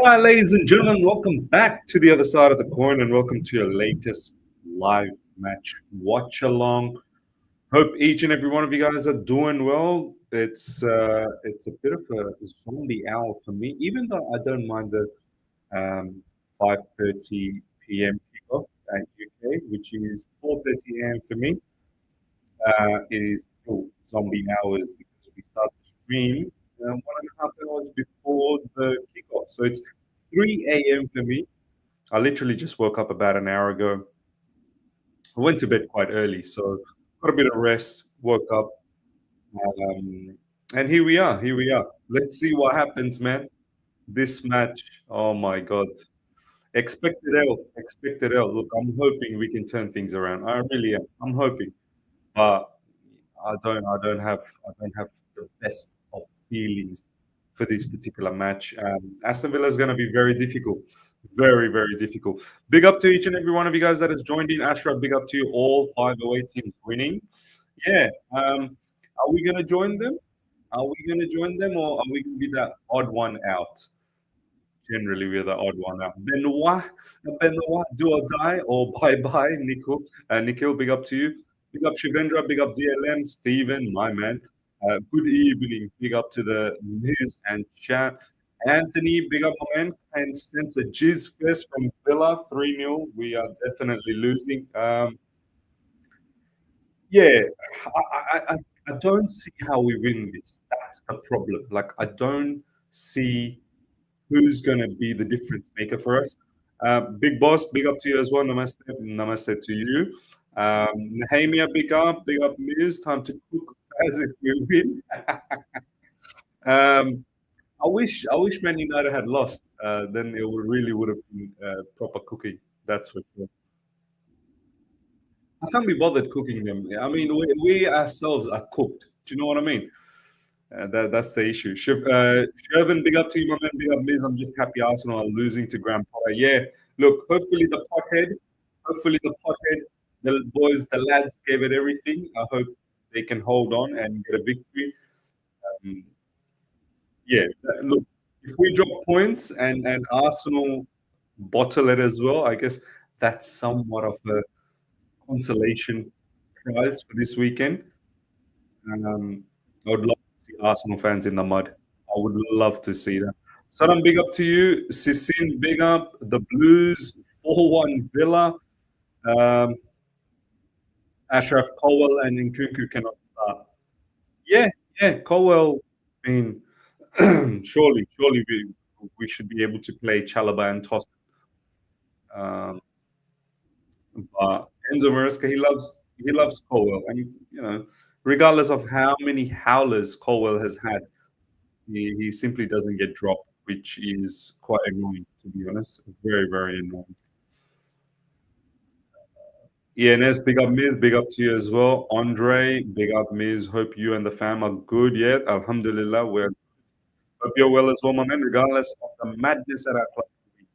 right, ladies and gentlemen, welcome back to the other side of the coin and welcome to your latest live match watch along. Hope each and every one of you guys are doing well. It's a bit of a zombie hour for me, even though I don't mind the 5:30 p.m. kickoff at UK, which is 4:30 a.m. for me. It is still zombie hours because we start the stream 1.5 hours before the kickoff. So it's 3 a.m. for me. I literally just woke up about an hour ago. I went to bed quite early, so got a bit of rest, woke up, and here we are. Here we are. Let's see what happens, man. This match, oh my God. Expected L, expected L. Look, I'm hoping we can turn things around. I really am. I'm hoping. But I don't have the best of feelings for this particular match. Aston Villa is going to be very difficult, very very difficult. Big up to each and every one of you guys that has joined in. Ashraf, big up to you. All 508 teams winning. Yeah. Are we going to join them? Are we going to join them, or are we going to be that odd one out? Generally, we're the odd one out. Benoit, do or die, or bye bye, Nikhil. Nikhil, big up to you. Big up Shivendra, big up DLM, Stephen, my man. Good evening. Big up to the Miz and chat. Anthony, big up, my man. And since a jizz fest from Villa, 3-0. We are definitely losing. Yeah, I don't see how we win this. That's the problem. Like, I don't see who's going to be the difference maker for us. Big boss, big up to you as well. Namaste, namaste to you. Nehemia, big up, Miz. Time to cook as if we win. I wish Man United had lost. Then it really would have been proper cooking. That's for sure. I can't be bothered cooking them. I mean, we ourselves are cooked. Do you know what I mean? That's the issue. Shervin, big up to you, my man. Big up, Miz. I'm just happy Arsenal are losing to Graham Potter. Yeah, look, hopefully the pothead, the boys, the lads gave it everything. I hope they can hold on and get a victory. Um, yeah, look, if we drop points and Arsenal bottle it as well, I guess that's somewhat of a consolation prize for this weekend. I would love to see Arsenal fans in the mud. I would love to see that. Sonam, big up to you. Sisin, big up. The Blues, 4-1 Villa. Um, Ashraf, Colwill, and Nkunku cannot start. Yeah, yeah, Colwill. I mean, surely we should be able to play Chalobah and Tosin. Um, but Enzo Maresca, he loves Colwill, and regardless of how many howlers Colwill has had, he simply doesn't get dropped, which is quite annoying, to be honest. Very, very annoying. ENS, big up Miz, big up to you as well. Andre, big up Miz. Hope you and the fam are good yet. Alhamdulillah, hope you're well as well, my man. Regardless of the madness at our club,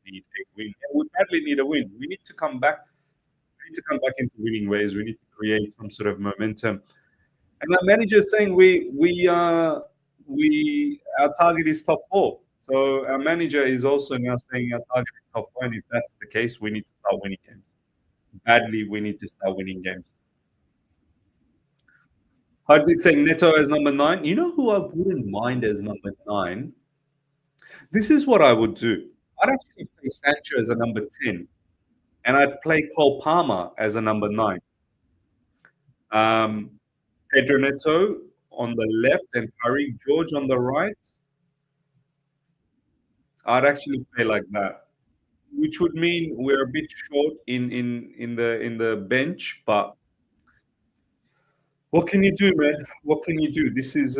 we need a win. And we badly need a win. We need to come back. We need to come back into winning ways. We need to create some sort of momentum. And our manager is saying our target is top four. So our manager is also now saying our target is top four. And if that's the case, we need to start winning games. Badly, we need to start winning games. Hardik saying Neto as number 9. You know who I wouldn't mind as number 9? This is what I would do. I'd actually play Sancho as a number 10, and I'd play Cole Palmer as a number 9. Um, Pedro Neto on the left and Tariq George on the right. I'd actually play like that, which would mean we're a bit short in the bench. But what can you do, man? What can you do? This is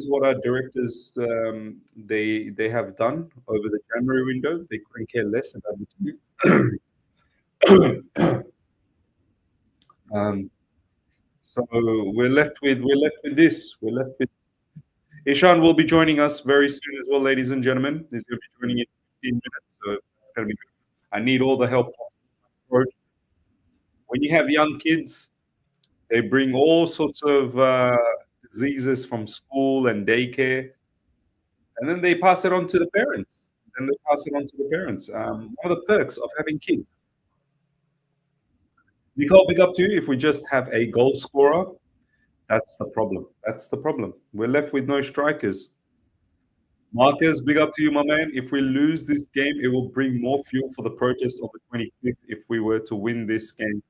what our directors they have done over the January window. They couldn't care less about the team. So we're left with this. We're left with Ishan will be joining us very soon as well, ladies and gentlemen. He's going to be joining in 15 minutes, so that's going to be good. I need all the help. When you have young kids, they bring all sorts of diseases from school and daycare, and then they pass it on to the parents. then they pass it on to the parents. One of the perks of having kids. Nicole, big up to you. If we just have a goal scorer, that's the problem. That's the problem. We're left with no strikers. Marcus, big up to you, my man. If we lose this game, it will bring more fuel for the protest on the 25th. If we were to win this game,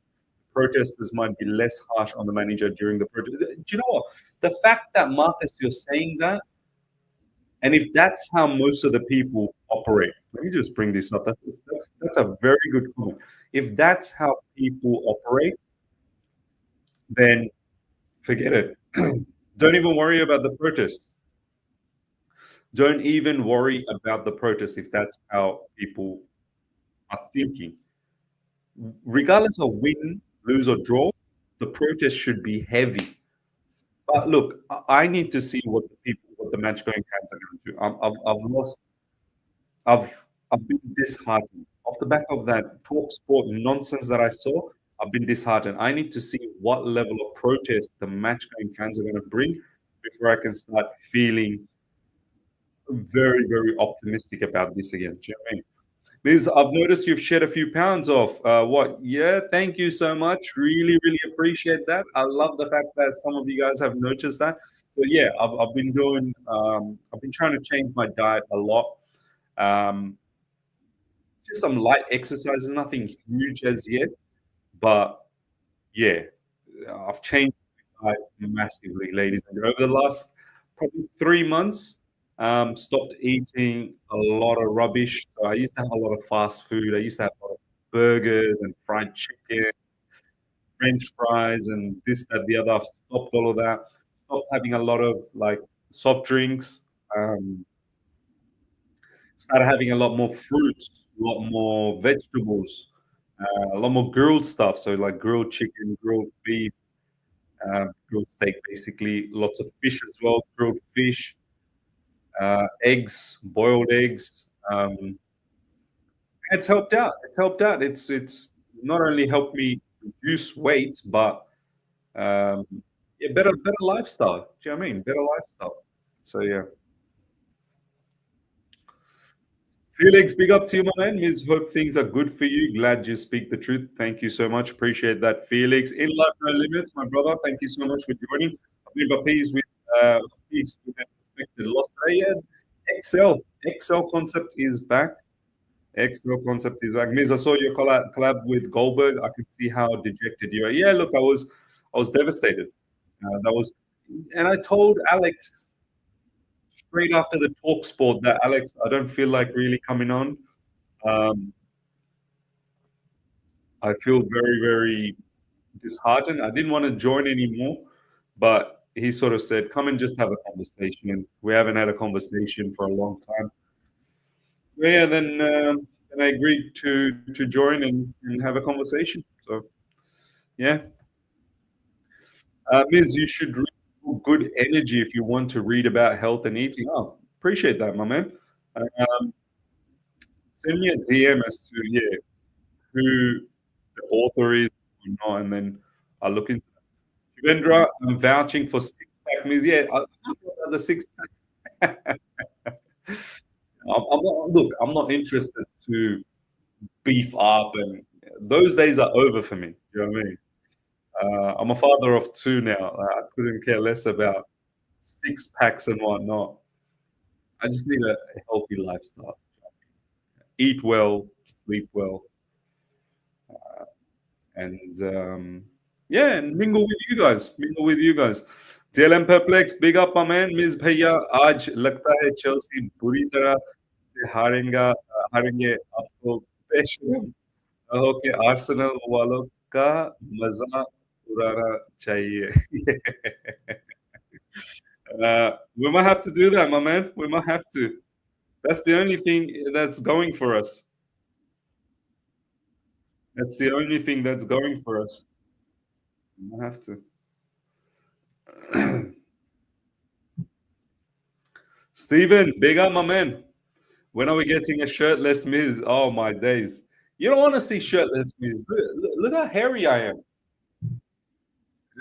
protesters might be less harsh on the manager during the protest. Do you know what? The fact that, Marcus, you're saying that, and if that's how most of the people operate, let me just bring this up. That's a very good comment. If that's how people operate, then forget it. Don't even worry about the protest. Don't even worry about the protest if that's how people are thinking. Regardless of win, lose, or draw, the protest should be heavy. But look, I need to see what the match going fans are going to do. I've lost. I've been disheartened off the back of that talk sport nonsense that I saw. I've been disheartened. I need to see what level of protest the match going fans are going to bring before I can start feeling very, very optimistic about this again. Do you know what I mean? Liz, I've noticed you've shed a few pounds off. What? Yeah, thank you so much. Really, really appreciate that. I love the fact that some of you guys have noticed that. So yeah, I've been doing. I've been trying to change my diet a lot. Um, just some light exercises, nothing huge as yet, but yeah, I've changed my diet massively, ladies and gentlemen. Over the last probably 3 months, stopped eating a lot of rubbish. So I used to have a lot of fast food. I used to have a lot of burgers and fried chicken, French fries, and this, that, the other. I've stopped all of that. Stopped having a lot of like soft drinks. Um, Started having a lot more fruits, a lot more vegetables, a lot more grilled stuff. So like grilled chicken, grilled beef, grilled steak, basically. Lots of fish as well, grilled fish, eggs, boiled eggs. It's helped out. It's helped out. It's not only helped me reduce weight, but yeah, better lifestyle. Do you know what I mean? Better lifestyle. So yeah. Felix, big up to you, my man. Miss, hope things are good for you. Glad you speak the truth. Thank you so much. Appreciate that, Felix. In life, no limits, my brother. Thank you so much for joining. I believe peace with expected loss today. Yeah, Excel concept is back. Excel concept is back. Miss, I saw your collab with Goldberg. I could see how dejected you are. Yeah, look, I was devastated. That was, and I told Alex straight after the talk sport that Alex, I don't feel like really coming on. Um, I feel very, very disheartened. I didn't want to join anymore, but he sort of said, "Come and just have a conversation." And we haven't had a conversation for a long time. So yeah, then I agreed to join and have a conversation. So yeah, Miz, you should read Good Energy if you want to read about health and eating. Oh, appreciate that, my man. Um, Send me a DM as to who the author is or not, and then I'll look into it. Shivendra, I'm vouching for six pack. Miz, yeah, I don't know about the six pack. I'm not interested to beef up, and those days are over for me. You know what I mean? I'm a father of two now. I couldn't care less about six packs and whatnot. I just need a healthy lifestyle. Eat well, sleep well, and yeah, and mingle with you guys. Mingle with you guys. DLM Perplex, big up my man. Miss Bhaiya, आज लगता है Chelsea बुरी तरह से हारेंगे आपको बेशरम हो के आर्सेनल वालों का मजा उड़ाना चाहिए. We might have to do that, my man. We might have to. That's the only thing that's going for us. That's the only thing that's going for us. We might have to. Steven, big up, my man. When are we getting a shirtless Miz? Oh, my days. You don't want to see shirtless Miz. Look how hairy I am.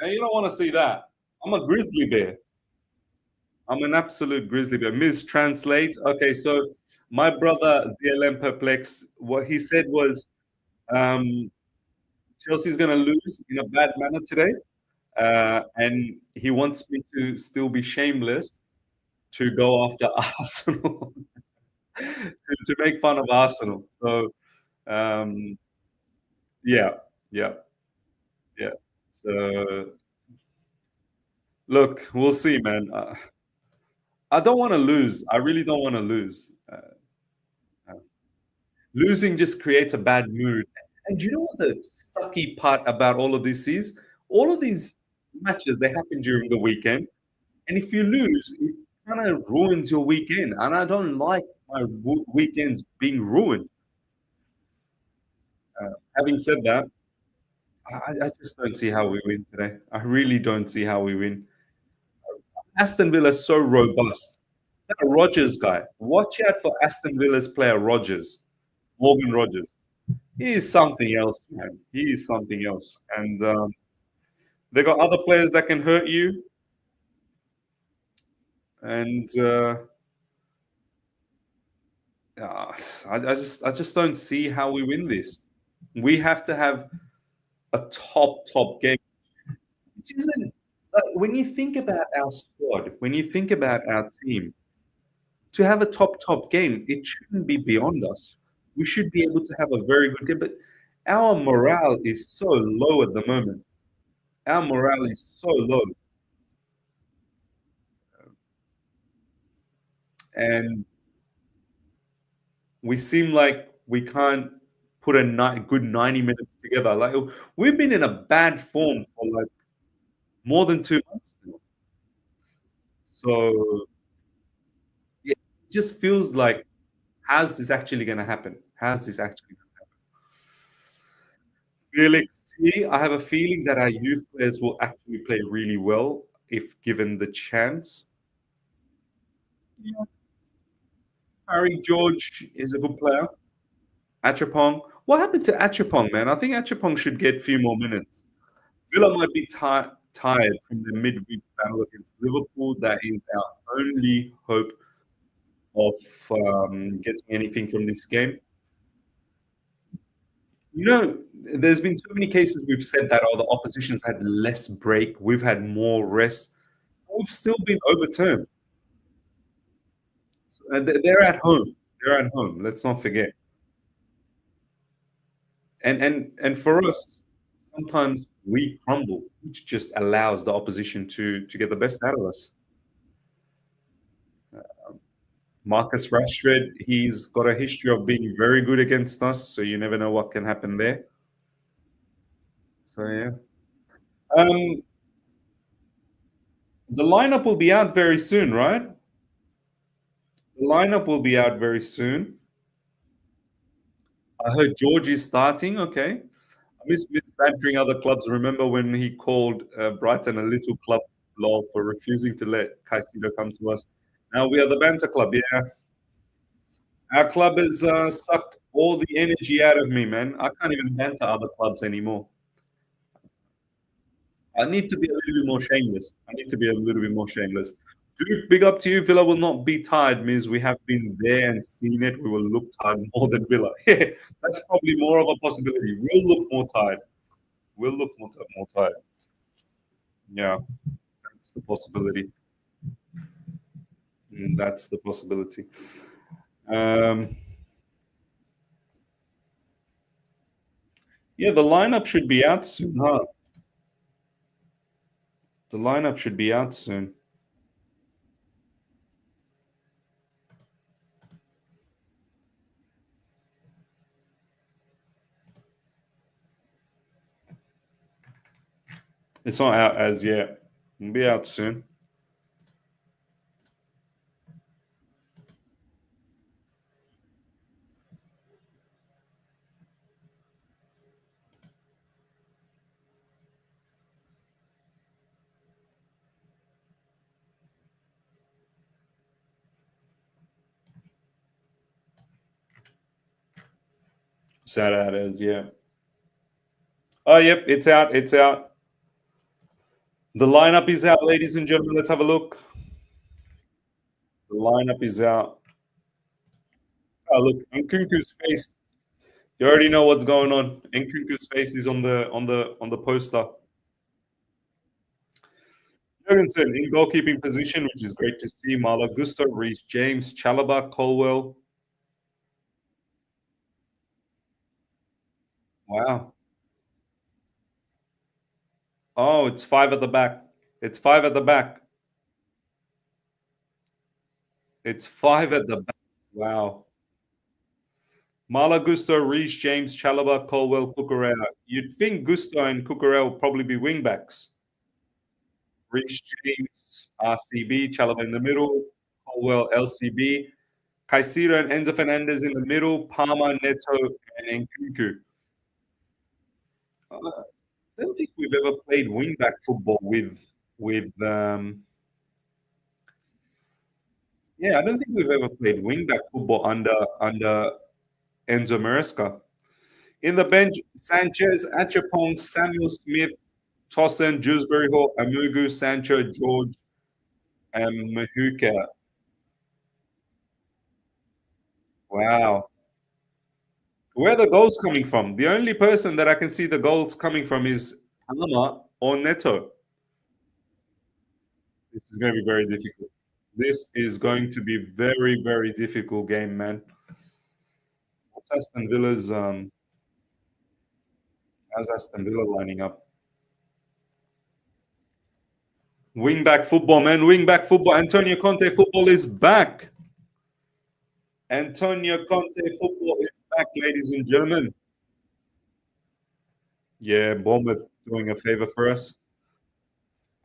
You don't want to see that. I'm a grizzly bear. I'm an absolute grizzly bear. Mistranslate. Okay, so my brother DLM Perplex, what he said was um, Chelsea's going to lose in a bad manner today, and he wants me to still be shameless to go after Arsenal, to make fun of Arsenal. So um, yeah, yeah, yeah. So look, we'll see, man. I don't want to lose. I really don't want to lose. Losing just creates a bad mood. And do you know what the sucky part about all of this is? All of these matches, they happen during the weekend. And if you lose, it kind of ruins your weekend. And I don't like my weekends being ruined. Having said that, I just don't see how we win today. I really don't see how we win. Aston Villa is so robust. That Rogers guy, watch out for Aston Villa's player, Rogers, Morgan Rogers. He is something else, man. He is something else. And they got other players that can hurt you. And uh, I just don't see how we win this. We have to have a top game. Which isn't when you think about our squad, when you think about our team, to have a top game, it shouldn't be beyond us. We should be able to have a very good game. But our morale is so low at the moment. Our morale is so low. And we seem like we can't put a good 90 minutes together. Like we've been in a bad form for like more than 2 months now. So yeah, it just feels like, how's this actually going to happen? How's this actually going to happen? Felix T, I have a feeling that our youth players will actually play really well if given the chance. Yeah. Harry George is a good player. Acheampong. What happened to Acheampong, man? I think Acheampong should get a few more minutes. Villa might be tired from the midweek battle against Liverpool. That is our only hope of getting anything from this game. You know, there's been so many cases we've said that the opposition's had less break, we've had more rest. We've still been overturned. They're at home. They're at home. Let's not forget. And for us, sometimes we crumble, which just allows the opposition to get the best out of us. Marcus Rashford, he's got a history of being very good against us, so you never know what can happen there. So yeah. Um, the lineup will be out very soon, right? The lineup will be out very soon. I heard George is starting. Okay. I miss bantering other clubs. Remember when he called Brighton a little club law for refusing to let Caicedo come to us? Now we are the banter club. Yeah. Our club has sucked all the energy out of me, man. I can't even banter other clubs anymore. I need to be a little bit more shameless. I need to be a little bit more shameless. Dude, big up to you. Villa will not be tired, means we have been there and seen it. We will look tired more than Villa. That's probably more of a possibility. We'll look more tired. We'll look more tired. Yeah, that's the possibility. That's the possibility. Um, yeah, the lineup should be out soon, huh? The lineup should be out soon. It's not out as yet. It'll be out soon. It's out as yet. Oh, yep, it's out. It's out. The lineup is out, ladies and gentlemen. Let's have a look. lineup is out. Oh, look, Nkunku's face. You already know what's going on. Nkunku's face is on the poster. Jorgensen in goalkeeping position, which is great to see. Malo Gusto, Reece James, Chalobah, Colwill. Wow. Oh, it's five at the back. It's five at the back. It's five at the back. Wow. Malo Gusto, Reece James, Chalobah, Colwill, Cucurella. You'd think Gusto and Cucurella will probably be wingbacks. Reece James, RCB, Chalobah in the middle, Colwill, LCB. Caicedo and Enzo Fernandez in the middle, Palmer, Neto, and Nkunku. I don't think we've ever played wingback football with yeah, I don't think we've ever played wingback football under Enzo Maresca. In the bench, Sanchez, Acheampong, Samuel Smith, Tosin, Dewsbury-Hall, Amougou, Sancho, George, and Mahuka. Wow. Where are the goals coming from? The only person that I can see the goals coming from is Palmer or Neto. This is going to be very difficult. This is going to be very, very difficult game, man. What's Aston Villa's how's Aston Villa lining up? Wing back football, man. Wing back football. Antonio Conte football is back. Antonio Conte football is back, ladies and gentlemen. Yeah, Bournemouth doing a favor for us.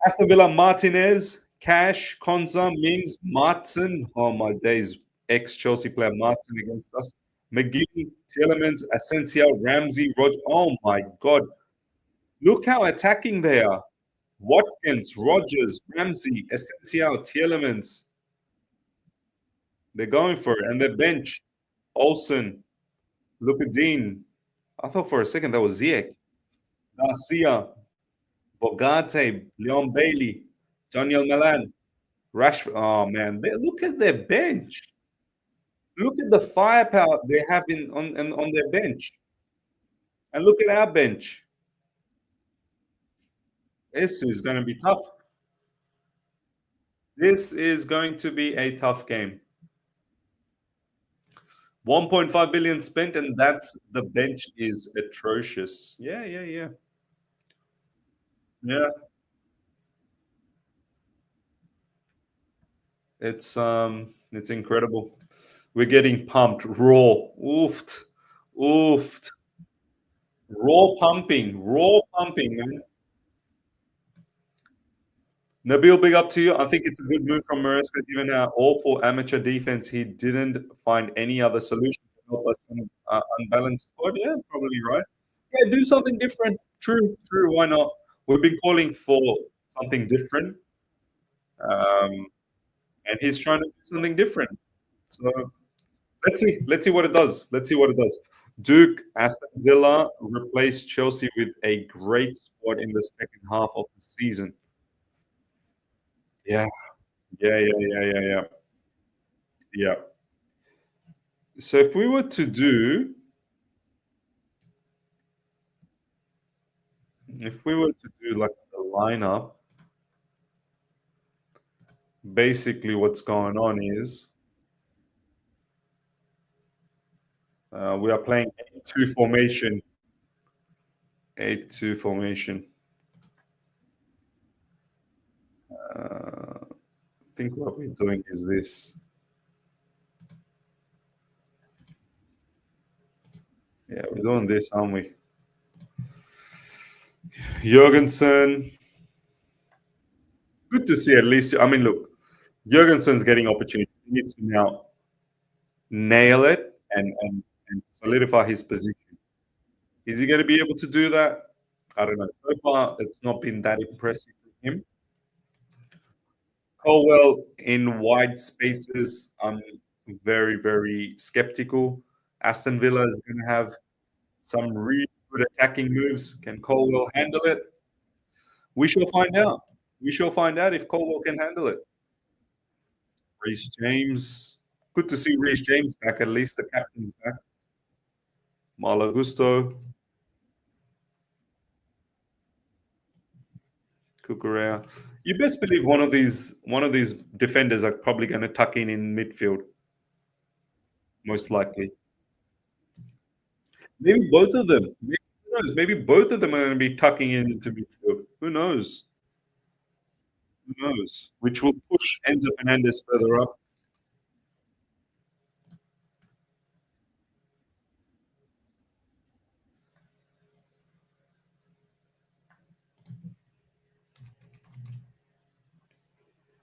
Aston Villa, Martínez, Cash, Konsa, Mings, Maatsen. Oh my days, ex-Chelsea player Maatsen against us. McGinn, Tielemans, Asensio, Ramsey, Roger. Oh my God. Look how attacking they are. Watkins, Rogers, Ramsey, Asensio, Tielemans. They're going for it. And their bench, Olsen, Dean. I thought for a second that was Zych. García, Bogarde, Leon Bailey, Daniel Malen, Rashford. Oh man, look at their bench. Look at the firepower they have on their bench, and look at our bench. This is going to be tough. This is going to be a tough game. 1.5 billion spent, and that's the bench is atrocious. Yeah. Yeah. It's incredible. We're getting pumped raw. Oofed. Oofed. Raw pumping, man. Nabil, big up to you. I think it's a good move from Maresca. Given our awful amateur defense, he didn't find any other solution to help us in unbalanced squad. Yeah, probably right. Yeah, do something different. True. Why not? We've been calling for something different, and he's trying to do something different. So let's see. Let's see what it does. Duke, Aston Villa replaced Chelsea with a great squad in the second half of the season. Yeah. Yeah. So if we were to do like the lineup, basically what's going on is we are playing 8-2 formation. 8-2 formation. I think what we're doing is this. Yeah, we're doing this, aren't we? Jorgensen. Good to see at least. I mean, look, Jorgensen's getting opportunity. He needs to now nail it and solidify his position. Is he going to be able to do that? I don't know. So far, it's not been that impressive for him. Colwill in wide spaces, I'm very, very skeptical. Aston Villa is going to have some really good attacking moves. Can Colwill handle it? We shall find out. We shall find out if Colwill can handle it. Reece James. Good to see Reece James back. At least the captain's back. Malo Gusto. Cucurella. You best believe one of these defenders are probably going to tuck in midfield, most likely. Maybe both of them. Maybe, who knows? Maybe both of them are going to be tucking in into midfield. Who knows? Who knows? Which will push Enzo Fernandez further up.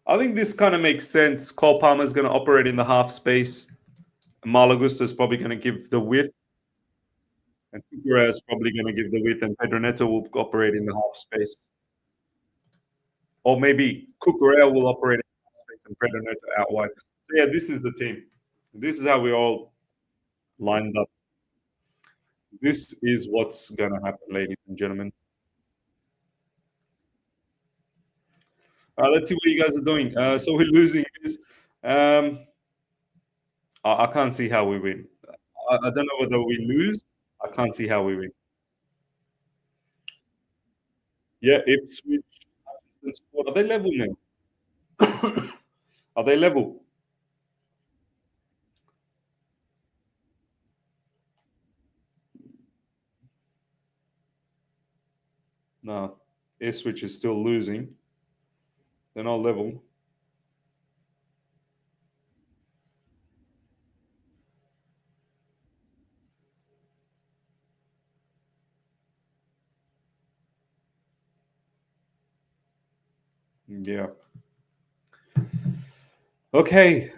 I think this kind of makes sense. Cole Palmer's going to operate in the half space. Malagusta is probably going to give the width, and Cucurella is probably going to give the width, and Pedro Neto will operate in the half space. Or maybe Cucurella will operate in the half space and Pedro Neto out wide. So yeah, this is the team. This is how we all lined up. This is what's going to happen, ladies and gentlemen. Let's see what you guys are doing. So we're losing this. I can't see how we win. I don't know whether we lose. I can't see how we win. Yeah, Ipswich. Are they level now? Are they level? No. Ipswich is still losing. They're not level. Yeah. Okay.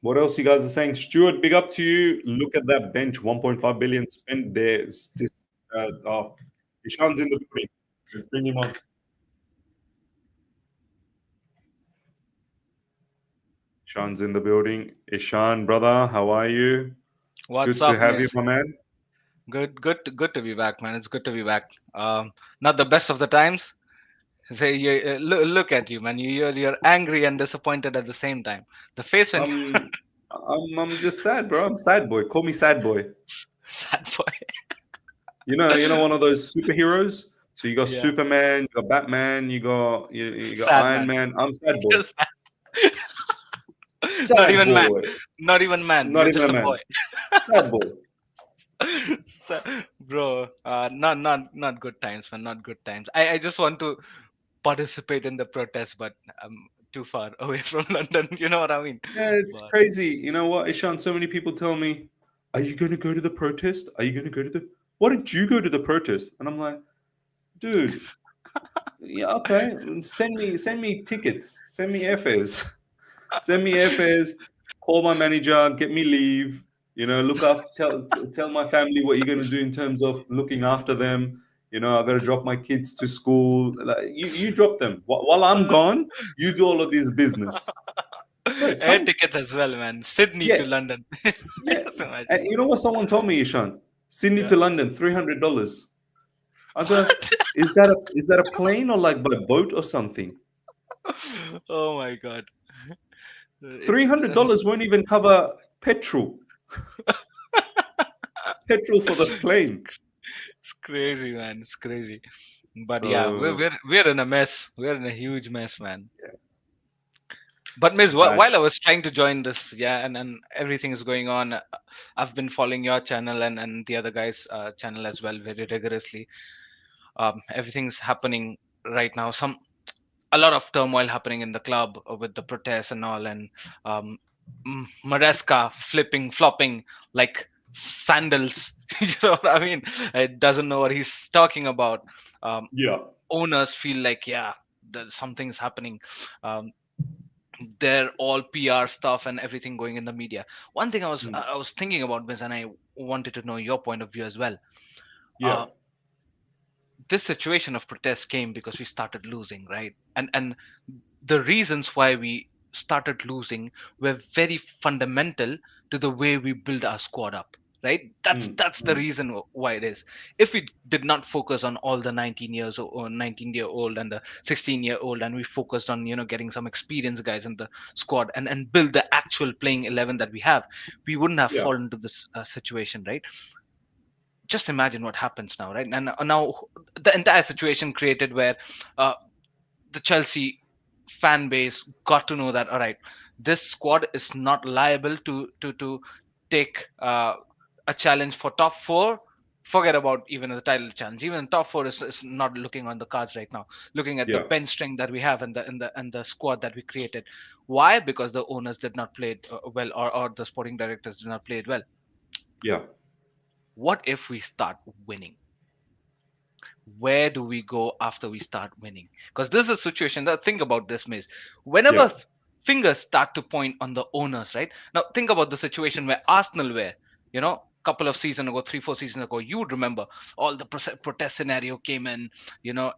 What else you guys are saying? Stuart, big up to you. Look at that bench. 1.5 billion spent there. Ishan's in the building. Let's bring him on. Ishan's in the building. Ishan, brother, how are you? What's Good to up, have you, miss? my man. Good to be back, man. It's good to be back. Not the best of the times. Say, look at you, man. You're angry and disappointed at the same time. The face when I'm just sad, bro. I'm sad boy. Call me sad boy. sad boy. You know, one of those superheroes. So you got Yeah, Superman, you got Batman, you got sad Iron man. Man. I'm sad boy. You're sad. Not Sad even man. boy. Not even man. Not You're even just a a boy. man. Sad boy. So, bro, not good times, man. Not good times. I just want to participate in the protest, but I'm too far away from London. You know what I mean? Yeah, it's But crazy. You know what, Ishan? So many people tell me, "Are you going to go to the protest? Are you going to go to the? Why don't you go to the protest?" And I'm like, dude, yeah, okay. Send me tickets. Send me airfares. Send me airfares. Call my manager. Get me leave. Look after. Tell my family what you're going to do in terms of looking after them. I got to drop my kids to school. Like, you drop them while I'm gone. You do all of this business. Bro, air ticket as well, man. Sydney yeah, to London. yeah. Just imagine. And you know what someone told me, Ishan? Sydney Yeah. to London, $300. I go, What? is that a plane or like by boat or something? Oh my god. Three It's hundred dollars won't even cover petrol. Petrol for the plane. it's crazy, man. It's crazy. But yeah, we're So we're we're in a mess. We're in a huge mess, man. But Miss, bad. while I was trying to join this, yeah, and everything is going on, I've been following your channel and the other guys' channel as well very rigorously. Everything's happening right now. A lot of turmoil happening in the club with the protests and all, and um, Maresca flipping, flopping like sandals. You know what I mean? It doesn't know what he's talking about. Um, Yeah. Owners feel like, yeah, something's happening. Um, they're all PR stuff and everything going in the media. One thing Mm. I was thinking about this, and I wanted to know your point of view as well. Yeah. Uh, this situation of protest came because we started losing, right? And the reasons why we started losing were very fundamental to the way we build our squad up. right? That's the mm, reason why it is. If we did not focus on all the 19 years or 19-year-old and the 16-year-old, and we focused on getting some experienced guys in the squad and build the actual playing 11 that we have, we wouldn't have yeah, fallen into this situation, right? Just imagine what happens now, right? And now the entire situation created where uh, the Chelsea fan base got to know that, all right, this squad is not liable to take a challenge for top four. Forget about even the title challenge. Even top four is not looking on the cards right now. Looking at the yeah, bench strength that we have and the squad that we created. Why? Because the owners did not play it well, or the sporting directors did not play it well. yeah, What if we start winning? Where do we go after we start winning? Because this is a situation that, think about this, Miz. Whenever yeah, fingers start to point on the owners, right? Now think about the situation where Arsenal were, couple of seasons ago, 3-4 seasons ago. You would remember all the protest scenario came in,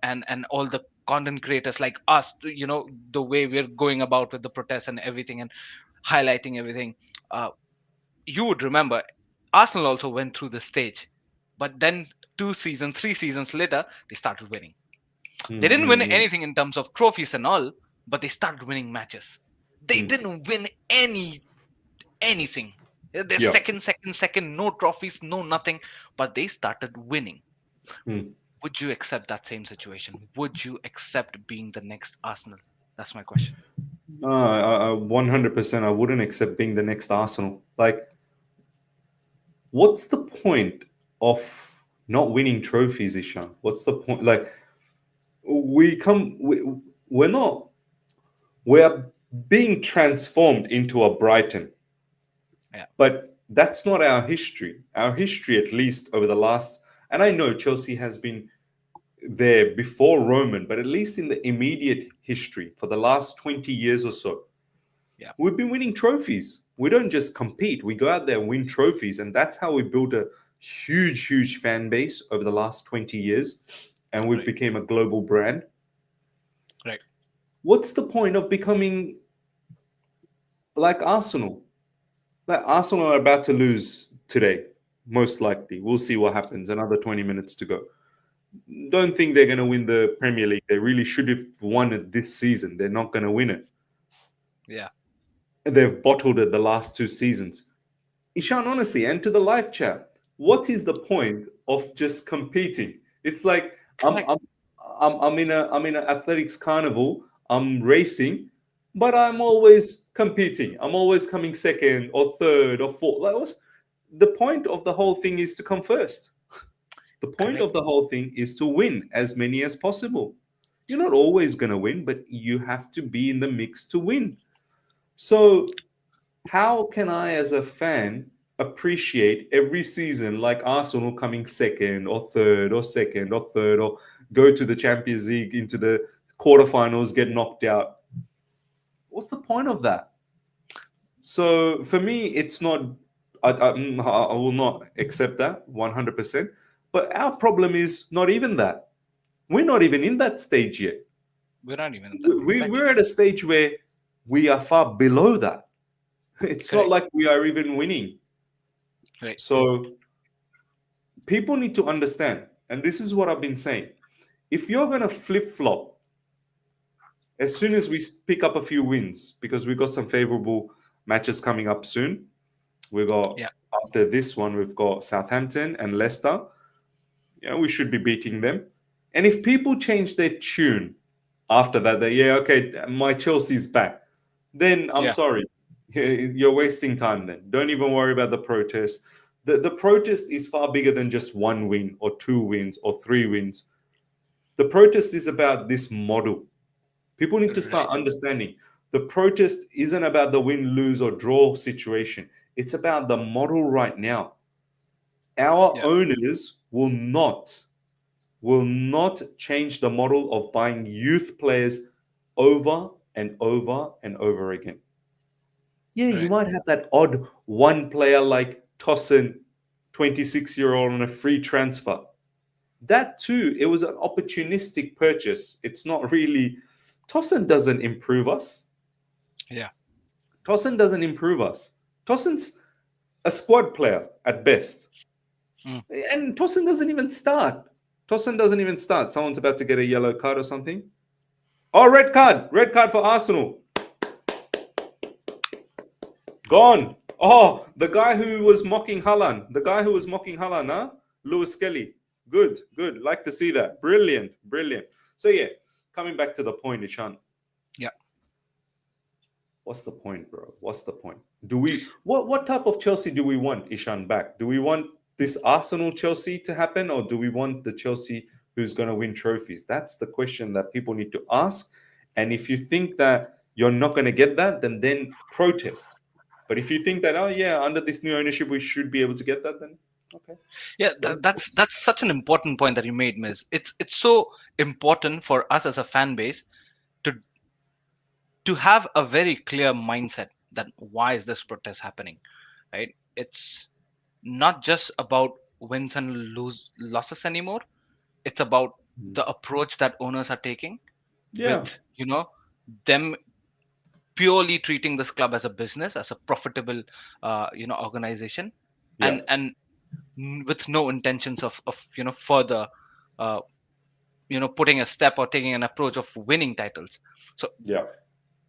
and all the content creators like us, the way we're going about with the protests and everything and highlighting everything. uh, you would remember Arsenal also went through this stage, but then 2 seasons, 3 seasons later, they started winning. They mm, didn't win mm, mm, anything in terms of trophies and all, but they started winning matches. They mm, didn't win anything. They're yeah, second, no trophies, no nothing, but they started winning. mm. Would you accept that same situation? Would you accept being the next Arsenal? That's my question. 100%. I wouldn't accept being the next Arsenal. Like, what's the point of not winning trophies, Ishan? What's the point? Like, we come, we're not, we're being transformed into a Brighton, Yeah, but that's not our history. Our history, at least over the last, and I know Chelsea has been there before Roman, but at least in the immediate history for the last 20 years or so, yeah, we've been winning trophies. We don't just compete, we go out there and win trophies. And that's how we built a huge, huge fan base over the last 20 years. And we've right, become a global brand. right. What's the point of becoming like Arsenal? Like Arsenal are about to lose today, most likely. We'll see what happens. Another 20 minutes to go. Don't think they're going to win the Premier League. They really should have won it this season. They're not going to win it. Yeah, They've bottled it the last 2 seasons. Ishan, honestly, and to the live chat, what is the point of just competing? It's like I'm correct. I'm I'm in an athletics carnival. I'm racing, but I'm always competing. I'm always coming second or third or fourth. Like, the point of the whole thing is to come first. The point Correct. of the whole thing is to win as many as possible. You're not always going to win, but you have to be in the mix to win. So how can I, as a fan, appreciate every season like Arsenal coming second or third or second or third or go to the Champions League into the quarterfinals, get knocked out? What's the point of that? So for me, it's not. I will not accept that 100%. But our problem is not even that. We're not even in that stage yet. We're not even in that. We're Exactly. at a stage where we are far below that. It's not Correct. like we are even winning. Right. So people need to understand, and this is what I've been saying. If you're going to flip flop as soon as we pick up a few wins, because we've got some favorable matches coming up soon. We got Yeah. after this one, we've got Southampton and Leicester. Yeah, we should be beating them. And if people change their tune after that, they yeah, okay, my Chelsea's back. Then I'm Yeah. sorry, you're wasting time. Then don't even worry about the protest. The protest is far bigger than just one win or two wins or three wins. The protest is about this model. People need to start Right. understanding the protest isn't about the win, lose, or draw situation. It's about the model right now. Our Yeah. owners will not change the model of buying youth players over and over and over again. Yeah, you Right. might have that odd one player like Tosin, 26-year-old on a free transfer. That too, it was an opportunistic purchase. It's not really. Tosin doesn't improve us. Yeah. Tosin doesn't improve us. Tosin's a squad player at best. Mm. And Tosin doesn't even start. Tosin doesn't even start. Someone's about to get a yellow card or something. Oh, red card. Red card for Arsenal. Gone. Oh, the guy who was mocking Haaland. The guy who was mocking Haaland, huh? Lewis Skelly. Good, good. Like to see that. Brilliant, brilliant. So yeah, coming back to the point, Ishan. Yeah. What's the point, bro? What's the point? Do we what type of Chelsea do we want, Ishan, back? Do we want this Arsenal Chelsea to happen, or do we want the Chelsea who's going to win trophies? That's the question that people need to ask. And if you think that you're not going to get that, then protest. But if you think that, oh yeah, under this new ownership we should be able to get that, then okay. Yeah, Go. that's such an important point that you made, Miz. It's so important for us as a fan base to have a very clear mindset that why is this protest happening, right? It's not just about wins and losses anymore. It's about the approach that owners are taking Yeah, with them purely treating this club as a business, as a profitable organization, yeah, and with no intentions of further uh, putting a step or taking an approach of winning titles. So yeah.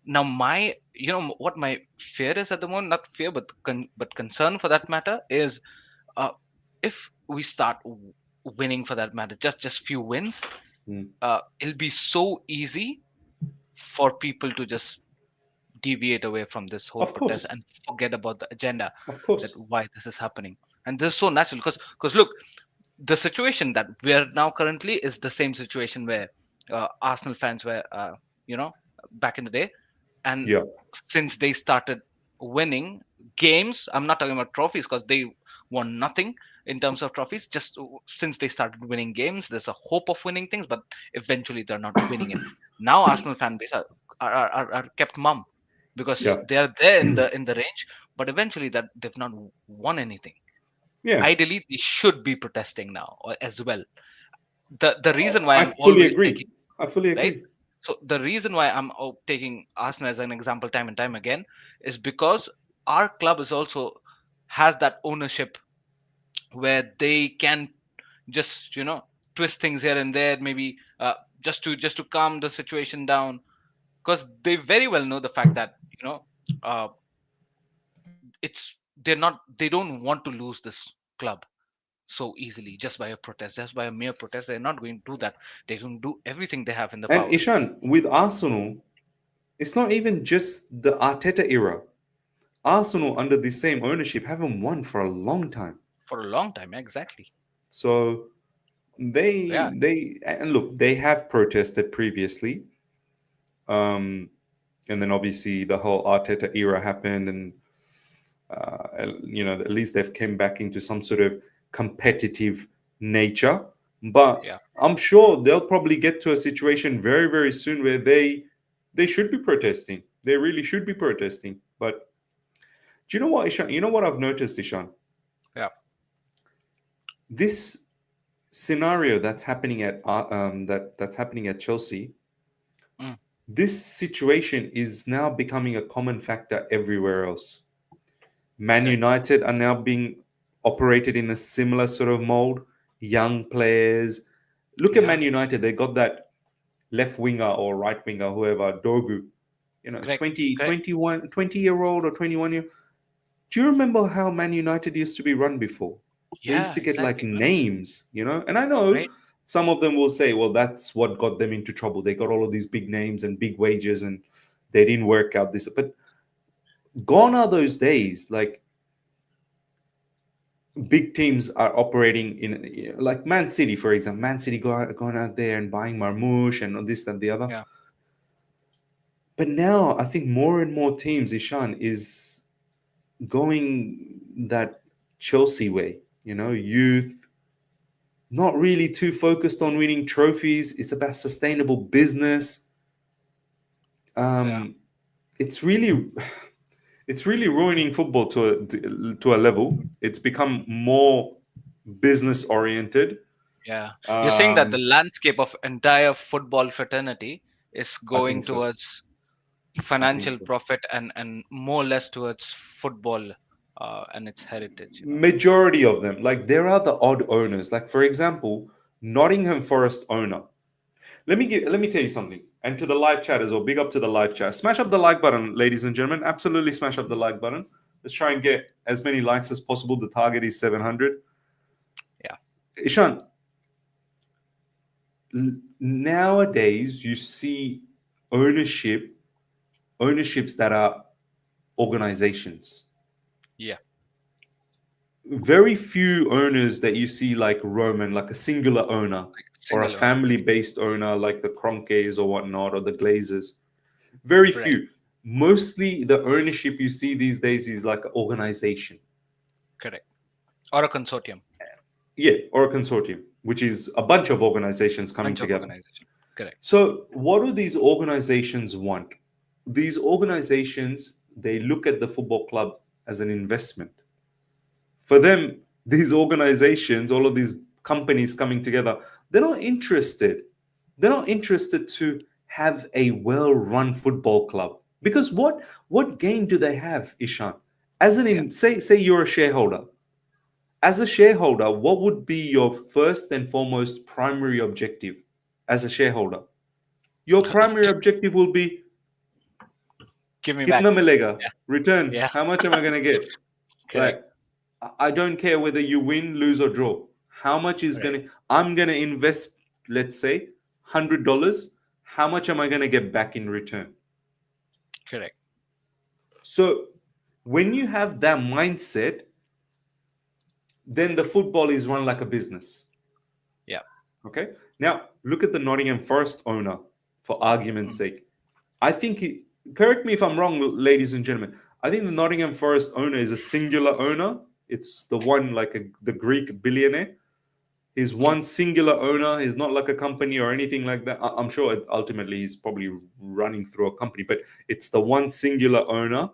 now my what my fear is at the moment, not fear but but concern for that matter, is uh, if we start winning, for that matter, just few wins, Mm. it'll be so easy for people to just deviate away from this whole Of protest course, and forget about the agenda, of that course. why this is happening. And this is so natural because look, the situation that we're now currently is the same situation where Arsenal fans were you know back in the day. And Yeah, since they started winning games, I'm not talking about trophies because they won nothing in terms of trophies. Just since they started winning games, there's a hope of winning things, but eventually they're not winning it. Now Arsenal fan base are kept mum because yeah, they are there in the range, but eventually that they've not won anything. yeah. Ideally they should be protesting now as well. The reason why I I'm fully always taking, agree. I fully right, agree. so the reason why I'm taking Arsenal as an example time and time again is because our club is also has that ownership where they can just twist things here and there, maybe just to calm the situation down, because they very well know the fact that uh, they don't want to lose this club so easily just by a protest, just by a mere protest. They're not going to do that. They're going to do everything they have in the And power Ishan, with Arsenal, it's not even just the Arteta era. Arsenal, under the same ownership, haven't won for a long time. for a long time. Exactly. So Yeah. they and look, they have protested previously, um, and then obviously the whole Arteta era happened, and at least they've came back into some sort of competitive nature. But Yeah. I'm sure they'll probably get to a situation very, very soon where they should be protesting. They really should be protesting. But do you know what, Ishan? You know what I've noticed, Ishan? Yeah. This scenario that's happening at Chelsea. Mm. This situation is now becoming a common factor everywhere else. Man Correct. United are now being operated in a similar sort of mold. Young players. Look at Yeah. Man United. They got that left winger or right winger, whoever, Dogu. Correct. 20, Correct. 21, 20-year-old or 21-year. Do you remember how Man United used to be run before? They used Yeah. to get like Exactly, man. names. And I know Right. some of them will say, well, that's what got them into trouble. They got all of these big names and big wages and they didn't work out this. But gone are those days. Like big teams are operating in, like Man City, for example. Man City going out there and buying Marmoush and all this and the other. Yeah. But now I think more and more teams, Ishan, is going that Chelsea way. Youth, not really too focused on winning trophies. It's about sustainable business. Yeah. Um, it's really, it's really ruining football to a level. It's become more business oriented. Yeah. You're saying that the Um, landscape of entire football fraternity is I think going so. towards I think financial so. profit and more or less towards football. and its heritage. Majority of them, like there are the odd owners. Like for example, Nottingham Forest owner. Let me tell you something. And to the live chat as well. Big up to the live chat. Smash up the like button, ladies and gentlemen. Absolutely smash up the like button. Let's try and get as many likes as possible. The target is 700. Yeah. Ishan, nowadays you see ownerships that are organizations. Yeah. Very few owners that you see like Roman, like a singular owner Like or a single owner. family-based owner like the Cronkays or whatnot or the Glazers. Very Right. few. Mostly the ownership you see these days is like an organization. Correct. Or a consortium. Yeah, or a consortium, which is a bunch of organizations coming Bunch of together. organization. Correct. So, what do these organizations want? These organizations, they look at the football club as an investment. For them, these organizations, all of these companies coming together, they're not interested. They're not interested to have a well-run football club. Because what gain do they have, Ishan? As an Yeah. say you're a shareholder. As a shareholder, what would be your first and foremost primary objective as a shareholder? Your primary objective will be Give me back. kitna milega, Yeah. return. Yeah. How much am I going to get? Correct. Like, I don't care whether you win, lose, or draw. How much is Right. going to, I'm going to invest, let's say, $100. How much am I going to get back in return? Correct. So, when you have that mindset, then the football is run like a business. Yeah. Okay. Now, look at the Nottingham Forest owner, for argument's Mm. sake. I think correct me if I'm wrong, ladies and gentlemen. I think the Nottingham Forest owner is a singular owner. It's the one like the Greek billionaire. He's Mm. one singular owner. He's not like a company or anything like that. I'm sure ultimately he's probably running through a company, but it's the one singular owner.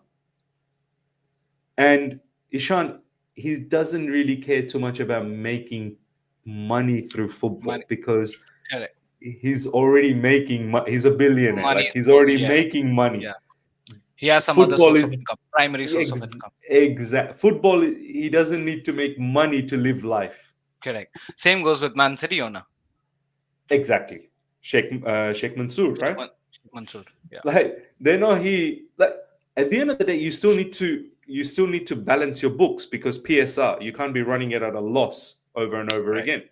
And Ishan, he doesn't really care too much about making money through Money. football because Correct. he's already making he's a billionaire, Money like is he's good. already Yeah. making money. Yeah. He has some other Football source of is income, primary source of income. exact football. He doesn't need to make money to live life. Correct. Same goes with Man City owner. Exactly. Sheikh Mansour, right? Mansoor. Yeah. Like they're not he like at the end of the day you still need to balance your books because PSR, you can't be running it at a loss over and over Right. again.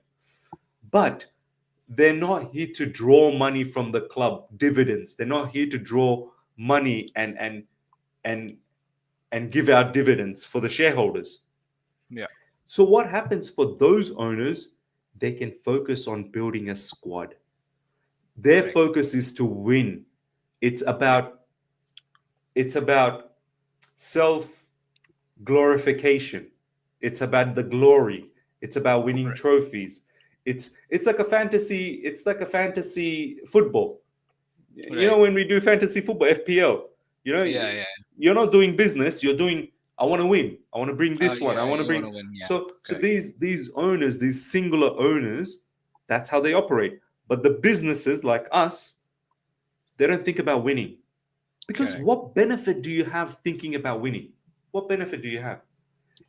But they're not here to draw money from the club dividends. They're not here to draw money and and give out dividends for the shareholders. Yeah. So what happens for those owners? They can focus on building a squad. Their Correct. focus is to win. It's Yeah. about it's about self glorification. It's about the glory. It's about winning Right. trophies. It's like a fantasy football. You know Right. when we do fantasy football, FPL, you know, Yeah. Yeah. you're not doing business. You're doing. I want to win. I want to bring this one. I Yeah. want to You want to bring. win. Yeah. So Correct. these owners, these singular owners, that's how they operate. But the businesses like us, they don't think about winning because Correct. what benefit do you have thinking about winning? What benefit do you have?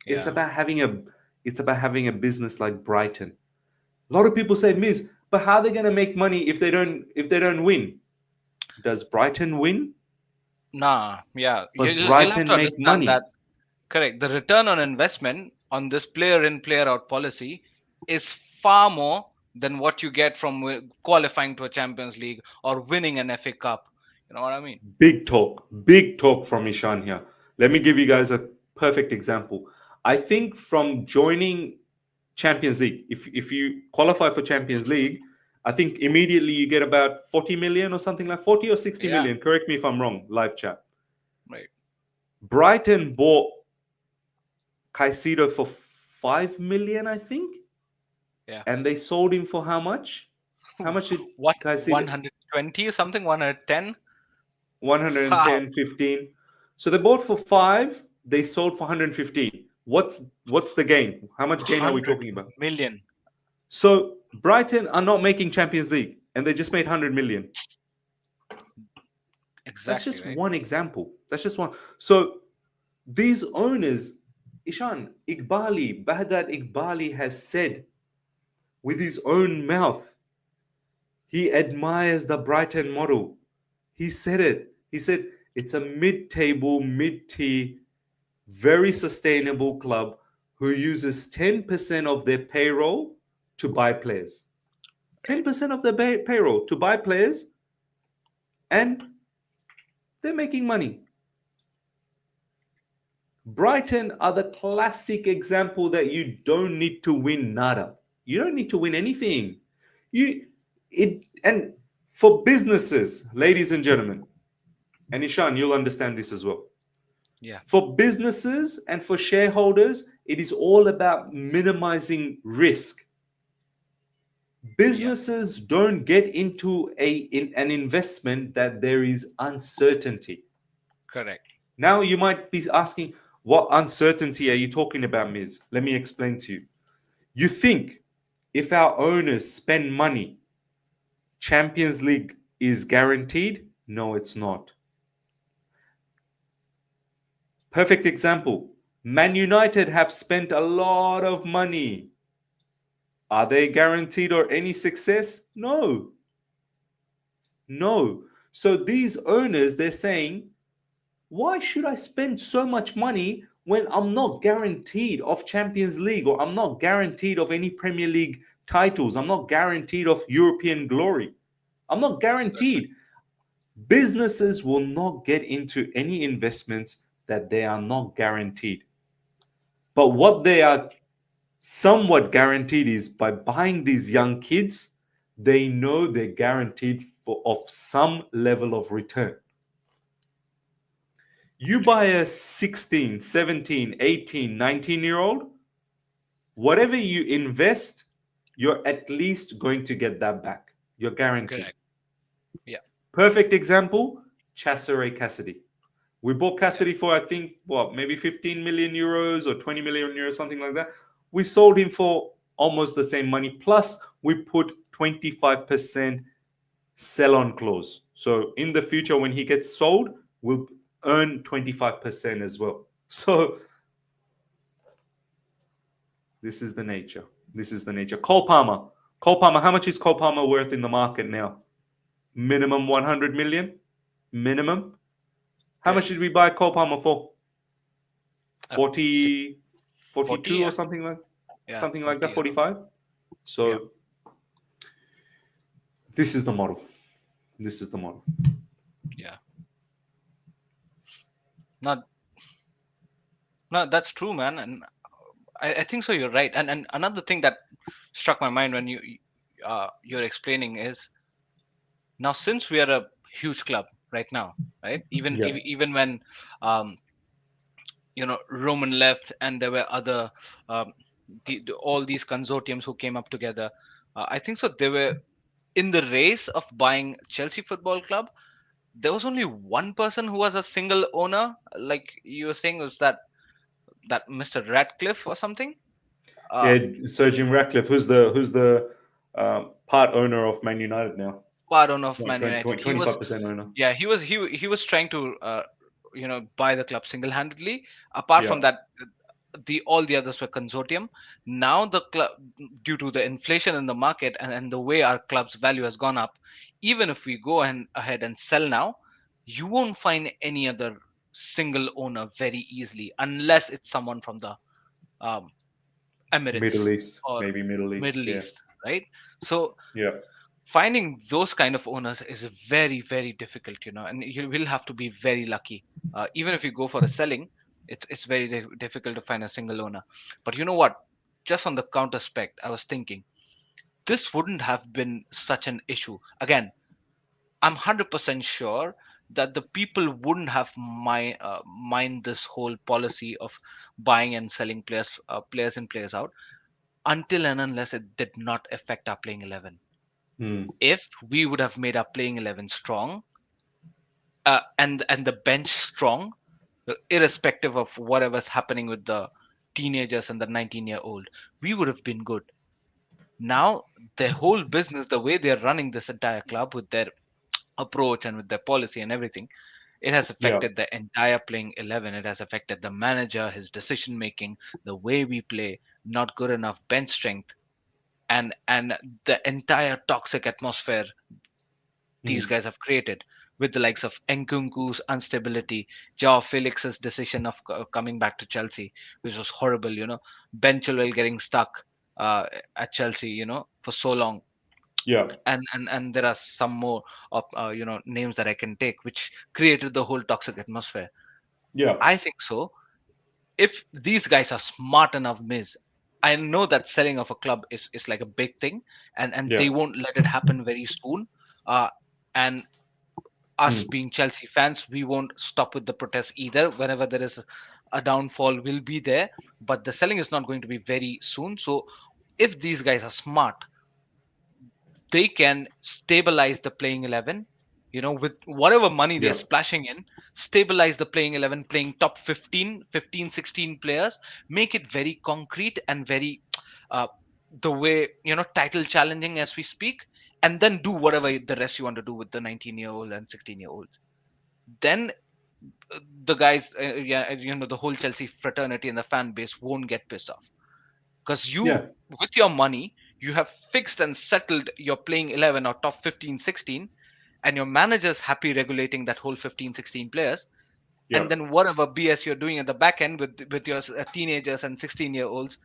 It's Yeah. about having a it's about having a business like Brighton. A lot of people say, Miz, but how are they going to make money if they don't win? Does Brighton win? Nah. Yeah. But You'll have to Brighton make understand that. money. Correct. The return on investment on this player in, player out policy is far more than what you get from qualifying to a Champions League or winning an FA Cup. You know what I mean? Big talk from Ishan here. Let me give you guys a perfect example. I think from joining Champions League, if you qualify for Champions League, I think immediately you get about 40 million or something like 40 or 60 Yeah. million. Correct me if I'm wrong, live chat. Right. Brighton bought Caicedo for 5 million, I think, Yeah. and they sold him for how much? How much did What? Caicedo? 120 or something? 110? 110, Wow. 15. So they bought for 5, they sold for 115. What's the gain? How much gain are we 100 talking about? million. So Brighton are not making Champions League and they just made 100 million. That's Exactly, just right? one example. That's just one. So these owners, Ishan, Baghdad Iqbali has said with his own mouth, he admires the Brighton model. He said it. He said it's a mid-table, mid-tier, very sustainable club who uses 10% of their payroll to buy players. Right. 10% of their payroll to buy players, and they're making money. Brighton are the classic example that you don't need to win nada. You don't need to win anything. You it and for businesses, ladies and gentlemen, and Ishan, you'll understand this as well. Yeah. For businesses and for shareholders, it is all about minimizing risk. Yeah. Businesses don't get into an investment that there is uncertainty. Correct. Now you might be asking, what uncertainty are you talking about, Miz? Let me explain to you. You think if our owners spend money, Champions League is guaranteed? No, it's not. Perfect example. Man United have spent a lot of money. Are they guaranteed or any success? No. No. So these owners, they're saying, why should I spend so much money when I'm not guaranteed of Champions League or I'm not guaranteed of any Premier League titles? I'm not guaranteed of European glory. I'm not That's right. guaranteed. Businesses will not get into any investments that they are not guaranteed. But what they are somewhat guaranteed is by buying these young kids, they know they're guaranteed for of some level of return. You buy a 16, 17, 18, 19-year old, whatever you invest, you're at least going to get that back. You're guaranteed. Correct. Yeah. Perfect example, Chasseray Cassidy. We bought Cassidy for, I think, what, maybe 15 million euros or 20 million euros, something like that. We sold him for almost the same money. Plus, we put 25% sell on clause. So in the future, when he gets sold, we'll earn 25% as well. So this is the nature. This is the nature. Cole Palmer. Cole Palmer, how much is Cole Palmer worth in the market now? Minimum 100 million? Minimum? How much Right. did we buy Cole Palmer for? Uh, si- 40, 40. 42 or Yeah. Yeah. something like that, 40 around. 45. Yeah. So this is the model. This is the model. Yeah. No, no, that's true, man. And I think so. You're right. And another thing that struck my mind when you're explaining is now, since we are a huge club right now, right? Yeah. Even when um, Roman left and there were other um, all these consortiums who came up together. I think so. They were in the race of buying Chelsea Football Club. There was only one person who was a single owner, like you were saying, was that Mr. Radcliffe or something. Uh, Yeah, Sir Jim Ratcliffe, who's the part owner of Man United now. Part owner of Man 20, United. He was 25% owner. Yeah, he was trying to buy the club single handedly. Apart Yeah. from that, the all the others were consortium. Now the club, due to the inflation in the market and the way our club's value has gone up, even if we go ahead and sell now, you won't find any other single owner very easily unless it's someone from the um, Middle Emirates East, or maybe Middle East. Middle Yeah. East, right? So Yeah. finding those kind of owners is very very difficult, and you will have to be very lucky. Even if you go for a selling, it's very difficult to find a single owner. But you know what, just on the counter spec, I was thinking this wouldn't have been such an issue. Again, I'm 100% sure that the people wouldn't have mind this whole policy of buying and selling players and players out until and unless it did not affect our playing 11. Hmm. If we would have made our playing 11 strong, and the bench strong, irrespective of whatever's happening with the teenagers and the 19-year-old, we would have been good. Now the whole business, the way they're running this entire club with their approach and with their policy and everything, It has Yeah. affected the entire playing 11. It has affected the manager, his decision making, the way we play, not good enough bench strength, and the entire toxic atmosphere these Mm. guys have created with the likes of Nkunku's instability, Joao Felix's decision of coming back to Chelsea, which was horrible. Ben Chilwell getting stuck at Chelsea, for so long, Yeah. and there are some more of names that I can take, which created the whole toxic atmosphere. Yeah. I think so. If these guys are smart enough, Miz, I know that selling of a club is like a big thing, and Yeah. they won't let it happen very soon. And us Mm. being Chelsea fans, we won't stop with the protests either. Whenever there is a downfall, we'll be there. But the selling is not going to be very soon. So if these guys are smart, they can stabilize the playing 11, with whatever money they're Yeah. splashing in, stabilize the playing 11, playing top 15, 15, 16 players, make it very concrete and very uh, the way, title challenging as we speak, and then do whatever the rest you want to do with the 19-year-old and 16-year-olds. Then the guys, yeah, the whole Chelsea fraternity and the fan base won't get pissed off, because Yeah. with your money, you have fixed and settled your playing 11 or top 15, 16, and your manager's happy regulating that whole 15, 16 players. Yeah. And then whatever BS you're doing at the back end with your teenagers and 16-year-olds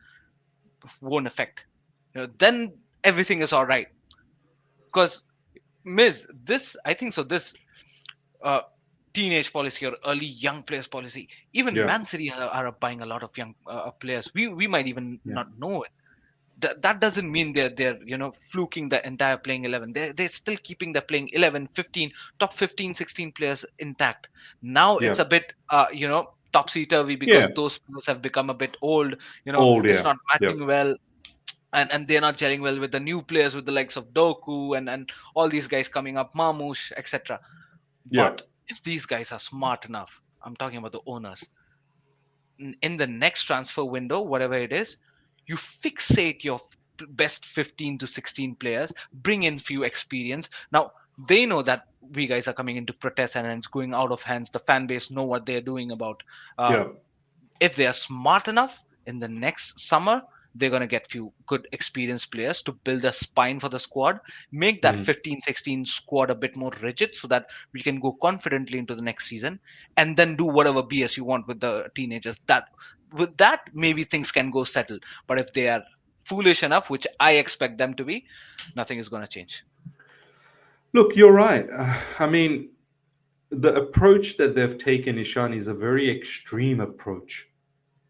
won't affect. Then everything is all right. Because Miz, this I think so. This uh, teenage policy or early young players policy, even Yeah. Man City are buying a lot of young players. We might even Yeah. not know it. That doesn't mean they're fluking the entire playing 11. They're still keeping the playing 11, 15, top 15, 16 players intact. Now Yeah. it's a bit topsy-turvy Yeah. because those players have become a bit old. Old. It's Yeah. not Yep. matching well, and they're not gelling well with the new players, with the likes of Doku and all these guys coming up, Marmoush, etc. Yeah. But if these guys are smart enough, I'm talking about the owners, in the next transfer window, whatever it is, you fixate your best 15 to 16 players, bring in few experience. Now, they know that we guys are coming into protest and it's going out of hands. The fan base know what they're doing about. Uh, Yeah. if they are smart enough, in the next summer they're going to get few good experienced players to build a spine for the squad, make that Mm. 15, 16 squad a bit more rigid so that we can go confidently into the next season, and then do whatever BS you want with the teenagers. That with that, maybe things can go settled. But if they are foolish enough, which I expect them to be, nothing is going to change. Look, you're right. I mean, the approach that they've taken, Ishan, is a very extreme approach.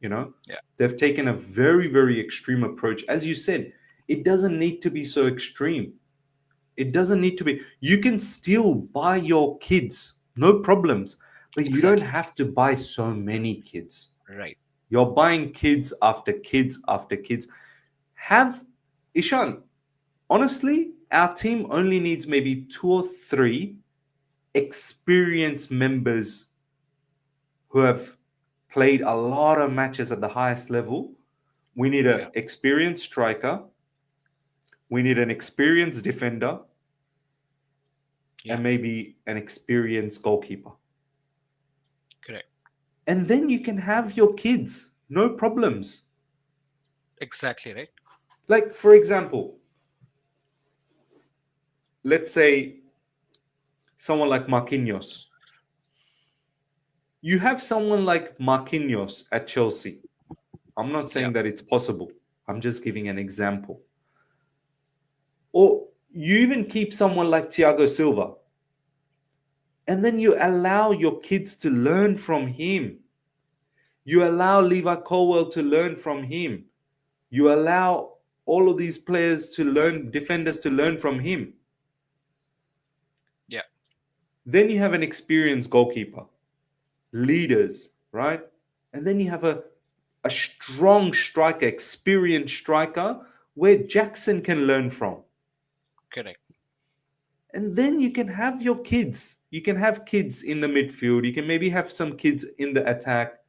You know, Yeah, they've taken a very, very extreme approach. As you said, it doesn't need to be so extreme. It doesn't need to be. You can still buy your kids, no problems, but you don't exactly. have to buy so many kids. Right. You're buying kids after kids after kids. Have Ishan, honestly, our team only needs maybe two or three experienced members who have played a lot of matches at the highest level. We need an Yeah. experienced striker. We need an experienced defender Yeah. and maybe an experienced goalkeeper. Correct. And then you can have your kids, no problems. Exactly. Right. Like, for example, let's say someone like Marquinhos. You have someone like Marquinhos at Chelsea. I'm not Yeah. saying that it's possible. I'm just giving an example. Or you even keep someone like Thiago Silva, and then you allow your kids to learn from him. You allow Levi Colwill to learn from him. You allow all of these players to learn, defenders to learn from him. Yeah. Then you have an experienced goalkeeper, leaders, right? And then you have a strong striker, experienced striker where Jackson can learn from. Correct. And then you can have your kids. You can have kids in the midfield. You can maybe have some kids in the attack.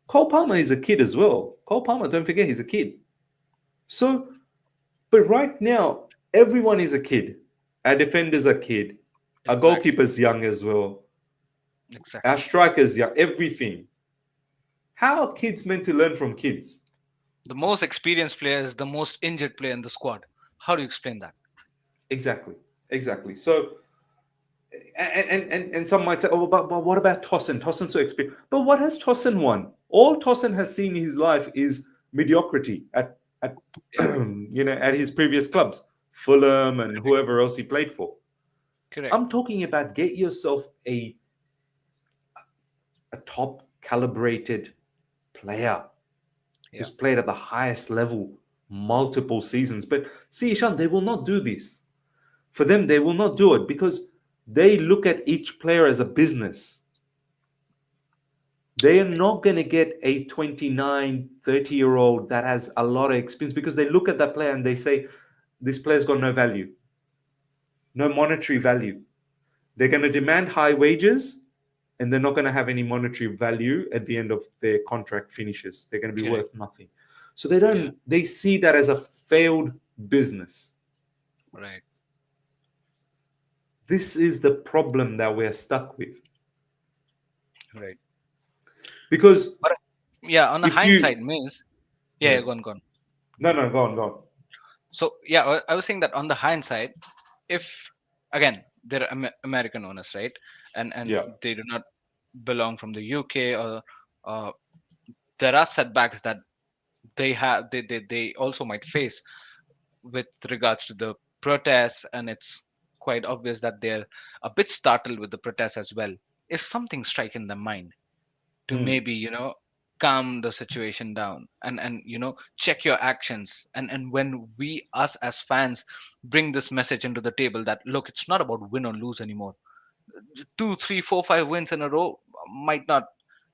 Cole Palmer is a kid as well. Cole Palmer, don't forget, he's a kid. So, but right now, everyone is a kid. Our defenders are kid. Our Exactly. goalkeeper's young as well. Exactly. Our strikers, yeah, everything. How are kids meant to learn from kids? The most experienced player is the most injured player in the squad. How do you explain that? Exactly, exactly. So, and some might say, oh, but what about Tosin? Tosin's so experienced. But what has Tosin won? All Tosin has seen in his life is mediocrity at Yeah, at his previous clubs, Fulham and correct. whoever else he played for. Correct. I'm talking about get yourself a top calibrated player Yeah, who's played at the highest level multiple seasons. But see, Ishan, they will not do this. For them, they will not do it because they look at each player as a business. They are not going to get a 29, 30-year-old that has a lot of experience because they look at that player and they say, this player's got no value, no monetary value. They're going to demand high wages and they're not going to have any monetary value at the end of their contract finishes. They're going to be correct. worth nothing. So they Yeah, don't, they see that as a failed business. right, This is the problem that we're stuck with. right. Because But yeah, on the if hindsight you, means, yeah, yeah, yeah, go on, go on. no, go on, go on. So yeah, I was saying that on the hindsight, if again they're American owners, right, and Yeah. they do not belong from the UK, or uh, there are setbacks that they also might face with regards to the protests, and it's quite obvious that they're a bit startled with the protests as well. If something strike in their mind to Hmm. maybe calm the situation down, and check your actions, and when we us as fans bring this message into the table that look, it's not about win or lose anymore. Two, three, four, 5 wins in a row might not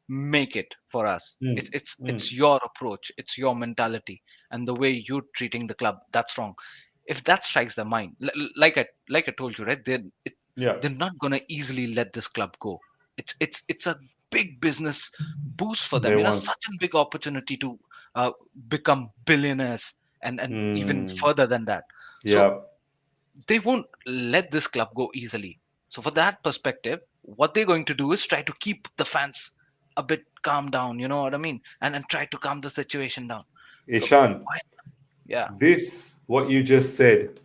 make it for us. Hmm. It's Hmm. your approach, it's your mentality, and the way you're treating the club that's wrong. If that strikes the mind, like I told you, right, Yeah. they're not gonna easily let this club go. It's a big business boost for They them, want. such a big opportunity to become billionaires, and even Hmm. further than that. So Yeah. they won't let this club go easily. So for that perspective, what they're going to do is try to keep the fans a bit calm down, you know what I mean, and try to calm the situation down. So Ishan, why? Yeah, this, what you just said,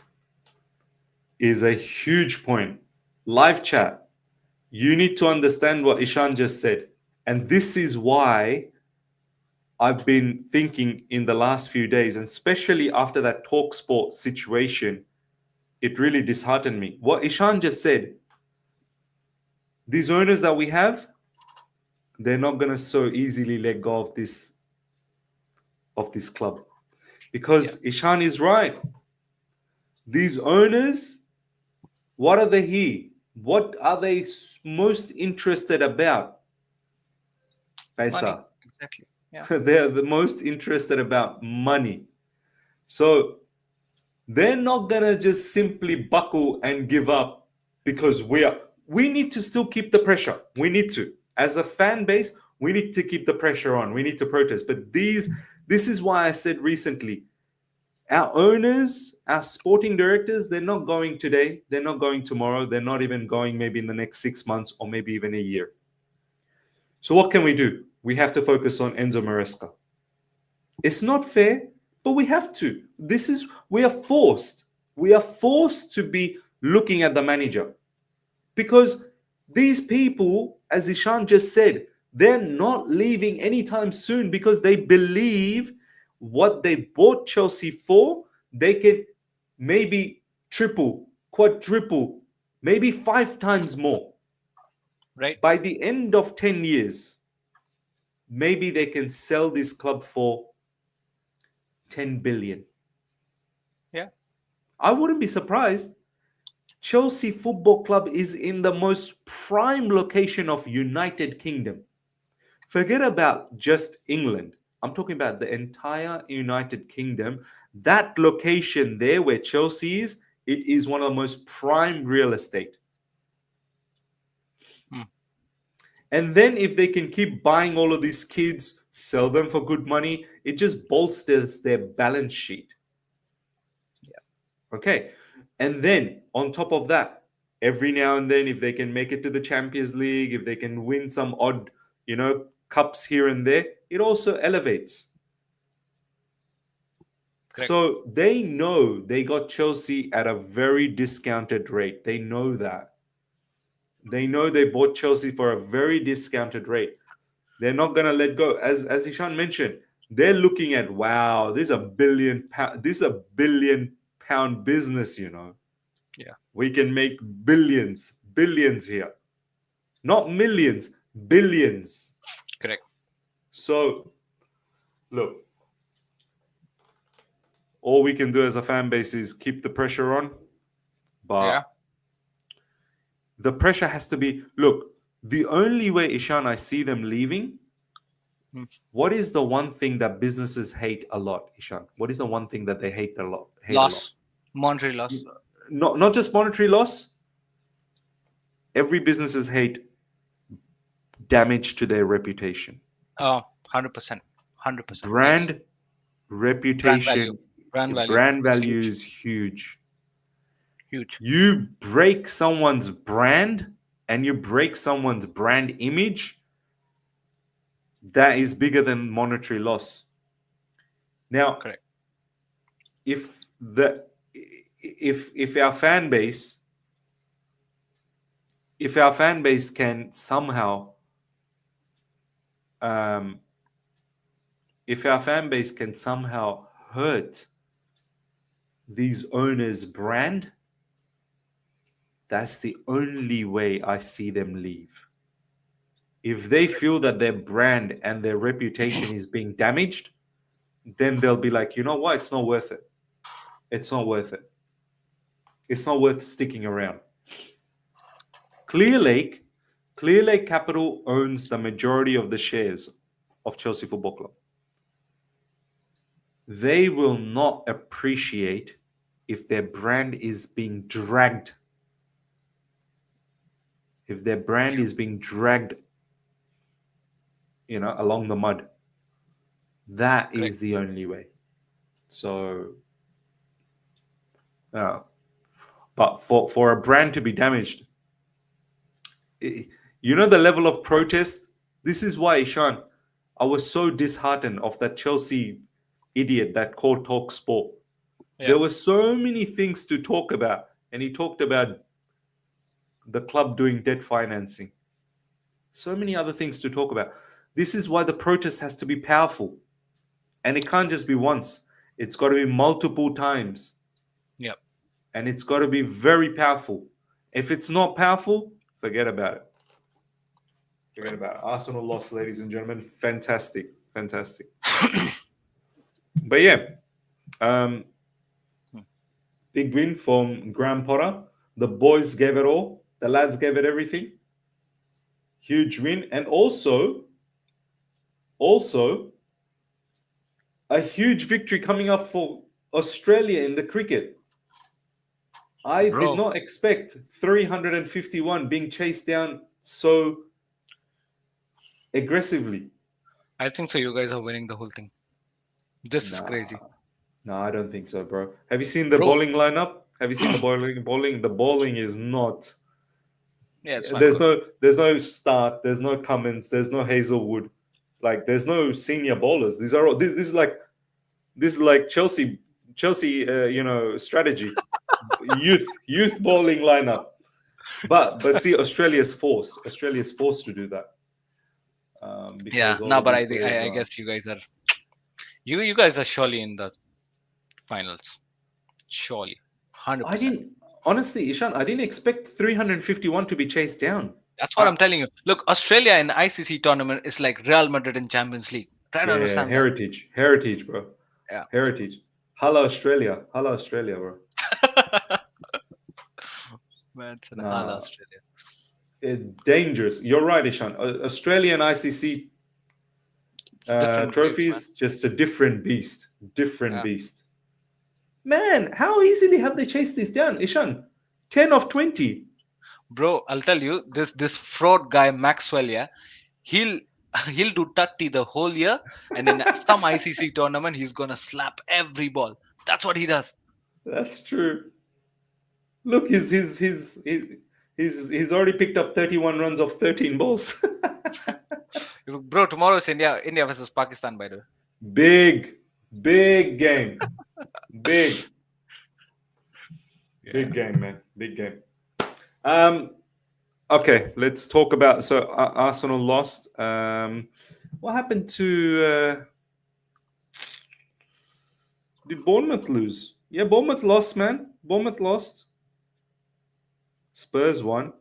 is a huge point. Live yeah, chat. You need to understand what Ishan just said. And this is why I've been thinking in the last few days, and especially after that talk sport situation, it really disheartened me. What Ishan just said, these owners that we have, they're not gonna so easily let go of this club. yeah, Because Ishan is right. These owners, what are they here? What are they most interested about? money, Paisa. exactly. Yeah, They're the most interested about money. So they're not gonna just simply buckle and give up because we need to still keep the pressure. We need to. As a fan base, we need to keep the pressure on. We need to protest. But this is why I said recently, our owners, our sporting directors, they're not going today, they're not going tomorrow, they're not even going maybe in the next 6 months or maybe even a year. So what can we do? We have to focus on Enzo Maresca. It's not fair, but we have to. We are forced. We are forced to be looking at the manager because these people, as Ishan just said, they're not leaving anytime soon because they believe what they bought Chelsea for, they can maybe triple, quadruple, maybe 5 times more. right. By the end of 10 years, maybe they can sell this club for 10 billion. Yeah, I wouldn't be surprised. Chelsea Football Club is in the most prime location of United Kingdom. Forget about just England. I'm talking about the entire United Kingdom. That location there where Chelsea is, it is one of the most prime real estate. mm, And then if they can keep buying all of these kids, sell them for good money, it just bolsters their balance sheet. yeah, Okay. And then on top of that, Every now and then, if they can make it to the Champions League, if they can win some odd, cups here and there, it also elevates. Correct. So they know they got Chelsea at a very discounted rate. They know that. They know they bought Chelsea for a very discounted rate. They're not gonna let go. As Ishan mentioned, they're looking at, wow, this is a £1 billion. This is a £1 billion business. Yeah. We can make billions here, not millions, billions. Correct. So, look, all we can do as a fan base is keep the pressure on, Yeah. but the pressure has to be. Look, the only way, Ishan, I see them leaving. Mm. What is the one thing that businesses hate a lot, Ishan? What is the one thing that they hate a lot? Loss. Monetary loss. Not just monetary loss. Every businesses hate damage to their reputation. Oh, 100%. 100%. Brand Yes. reputation, Brand value. brand It's value huge. is huge. Huge. You break someone's brand and you break someone's brand image, that is bigger than monetary loss. Now, Correct. if our fan base, can somehow, if our fan base can somehow hurt these owners' brand, that's the only way I see them leave. If they feel that their brand and their reputation is being damaged, then they'll be like, you know what? It's not worth it. It's not worth it. It's not worth sticking around. Clear Lake Capital owns the majority of the shares of Chelsea Football Club. They will not appreciate if their brand is being dragged. If their brand is being dragged, along the mud. That Correct. is the only way. So, but for a brand to be damaged, the level of protest. This is why, Ishan, I was so disheartened of that Chelsea idiot that called Talk Sport. Yeah. There were so many things to talk about, and he talked about the club doing debt financing. So many other things to talk about. This is why the protest has to be powerful, and it can't just be once. It's got to be multiple times. Yep. And it's got to be very powerful. If it's not powerful, forget about it. Forget about it. Arsenal lost, ladies and gentlemen. Fantastic. But yeah, big win from Graham Potter. The boys gave it all. The lads gave it everything. Huge win. And also, a huge victory coming up for Australia in the cricket. I did not expect 351 being chased down so aggressively. I think so. You guys are winning the whole thing. This is crazy. No, I don't think so, bro. Have you seen the Bro. bowling lineup? Have you seen the bowling? The bowling is not. Yeah, it's not There's good. no Start. There's no Cummins. There's no Hazelwood. Like, there's no senior bowlers. These are all. This is like Chelsea. Strategy. youth bowling lineup. But see, Australia's forced to do that. Yeah, no, but I guess you guys are you guys are surely in the finals. Surely. 100%. Honestly, Ishan, I didn't expect 351 to be chased down. That's what I'm telling you. Look, Australia in the ICC tournament is like Real Madrid in Champions League. Try to understand heritage, bro. Yeah. Heritage. Hello, Australia, bro. Maatsen, hello, Australia. Dangerous. You're right, Ishan. Australian ICC trophies, just a different beast. Beast. Man, how easily have they chased this down, Ishan? 10 of 20. Bro, I'll tell you, this fraud guy Maxwell, yeah, he'll do 30 the whole year, and in some ICC tournament, he's gonna slap every ball. That's what he does. That's true. Look, his He's already picked up 31 runs off 13 balls. Bro, tomorrow is India versus Pakistan, by the way. Big, big game. Big, Yeah. big game, man. Big game. Okay, let's talk about. So Arsenal lost. What happened to? Did Bournemouth lose? Yeah, Bournemouth lost, man. Bournemouth lost. Spurs won.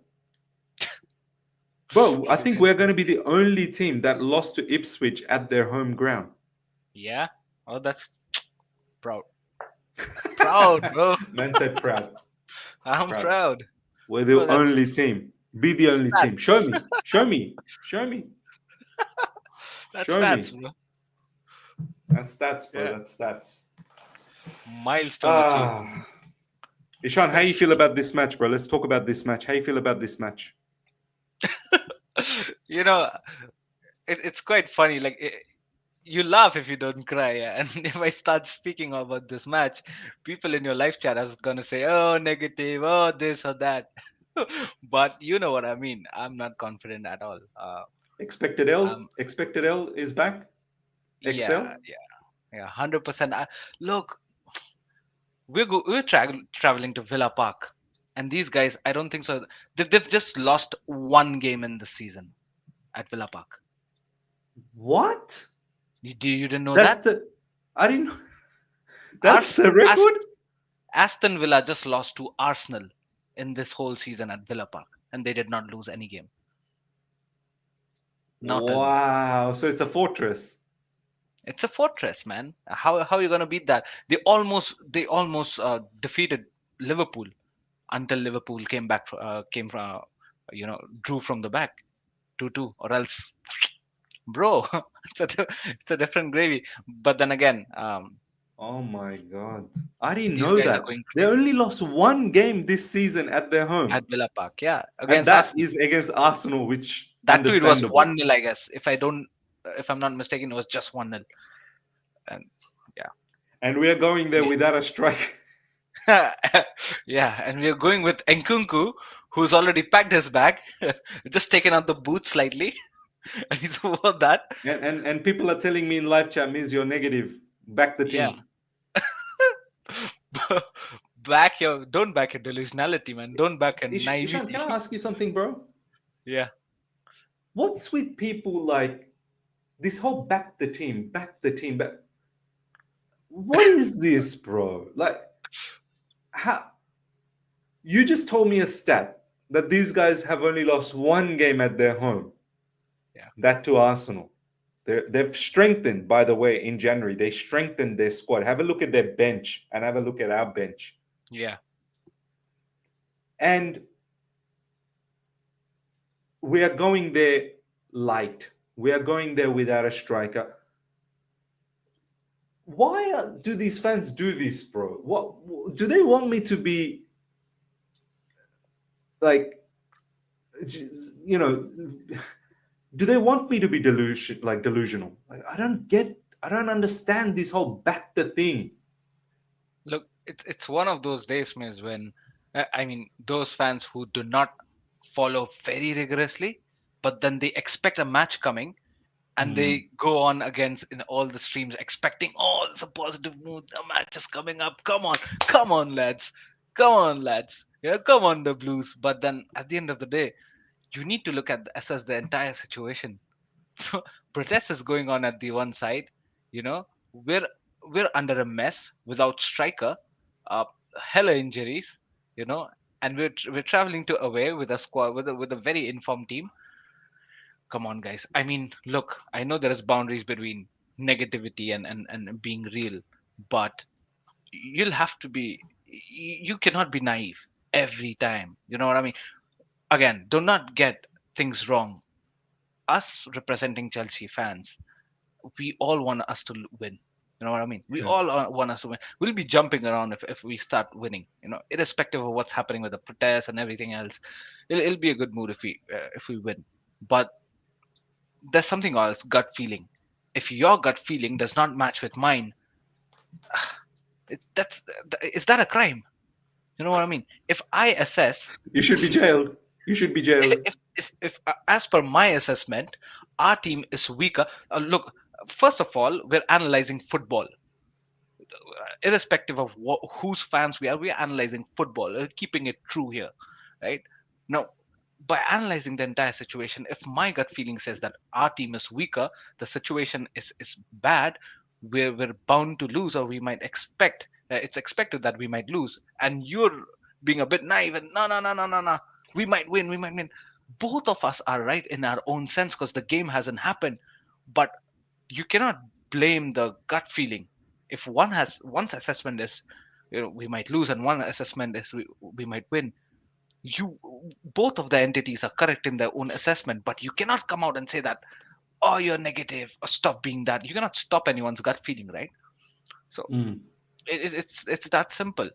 Bro, I think we're going to be the only team that lost to Ipswich at their home ground. Yeah. Oh, that's proud. Proud, bro. Man said proud. I'm proud. We're the Bro, that's only team. Be the only team. Show me. Show me. Show me. that's Show stats, me. bro. That's stats, bro. Yeah. That's stats. Milestone achieved. Ishan, how you feel about this match, bro? Let's talk about this match. How you feel about this match? You know, it's quite funny. Like, you laugh if you don't cry. Yeah? And if I start speaking about this match, people in your live chat are gonna say, "Oh, negative. Oh, this or that." But you know what I mean. I'm not confident at all. Expected L. Um, Expected L is back. yeah, XL. yeah, 100%. Look, we're traveling to Villa Park, and these guys, I don't think so. They've just lost one game in the season at Villa Park. What? You didn't know That's that? the. I didn't know. That's the record. Aston Villa just lost to Arsenal in this whole season at Villa Park, and they did not lose any game. Now tell me, Wow. So it's a fortress. it's a fortress, man. How are you gonna beat that? They almost defeated Liverpool until Liverpool came from drew from the back 2-2, or else, bro, it's a different gravy. But then again, Oh my God. I didn't these know guys are that. going They crazy only lost one game this season at their home. at Villa Park. Yeah, And against that Arsenal. is against Arsenal, which That too, it was understandable. 1-0, I guess. If I'm not mistaken, it was just 1-0. And yeah. And we are going there without a strike. Yeah, and we're going with Nkunku, who's already packed his bag, just taken out the boot slightly, and he's over that. And people are telling me in live chat means you're negative. Back the Yeah. team. Don't back your delusionality, man. Don't back your Ishan, naivety. can I ask you something, bro? Yeah. What's with people like this whole back the team, back? What is this, bro? Like, how? You just told me a stat that these guys have only lost one game at their home. Yeah. That to Arsenal. They've strengthened, by the way, in January. They strengthened their squad. Have a look at their bench and have a look at our bench. Yeah. And we are going there light. We are going there without a striker. Why do these fans do this, bro? What do they want me to be like? You know, do they want me to be delusional? Like, I don't understand this whole back the thing. Look, it's one of those days, Miss, when I mean those fans who do not follow very rigorously, but then they expect a match coming, and they go on against in all the streams expecting, oh, it's a positive mood, a match is coming up. Come on, lads, yeah, come on, the Blues. But then at the end of the day, you need to assess the entire situation. Protest is going on at the one side, you know, we're we're under a mess without striker, uh, hella injuries, you know, and we're traveling to away with a squad with a very informed team. Come on, guys. I mean, look, I know there is boundaries between negativity and being real, but you'll have to be you cannot be naive every time. You know what I mean? Again, do not get things wrong. Us representing Chelsea fans, we all want us to win. You know what I mean? We Yeah. all want us to win. We'll be jumping around if we start winning. You know, irrespective of what's happening with the protests and everything else, it'll be a good mood if we win. But there's something else, gut feeling. If your gut feeling does not match with mine, is that a crime? You know what I mean? If I assess, You should be jailed. You should be jailed. If as per my assessment, our team is weaker. Look, first of all, we're analyzing football, irrespective of whose fans we are. We're analyzing football, keeping it true here, right? Now, by analyzing the entire situation, if my gut feeling says that our team is weaker, the situation is bad, we're bound to lose, or we might expect, it's expected that we might lose, and you're being a bit naive and no, no, no, no, no, no, we might win, we might win. Both of us are right in our own sense because the game hasn't happened, but you cannot blame the gut feeling. If one's assessment is, we might lose, and one assessment is we might win, you, both of the entities are correct in their own assessment, but you cannot come out and say that, oh, you're negative, or stop being that. You cannot stop anyone's gut feeling, right? So Mm. it's that simple.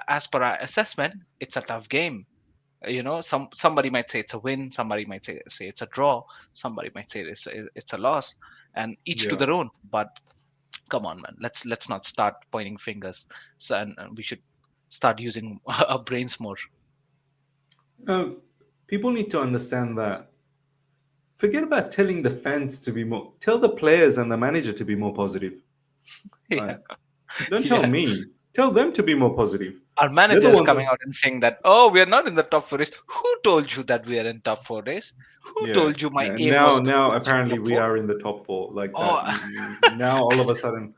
As per our assessment, it's a tough game. Somebody might say it's a win, somebody might say it's a draw, somebody might say it's a loss, and each to Yeah. their own. But come on, man, let's not start pointing fingers. So, and we should start using our brains more. No, people need to understand that. Forget about telling the fans to be more. Tell the players and the manager to be more positive. Yeah, Right? Don't tell yeah. me. Tell them to be more positive. Our They're manager the is ones coming who. out and saying that, oh, we are not in the top four race. Who told you that we are in top four race? Who Yeah. told you my And aim now, was to now reach apparently top we four? are in the top four. Like that. Oh, Now all of a sudden,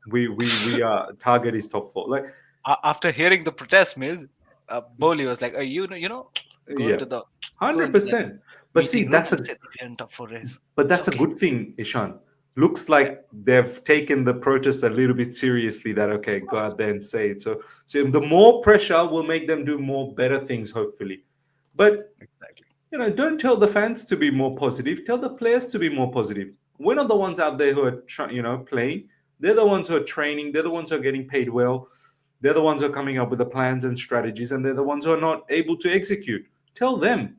we are target is top four. Like after hearing the protest, Mills, Bowley was like, go yeah, into the go into that 100%. But see, meeting room that's and a say that you're in top four race. but It's that's a okay. good thing, Ishan. Looks Yeah, like they've taken the protest a little bit seriously. That of okay, go course. out there and say it. So the more pressure will make them do more better things, hopefully. But Exactly. don't tell the fans to be more positive. Tell the players to be more positive. We're not the ones out there who are playing. They're the ones who are training. They're the ones who are getting paid well. They're the ones who are coming up with the plans and strategies, and they're the ones who are not able to execute. Tell them.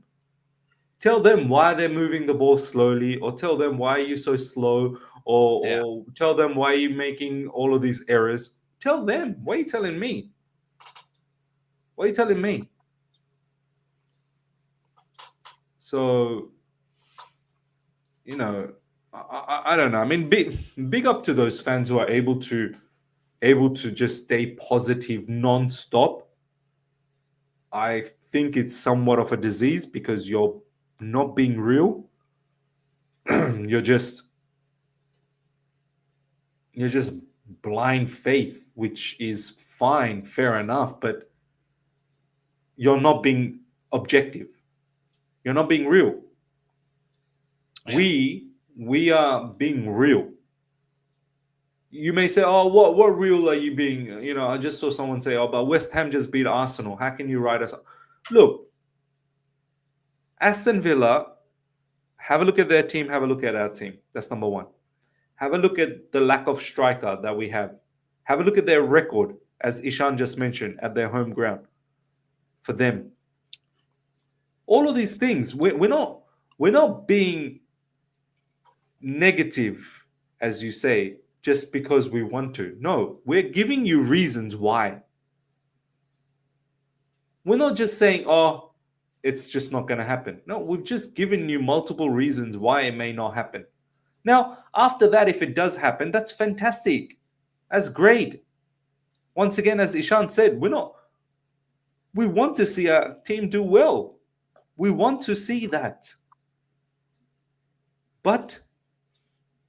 Tell them why they're moving the ball slowly, or tell them why you're so slow, Yeah. or tell them why you're making all of these errors. Tell them. Why are you telling me? Why are you telling me? So, you know, I don't know. I mean, big up to those fans who are able to just stay positive non-stop. I think it's somewhat of a disease because you're not being real. you're just you're just blind faith, which is fine, fair enough, but you're not being objective. You're not being real. Yeah. We are being real. You may say, "Oh, what real are you being?" I just saw someone say, "Oh, but West Ham just beat Arsenal. How can you write us?" Look, Aston Villa. Have a look at their team. Have a look at our team. That's number one. Have a look at the lack of striker that we have. Have a look at their record, as Ishan just mentioned, at their home ground for them. All of these things, we're not being negative, as you say, just because we want to. No, we're giving you reasons why. We're not just saying, oh, it's just not going to happen. No, we've just given you multiple reasons why it may not happen. Now, after that, if it does happen, that's fantastic. That's great. Once again, as Ishan said, we want to see our team do well. We want to see that. But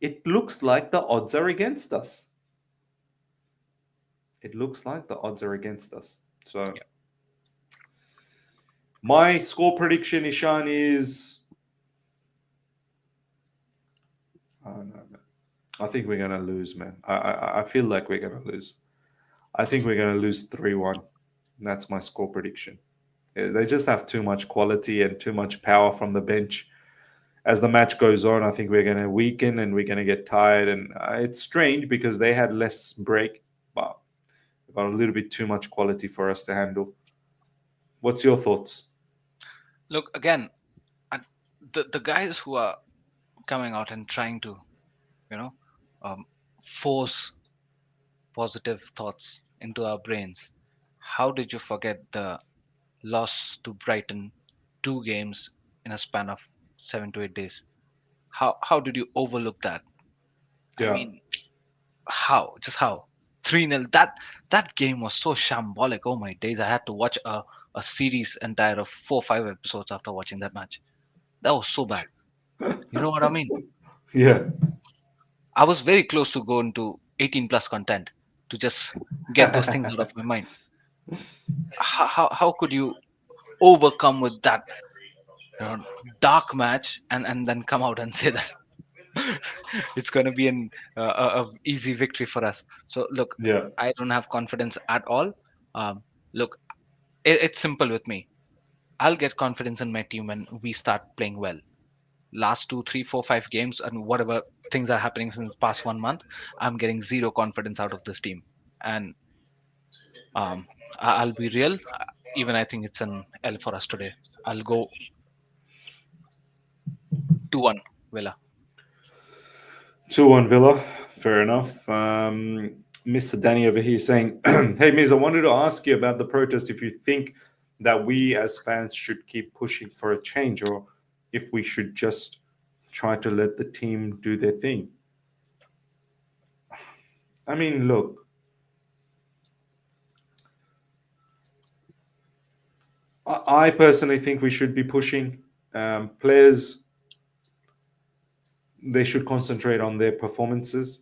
it looks like the odds are against us. It looks like the odds are against us. So Yeah. my score prediction, Ishan, is I don't know, man. I think we're gonna lose, man. I feel like we're gonna lose. I think we're gonna lose 3-1. That's my score prediction. They just have too much quality and too much power from the bench. As the match goes on, I think we're going to weaken and we're going to get tired. And it's strange because they had less break, but got a little bit too much quality for us to handle. What's your thoughts? Look again, I- the guys who are coming out and trying to, you know, um, force positive thoughts into our brains. How did you forget the loss to Brighton two games in a span of 7 to 8 days. How did you overlook that? I Yeah. mean, how? Just how? 3-0. That game was so shambolic. Oh my days! I had to watch a series entire of 4 5 episodes after watching that match. That was so bad. You know what I mean? Yeah. I was very close to going to 18 plus content to just get those things out of my mind. How could you overcome with that, you know, dark match, and then come out and say that it's going to be an easy victory for us? So look, Yeah. I don't have confidence at all. Look, it's simple with me. I'll get confidence in my team when we start playing well. Last 2 3 4 5 games and whatever things are happening since past 1 month, I'm getting zero confidence out of this team. And I'll be real. Even I think it's an L for us today. I'll go 2-1 Villa. 2-1 Villa. Fair enough. Mr. Danny over here saying, "Hey Miz, I wanted to ask you about the protest. If you think that we as fans should keep pushing for a change, or if we should just try to let the team do their thing." I mean, look, I personally think we should be pushing. Players, they should concentrate on their performances.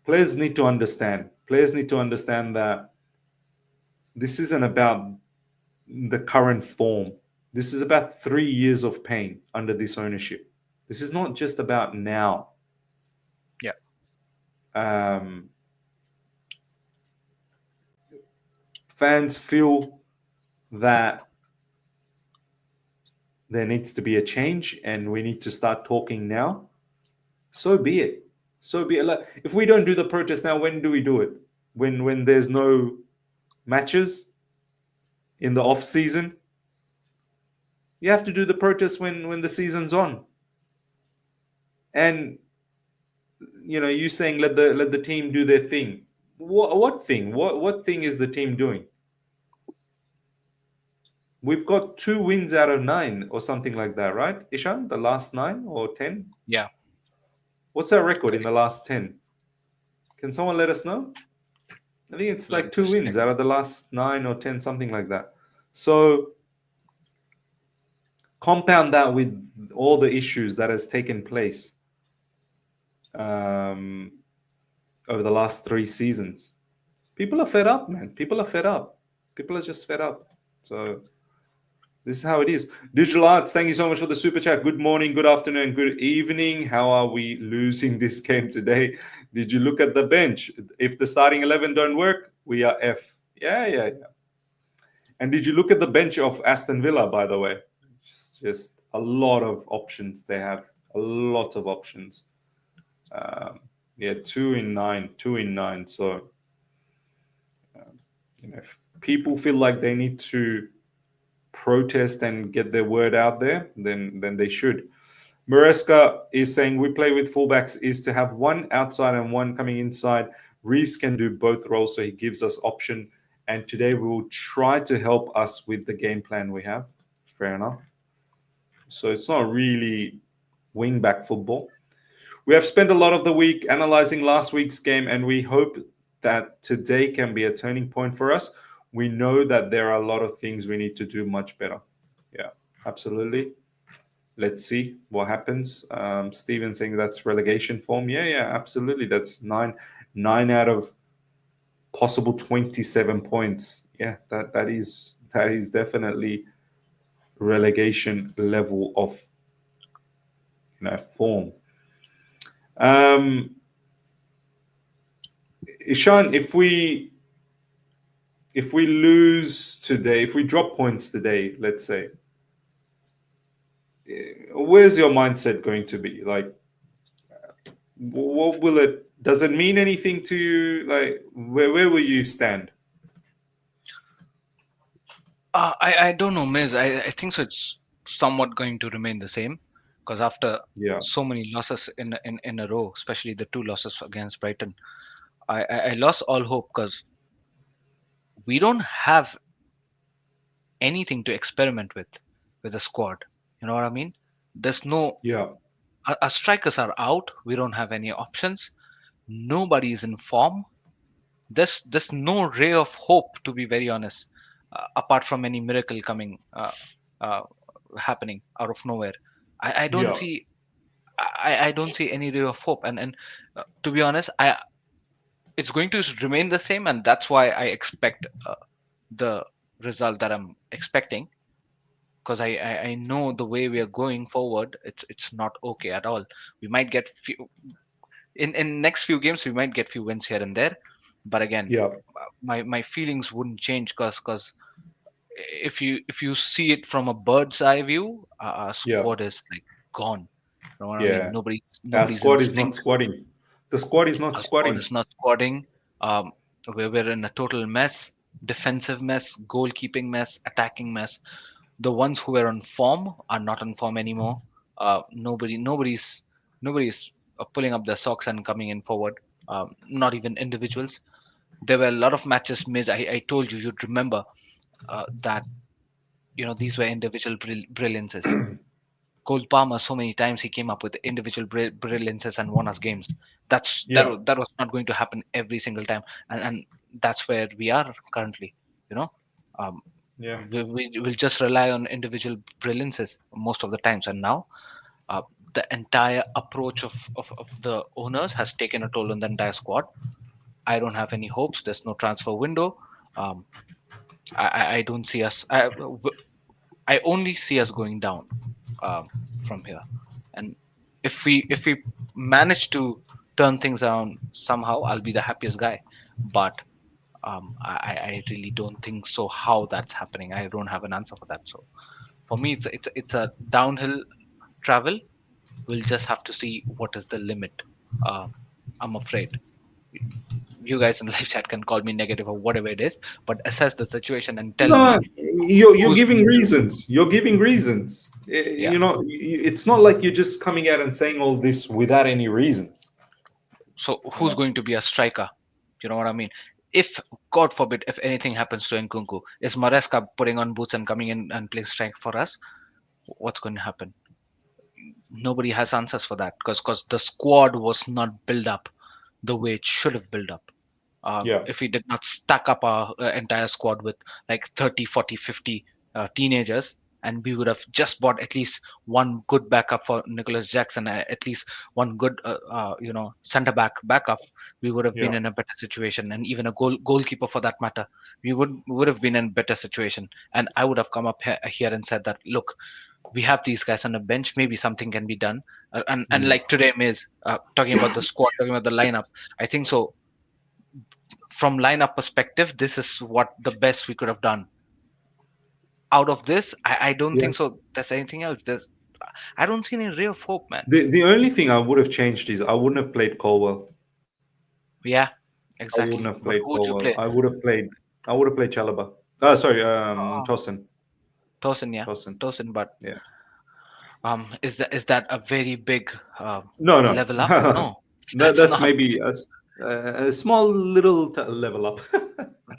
Players need to understand. Players need to understand that this isn't about the current form. This is about 3 years of pain under this ownership. This is not just about now. Yeah. Um, Fans feel that there needs to be a change and we need to start talking now. So be it. So be it. Like, if we don't do the protest now, when do we do it? When there's no matches in the off season? You have to do the protest when the season's on. And you saying let the team do their thing. What thing? What thing is the team doing? We've got 2 wins out of 9 or something like that, right? Ishan, the last 9 or 10. Yeah. What's our record in the last 10? Can someone let us know? I think it's Let like me two just check. wins out of the last 9 or 10, something like that. So compound that with all the issues that has taken place um, over the last 3 seasons. People are fed up, man. People are fed up. People are just fed up. So this is how it is. Digital Arts, thank you so much for the super chat. Good morning, good afternoon, good evening. How are we losing this game today? Did you look at the bench? If the starting 11 don't work, we are F. Yeah. And did you look at the bench of Aston Villa, by the way? Just a lot of options they have. A lot of options. Yeah, 2 in 9, 2 in 9. So, if people feel like they need to protest and get their word out there, then they should. Maresca is saying we play with fullbacks is to have one outside and one coming inside. Reese can do both roles, so he gives us option. And today we will try to help us with the game plan we have. Fair enough. So it's not really wing back football. We have spent a lot of the week analyzing last week's game, and we hope that today can be a turning point for us. We know that there are a lot of things we need to do much better. Yeah, absolutely. Let's see what happens. Steven saying that's relegation form. Yeah, absolutely. That's nine out of possible 27 points. Yeah, that is definitely relegation level of form. Ishan, if we lose today, if we drop points today, let's say, where's your mindset going to be? Like, what will it? Does it mean anything to you? Like, where will you stand? I don't know, Miz. I think so. It's somewhat going to remain the same because after Yeah, so many losses in a row, especially the two losses against Brighton, I lost all hope because we don't have anything to experiment with. with the squad. You know what I mean? There's no Yeah. our strikers are out. We don't have any options. Nobody is in form. There's no ray of hope, to be very honest, apart from any miracle coming uh, happening out of nowhere. I don't Yeah. see I don't see any ray of hope, and to be honest, I it's going to remain the same, and that's why I expect the result that I'm expecting, because I know the way we are going forward, it's not okay at all. We might get few in next few games, we might get few wins here and there, but again, Yeah. my feelings wouldn't change, because if you see it from a bird's eye view, our Yeah. squad is like gone. You know what I mean? Yeah. Our Nobody's in squad is sync. not squatting. The squad is not Our squad squatting. is not squatting. Um, we're in a total mess, defensive mess, goalkeeping mess, attacking mess. The ones who were on form are not on form anymore. Nobody's pulling up their socks and coming in forward. Not even individuals. There were a lot of matches missed. I told you, you'd remember that these were individual brilliances. Cole Palmer, so many times he came up with individual brilliances and won us games. Yeah. That was not going to happen every single time, and that's where we are currently. You know, um, Yeah. we will just rely on individual brilliances most of the times, and now uh, the entire approach of the owners has taken a toll on the entire squad. I don't have any hopes. There's no transfer window. Um, I don't see us. I only see us going down from here. And if we manage to turn things around somehow, I'll be the happiest guy. But I really don't think so. How that's happening, I don't have an answer for that. So for me, it's a downhill travel. We'll just have to see what is the limit. Uh, I'm afraid you guys in the live chat can call me negative or whatever it is, but assess the situation and tell No, me you're who's giving going to. reasons. You're giving reasons. Yeah. It's not like you're just coming out and saying all this without any reasons. So You who's know. going to be a striker? You know what I mean? If God forbid, if anything happens to Nkunku, is Maresca putting on boots and coming in and playing strike for us? What's going to happen? Nobody has answers for that, because the squad was not built up the way it should have built up. Yeah. If we did not stack up our entire squad with like 30, 40, 50 teenagers, and we would have just bought at least one good backup for Nicholas Jackson, at least one good centre backup, we would have been Yeah. in a better situation. And even a goalkeeper for that matter, we would have been in a better situation. And I would have come up here and said that, look, we have these guys on the bench, maybe something can be done. And Mm. like today, Miz, talking about the squad, talking about the lineup, I think so. From lineup perspective, this is what the best we could have done. Out of this, I don't Yeah. think so. There's anything else. I don't see any ray of hope, man. The only thing I would have changed is I wouldn't have played Colwell. Yeah, I wouldn't exactly. have But played who would you Colwell. play? I would have played Chalobah. Sorry, Oh, Tosin. Tosin, yeah, Tosin. Tosin. But Yeah. is that a very big No, no. level up? No, that's That's not. maybe a small little level up.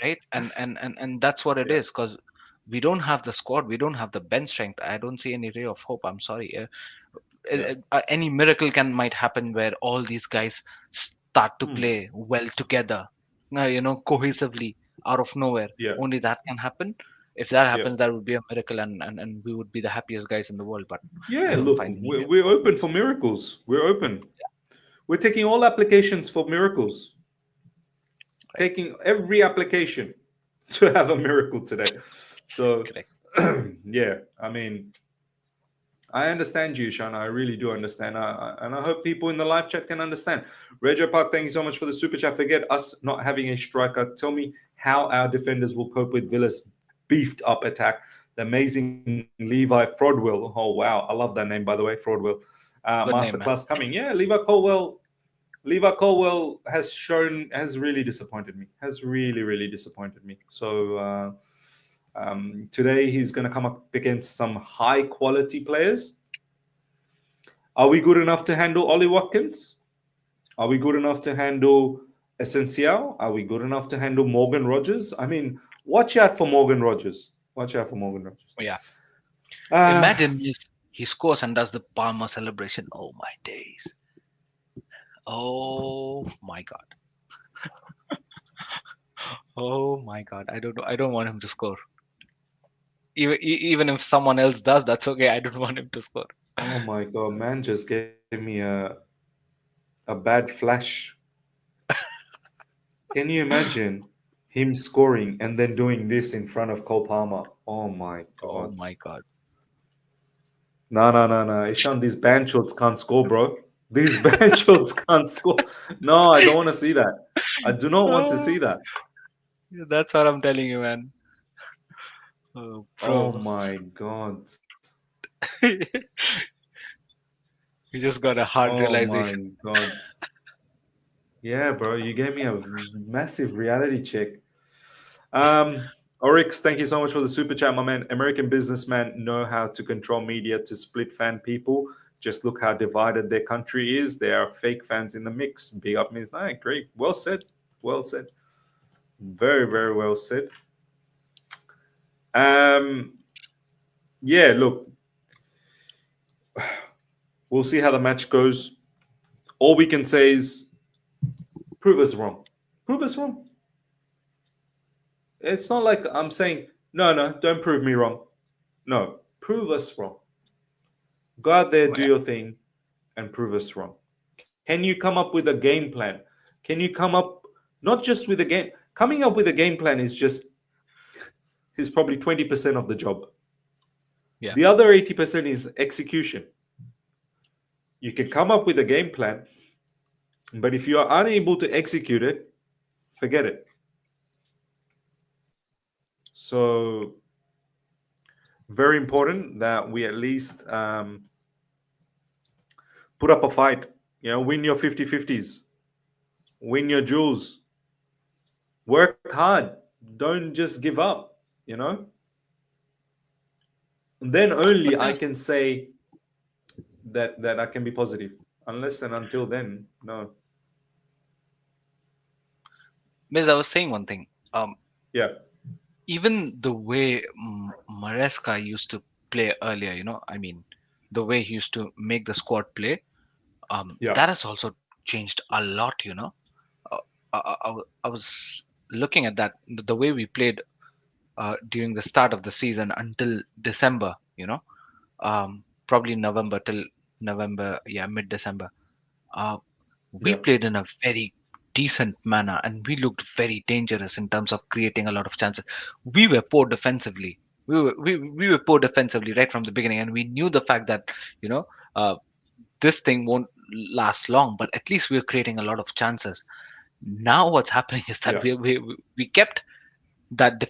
Right. And that's what it Yeah. is, because we don't have the squad, we don't have the bench strength. I don't see any ray of hope. I'm sorry. Yeah. Any miracle might happen where all these guys start to Hmm. play well together, cohesively, out of nowhere. Yeah. Only that can happen. If that Yeah. happens, that would be a miracle, and we would be the happiest guys in the world. But I Yeah. don't Look, find any we're, ray of we're hope. open for miracles. We're open. We're taking all applications for miracles. Right. Taking every application to have a miracle today. So, Correct. yeah, I mean, I understand you, Shana. I really do understand. And I hope people in the live chat can understand. Rego Park, thank you so much for the super chat. Forget us not having a striker. Tell me how our defenders will cope with Villa's beefed up attack. The amazing Levi Frodwell. Oh, wow. I love that name, by the way, Frodwell. Good name, man. Masterclass coming. Yeah, Levi Colwill has really disappointed me. Has really, really disappointed me. So today he's going to come up against some high quality players. Are we good enough to handle Ollie Watkins? Are we good enough to handle Asensio? Are we good enough to handle Morgan Rogers? I mean, watch out for Morgan Rogers. Watch out for Morgan Rogers. Yeah. Ah, Imagine if he scores and does the Palmer celebration. Oh my days. Oh my god. Oh my god. I don't know. I don't want him to score. Even if someone else does, that's okay. I don't want him to score. oh my God, man just gave me a bad flash. Can you imagine him scoring and then doing this in front of Cole Palmer? Oh my Oh God. my god. No, no, no, no. Ishan, these band shots can't score, bro. These band shots can't score. No, I don't want to see that. I do not want to see Oh, that. that's what I'm telling you, man. Oh, Oh bro. my God. You just got a hard Oh my realization. God. Yeah, bro, you gave me a massive reality check. Um, Oryx, thank you so much for the super chat, my man. American businessmen know how to control media to split fan people. Just look how divided their country is. There are fake fans in the mix. Big up, Ms. Nine. Great. Well said. Well said. Very, very well said. Um, yeah, look, we'll see how the match goes. All we can say is prove us wrong. Prove us wrong. It's not like I'm saying, no, no, don't prove me wrong. No, prove us wrong. Go out there, do Yeah. your thing, and prove us wrong. Can you come up with a game plan? Can you come up not just with a game? Coming up with a game plan is probably 20% of the job. Yeah. The other 80% is execution. You can come up with a game plan, but if you are unable to execute it, forget it. So very important that we at least put up a fight. Win your 50-50s, win your jewels, work hard. Don't just give up. You know, and then only But I there's, can say that I can be positive. Unless and until then, no. Miss, I was saying one thing. Yeah, Even the way Maresca used to play earlier, I mean, the way he used to make the squad play, yeah, that has also changed a lot. Uh, I was looking at that, the way we played during the start of the season until December, probably November till November, yeah, mid December. Uh, we yeah, played in a very decent manner and we looked very dangerous in terms of creating a lot of chances. We were poor defensively. We were poor defensively right from the beginning, and we knew the fact that you know uh, this thing won't last long. But at least we were creating a lot of chances. Now what's happening is that yeah, we kept that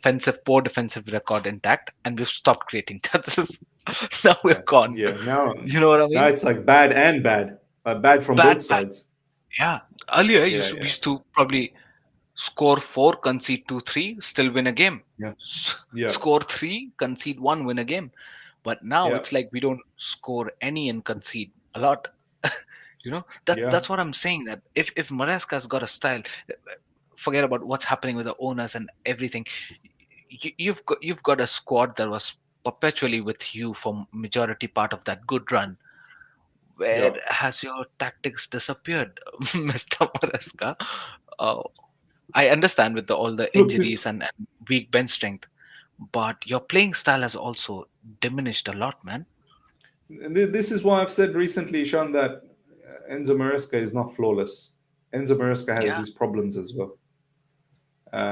poor defensive record intact, and we've stopped creating chances. Now we're yeah, gone. yeah. Now, You know what I now mean? it's like bad and bad, bad from Bad, both bad. sides. Yeah. Earlier, Yeah, we yeah, used to probably score four, concede two, three, still win a game. yeah, yeah, Score three, concede one, win a game. But now yeah, it's like we don't score any and concede a lot. yeah, That's what I'm saying. That if Maresca's got a style, forget about what's happening with the owners and everything. You've got a squad that was perpetually with you for majority part of that good run. yeah. Where has your tactics disappeared, Mr. Maresca? Uh, I understand with all the Look, this injuries and weak bench strength, but your playing style has also diminished a lot, man. this is why I've said recently, Sean, that Enzo Maresca is not flawless. Enzo Maresca has Yeah, his problems as well.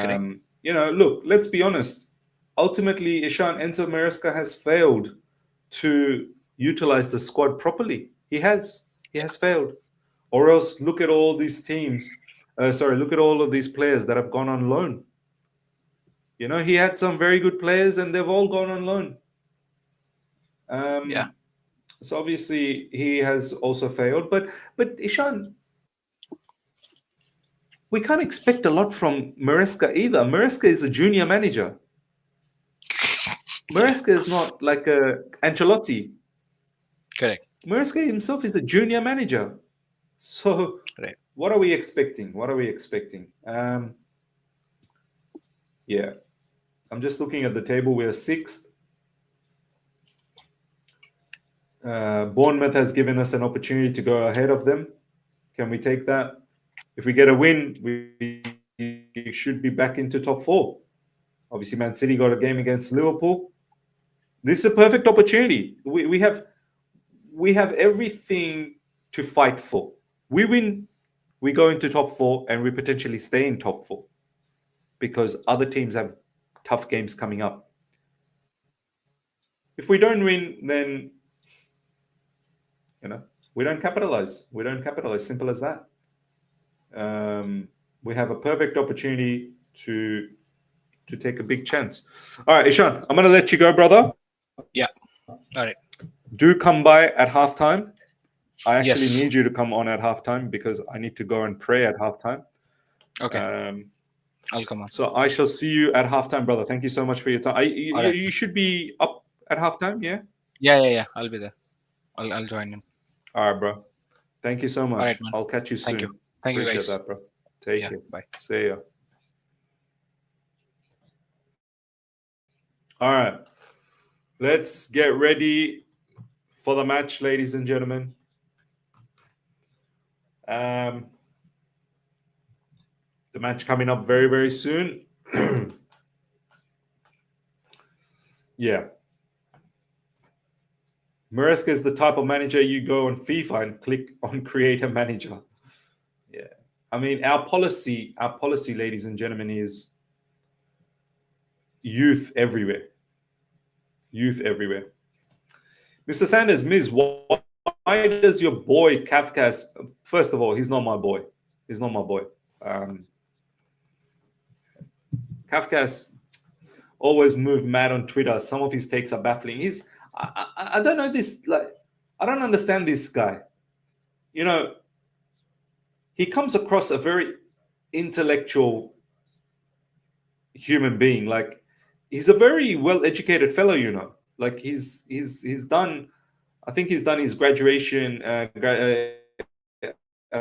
correct. Look, let's be honest. Ultimately, Ishan Enzo Maresca has failed to utilize the squad properly. He has. He Yeah, has failed. Or else, look at all these teams. Look at all of these players that have gone on loan. He had some very good players, and they've all gone on loan. yeah. Um, so obviously, he has also failed. But Ishan, we can't expect a lot from Maresca either. Maresca is a junior manager. Yeah, Maresca is not like a Ancelotti. correct. Maresca himself is a junior manager. So Right. what are we expecting? What are we expecting? Yeah, I'm just looking at the table. We're sixth. Bournemouth has given us an opportunity to go ahead of them. Can we take that? If we get a win, we should be back into top four. Obviously, Man City got a game against Liverpool. This is a perfect opportunity. We have everything to fight for. We win, we go into top four, and we potentially stay in top four because other teams have tough games coming up. If we don't win, then we don't capitalize. We don't capitalize. Simple as that. We have a perfect opportunity to take a big chance. All right, Ishan, I'm gonna let you go, brother. Yeah. All right. Do come by at halftime. I actually Yes. need you to come on at halftime because I need to go and pray at halftime. Okay. I'll come on. So I shall see you at halftime, brother. Thank you so much for your time. All right. You should be up at halftime, yeah? Yeah. I'll be there. I'll join in. All right, bro. Thank you so All right, much. man. I'll catch you Thank you. soon. Thank you, Appreciate guys. that, bro. Take Yeah. care. Bye. See ya. All right. Let's get ready for the match, ladies and gentlemen. The match coming up very, very soon. Yeah. Maresca is the type of manager you go on FIFA and click on create a manager. Yeah. I mean, our policy, ladies and gentlemen, is youth everywhere. Youth everywhere. Mr. Sanders, Ms., why does your boy Kafkas? First of all, he's not my boy. He's not my boy. Kafkas always move mad on Twitter. Some of his takes are baffling. I don't know this. Like, I don't understand this guy. He comes across a very intellectual human being. Like, he's a very well-educated fellow. Like he's done. I think he's done his graduation. I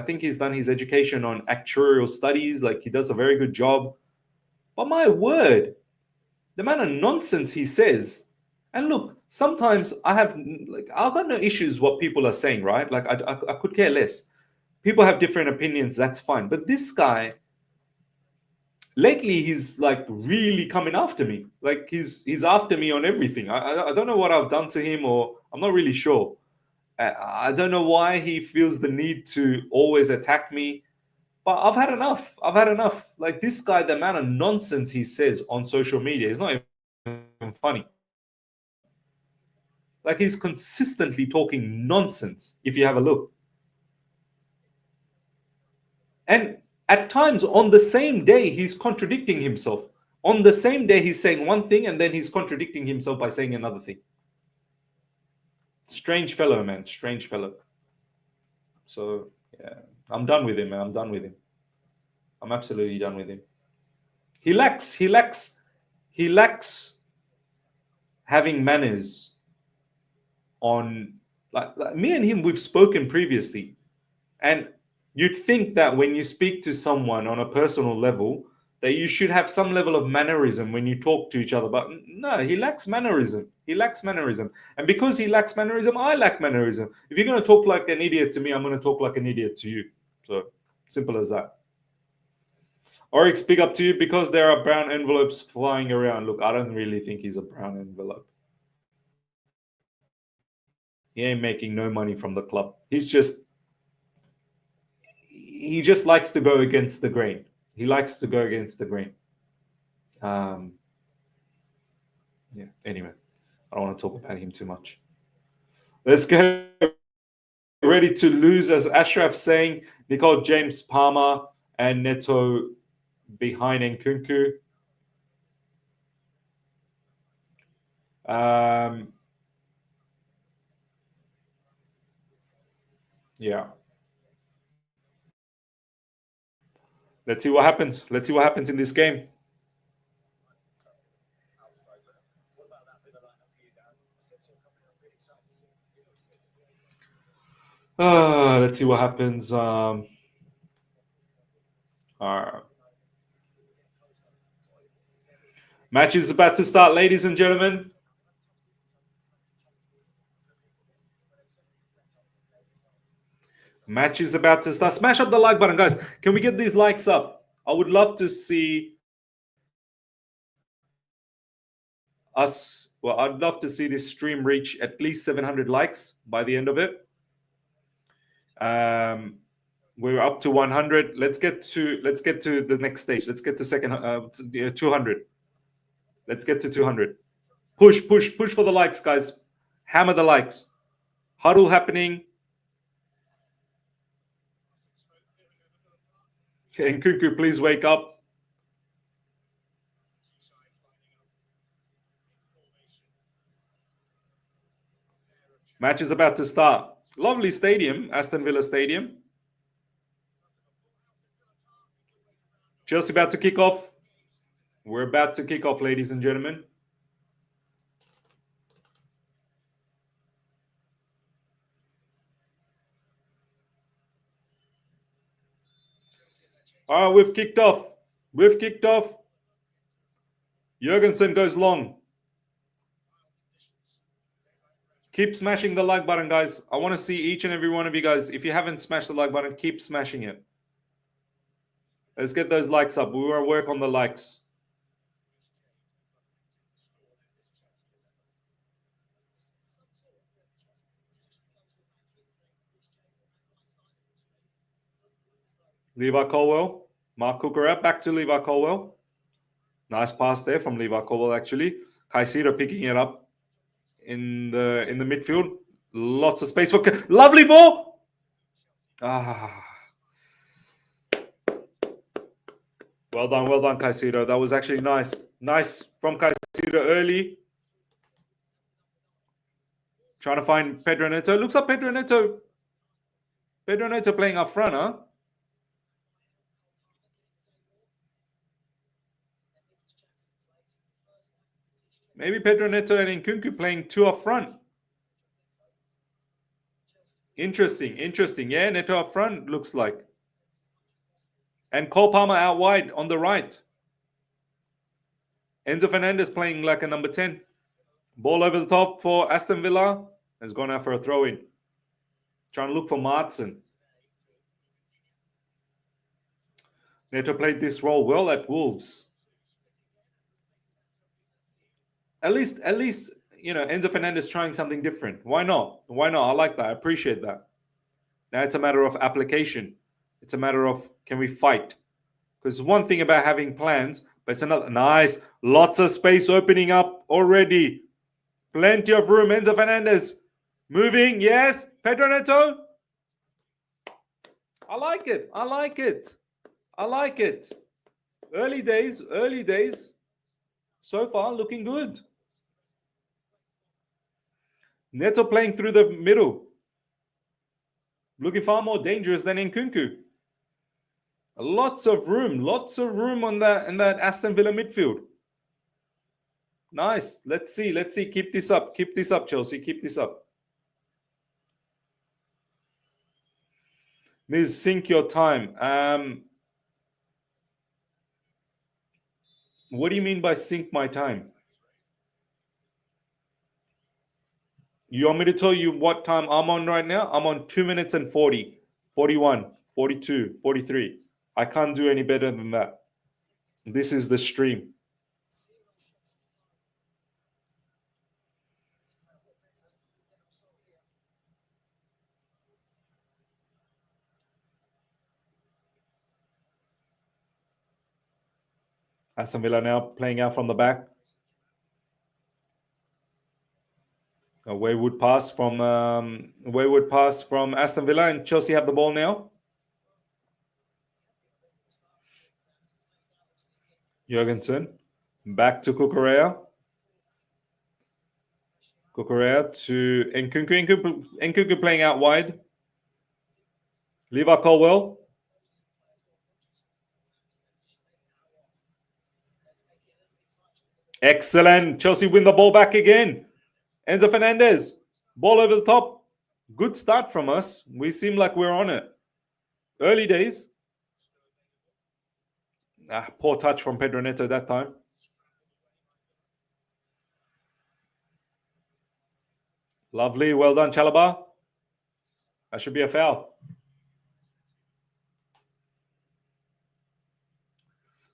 think he's done his education on actuarial studies. Like, he does a very good job. But my word, the amount of nonsense he says. And look, sometimes I've got no issues what people are saying, right? Like, I could care less. People have different opinions. That's fine. But this guy, lately, he's like really coming after me. Like, he's after me on everything. I don't know what I've done to him, or I'm not really sure. I don't know why he feels the need to always attack me. But I've had enough. I've had enough. Like, this guy, the amount of nonsense he says on social media is not even funny. Like, he's consistently talking nonsense if you have a look. And at times on the same day, he's contradicting himself. On the same day, he's saying one thing and then he's contradicting himself by saying another thing. Strange fellow, man. Strange fellow. So, yeah, I'm done with him, man. I'm done with him. I'm absolutely done with him. He lacks having manners. On like me and him, we've spoken previously, and you'd think that when you speak to someone on a personal level, that you should have some level of mannerism when you talk to each other. But no, he lacks mannerism. He lacks mannerism, and because he lacks mannerism, I lack mannerism. If you're going to talk like an idiot to me, I'm going to talk like an idiot to you. So simple as that. Oryx, big up to you because there are brown envelopes flying around. Look, I don't really think he's a brown envelope. He ain't making no money from the club. He just likes to go against the grain. He likes to go against the grain. Yeah. Anyway, I don't want to talk about him too much. Let's get ready to lose, as Ashraf saying. Nicole James Palmer and Neto behind Nkunku. Yeah. Let's see what happens. Let's see what happens in this game. Let's see what happens. Match is about to start, ladies and gentlemen. Match is about to start. Smash up the like button, guys. Can we get these likes up? I would love to see us. Well, I'd love to see this stream reach at least 700 likes by the end of it. We're up to 100. Let's get to the next stage. Let's get to 200. Let's get to 200. Push for the likes, guys. Hammer the likes. Huddle happening. Okay, Nkunku, please wake up. Match is about to start. Lovely stadium, Aston Villa Stadium. Chelsea about to kick off. We're about to kick off, ladies and gentlemen. All right, we've kicked off. We've kicked off. Jorgensen goes long. Keep smashing the like button, guys. I want to see each and every one of you guys. If you haven't smashed the like button, keep smashing it. Let's get those likes up. We want to work on the likes. Levi Colwill. Mark Cucurella back to Levi Colwill. Nice pass there from Levi Colwill, actually. Caicedo picking it up in the midfield. Lots of space for... Lovely ball! Well done, Caicedo. That was actually nice. Nice from Caicedo early. Trying to find Pedro Neto. Looks like Pedro Neto playing up front, huh? Maybe Pedro Neto and Nkunku playing two up front. Interesting. Yeah, Neto up front looks like. And Cole Palmer out wide on the right. Enzo Fernandez playing like a number 10. Ball over the top for Aston Villa. Has gone out for a throw-in. Trying to look for Maatsen. Neto played this role well at Wolves. At least, Enzo Fernandez trying something different. Why not? I like that. I appreciate that. Now it's a matter of application. It's a matter of, can we fight? Because one thing about having plans, but it's another. Nice. Lots of space opening up already. Plenty of room. Enzo Fernandez moving. Yes. Pedro Neto. I like it. Early days. So far, looking good. Neto playing through the middle. Looking far more dangerous than Nkunku. Lots of room on that in that Aston Villa midfield. Nice. Let's see. Keep this up, Chelsea. Keep this up. Ms. Sync your time. What do you mean by sync my time? You want me to tell you what time I'm on right now? I'm on 2 minutes and 40, 41, 42, 43. I can't do any better than that. This is the stream. Aston Villa now playing out from the back. A wayward pass from Aston Villa, and Chelsea have the ball now. Jorgensen back to Cucurella. Cucurella to Nkunku. Nkunku playing out wide. Levi Colwill. Excellent. Chelsea win the ball back again. Enzo Fernandez. Ball over the top. Good start from us. We seem like we're on it. Early days. Poor touch from Pedro Neto that time. Lovely. Well done, Chalobah. That should be a foul.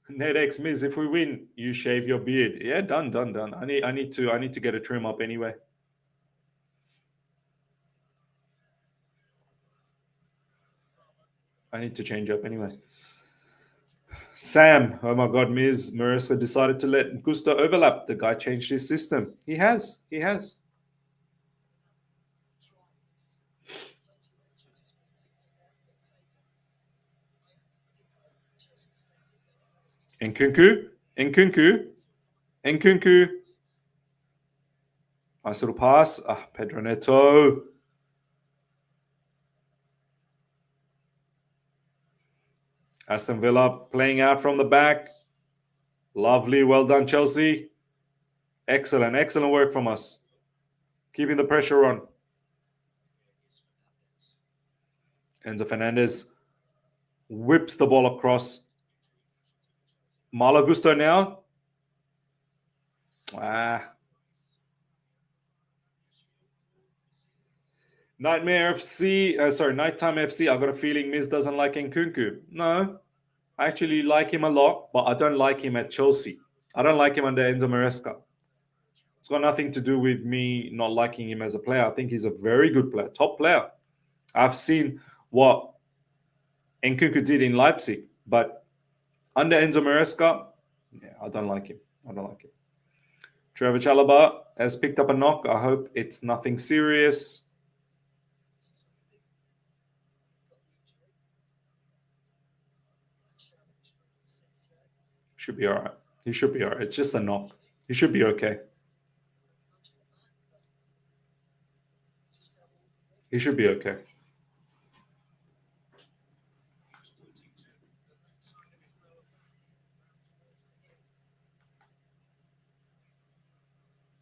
NetX Miz, if we win, you shave your beard. Yeah, done. I need to get a trim up anyway. I need to change up anyway. Sam, oh my God, Miz Marissa decided to let Gusto overlap. The guy changed his system. He has. Nkunku. Nice little pass. Pedro Neto. Aston Villa playing out from the back. Lovely. Well done, Chelsea. Excellent work from us. Keeping the pressure on. Enzo Fernandez whips the ball across. Malo Gusto now. Nighttime FC. I got a feeling Miz doesn't like Nkunku. No, I actually like him a lot, but I don't like him at Chelsea. I don't like him under Enzo Maresca. It's got nothing to do with me not liking him as a player. I think he's a very good player, top player. I've seen what Nkunku did in Leipzig, but under Enzo Maresca, yeah, I don't like him. Trevor Chalobah has picked up a knock. I hope it's nothing serious. Should be all right. He should be all right. It's just a knock. He should be okay. He should be okay.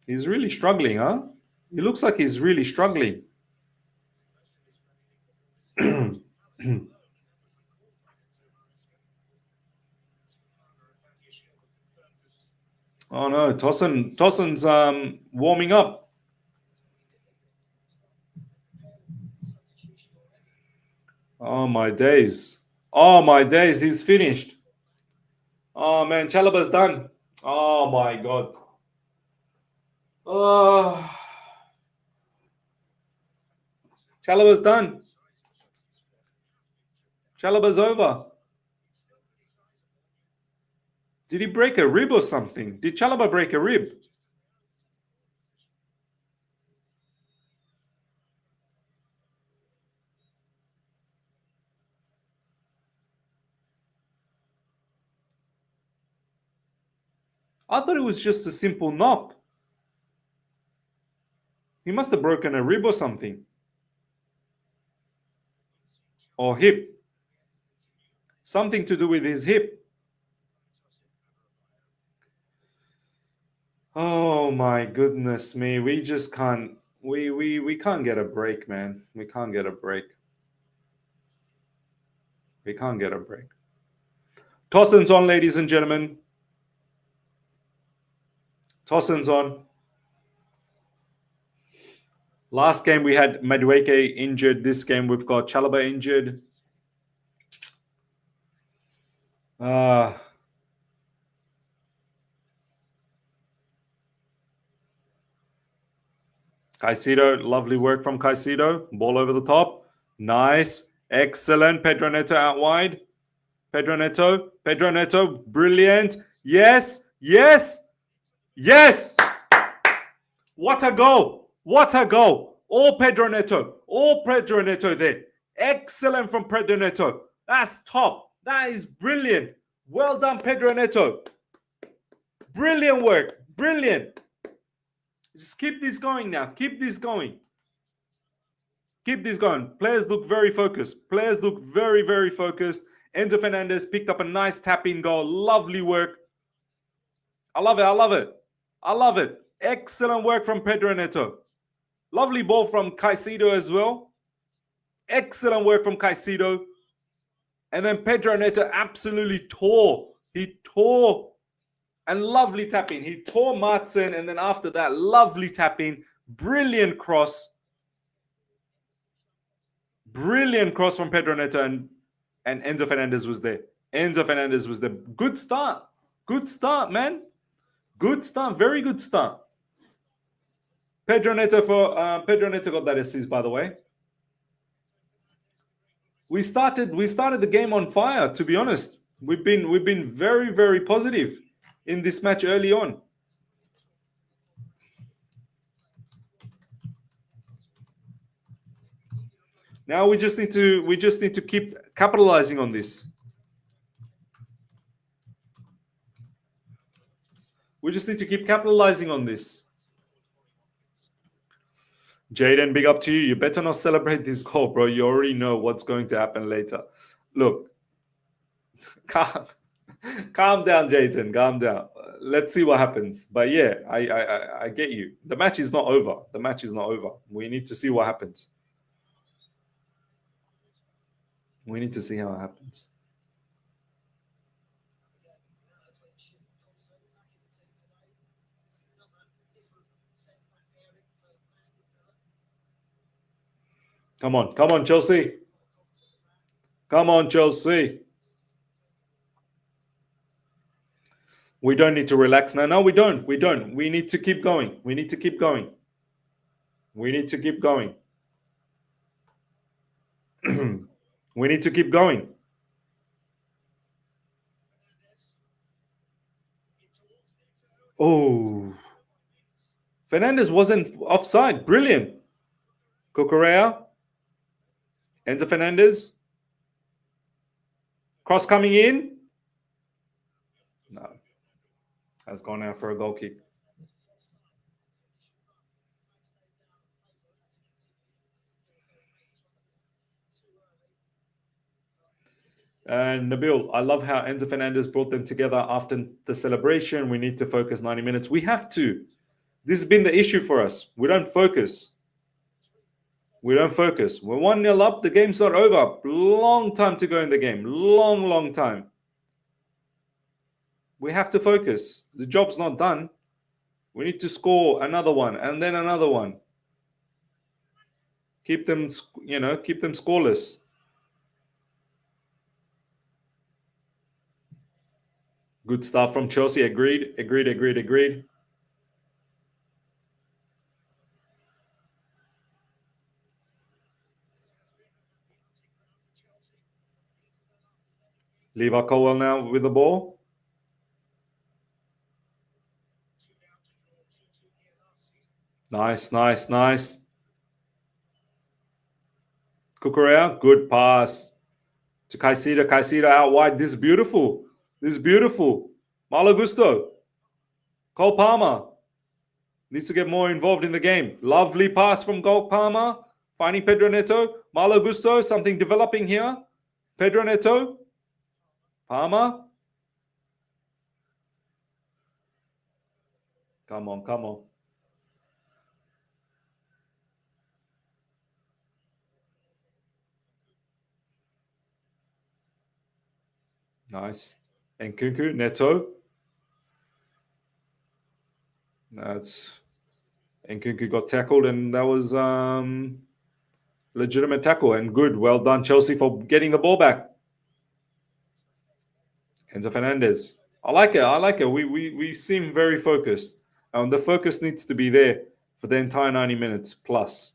He's really struggling, huh? He looks like he's really struggling. Oh no, Tosin's warming up. Oh my days. He's finished. Oh man, Chalobah's done. Oh my God. Oh. Chalobah's done. Chalobah's over. Did he break a rib or something? Did Chalobah break a rib? I thought it was just a simple knock. He must have broken a rib or something. Or hip. Something to do with his hip. Oh my goodness me. We just can't we can't get a break, man. We can't get a break. Tosin's on, ladies and gentlemen. Tosin's on. Last game we had Madueke injured. This game we've got Chalobah injured. Caicedo, lovely work from Caicedo. Ball over the top. Nice. Excellent. Pedro Neto out wide. Pedro Neto. Brilliant. Yes. What a goal. All Pedro Neto there. Excellent from Pedro Neto. That's top. That is brilliant. Well done, Pedro Neto. Brilliant work. Brilliant. Just keep this going now. Keep this going. Players look very focused. Very, very focused. Enzo Fernandez picked up a nice tap-in goal. Lovely work. I love it. Excellent work from Pedro Neto. Lovely ball from Caicedo as well. Excellent work from Caicedo. And then Pedro Neto absolutely tore. He tore. And lovely tap-in. He tore Maatsen. And then after that, lovely tap-in. Brilliant cross. Brilliant cross from Pedro Neto. And Enzo Fernandez was there. Enzo Fernandez was the good start. Good start, man. Good start. Very good start. Pedro Neto got that assist, by the way. We started the game on fire, to be honest. We've been very, very positive in this match early on. Now we just need to keep capitalizing on this. We just need to keep capitalizing on this. Jaden, big up to you. You better not celebrate this goal, bro. You already know what's going to happen later. Look, calm down, Jaden. Calm down. Let's see what happens. But yeah, I get you. The match is not over. The match is not over. We need to see what happens. We need to see how it happens. Come on, Chelsea. Come on, Chelsea. We don't need to relax now. No, we don't. We don't. We need to keep going. We need to keep going. We need to keep going. We need to keep going. Oh. Fernandez wasn't offside. Brilliant. Cucurella. Enzo Fernandez. Cross coming in. No. Has gone out for a goal kick. And Nabil, I love how Enzo Fernandez brought them together after the celebration. We need to focus 90 minutes. We have to. This has been the issue for us. We don't focus. We don't focus. We're 1-0 up. The game's not over. Long time to go in the game. Long time. We have to focus. The job's not done. We need to score another one and then another one. Keep them, keep them scoreless. Good stuff from Chelsea. Agreed. Leave our Colwill now with the ball. Nice. Cucurella, good pass to Caicedo. Caicedo out wide. This is beautiful. Malo Gusto. Cole Palmer needs to get more involved in the game. Lovely pass from Cole Palmer. Finding Pedro Neto. Malo Gusto, something developing here. Pedro Neto. Palmer. Come on. Nice. Nkunku, Neto. That's Nkunku got tackled, and that was legitimate tackle and good. Well done, Chelsea, for getting the ball back. Enzo Fernandez. I like it. We seem very focused. The focus needs to be there for the entire 90 minutes plus.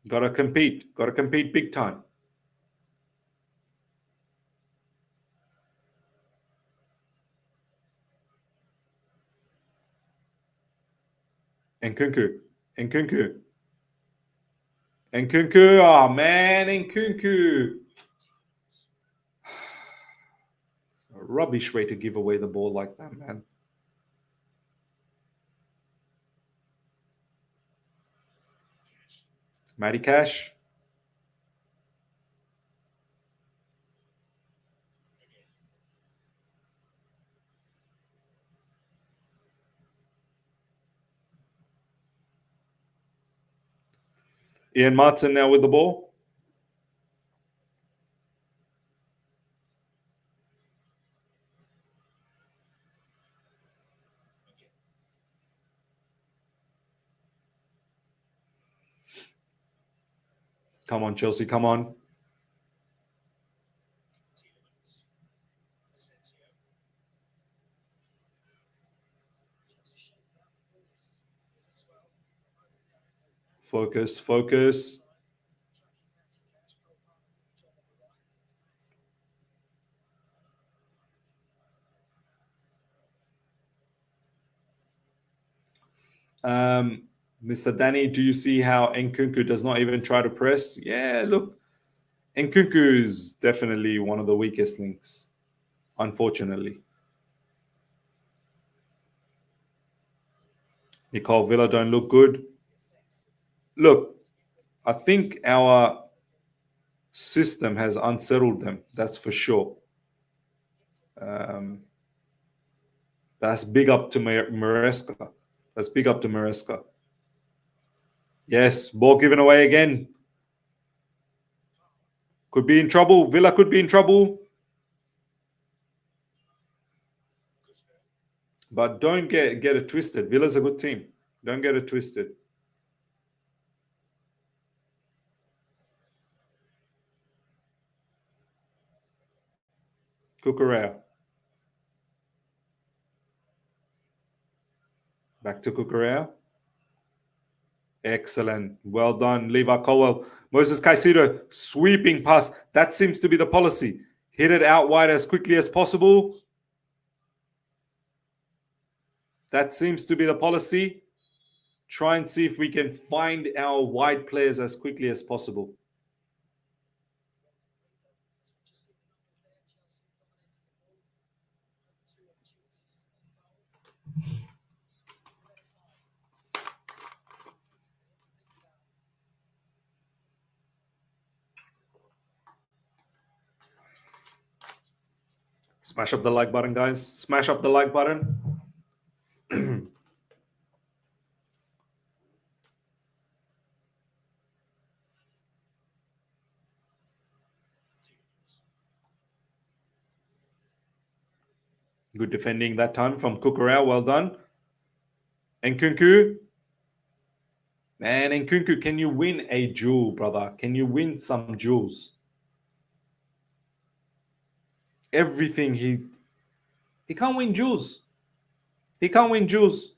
Gotta compete big time. Nkunku. Oh man, Nkunku. A rubbish way to give away the ball like that, man. Matty Cash. Ian Maatsen now with the ball. Come on, Chelsea, come on. Focus, focus. Mr. Danny, do you see how Nkunku does not even try to press? Yeah, look, Nkunku is definitely one of the weakest links, unfortunately. Nicole Villa don't look good. Look, I think our system has unsettled them. That's for sure. That's big up to Maresca. That's big up to Maresca. Yes, ball given away again. Could be in trouble. Villa could be in trouble. But don't get it twisted. Villa's a good team. Don't get it twisted. Cucurella. Back to Cucurella. Excellent. Well done, Levi Colwill. Moses Caicedo, sweeping pass. That seems to be the policy. Hit it out wide as quickly as possible. That seems to be the policy. Try and see if we can find our wide players as quickly as possible. Smash up the like button, guys. Smash up the like button. Good defending that time from Cucurella. Well done. Nkunku. Man, Nkunku, can you win a jewel, brother? Can you win some jewels? Everything he can't win jewels. He can't win jewels.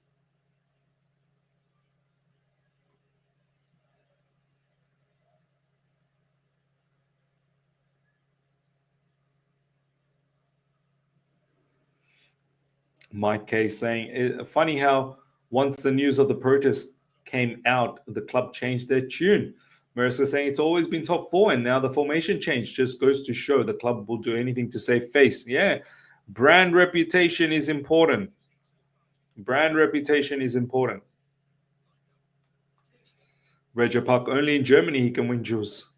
Mike K saying, funny how once the news of the protest came out, the club changed their tune. Marissa saying it's always been top four, and now the formation change just goes to show the club will do anything to save face. Yeah, brand reputation is important. Brand reputation is important. Regia Park, only in Germany he can win jewels.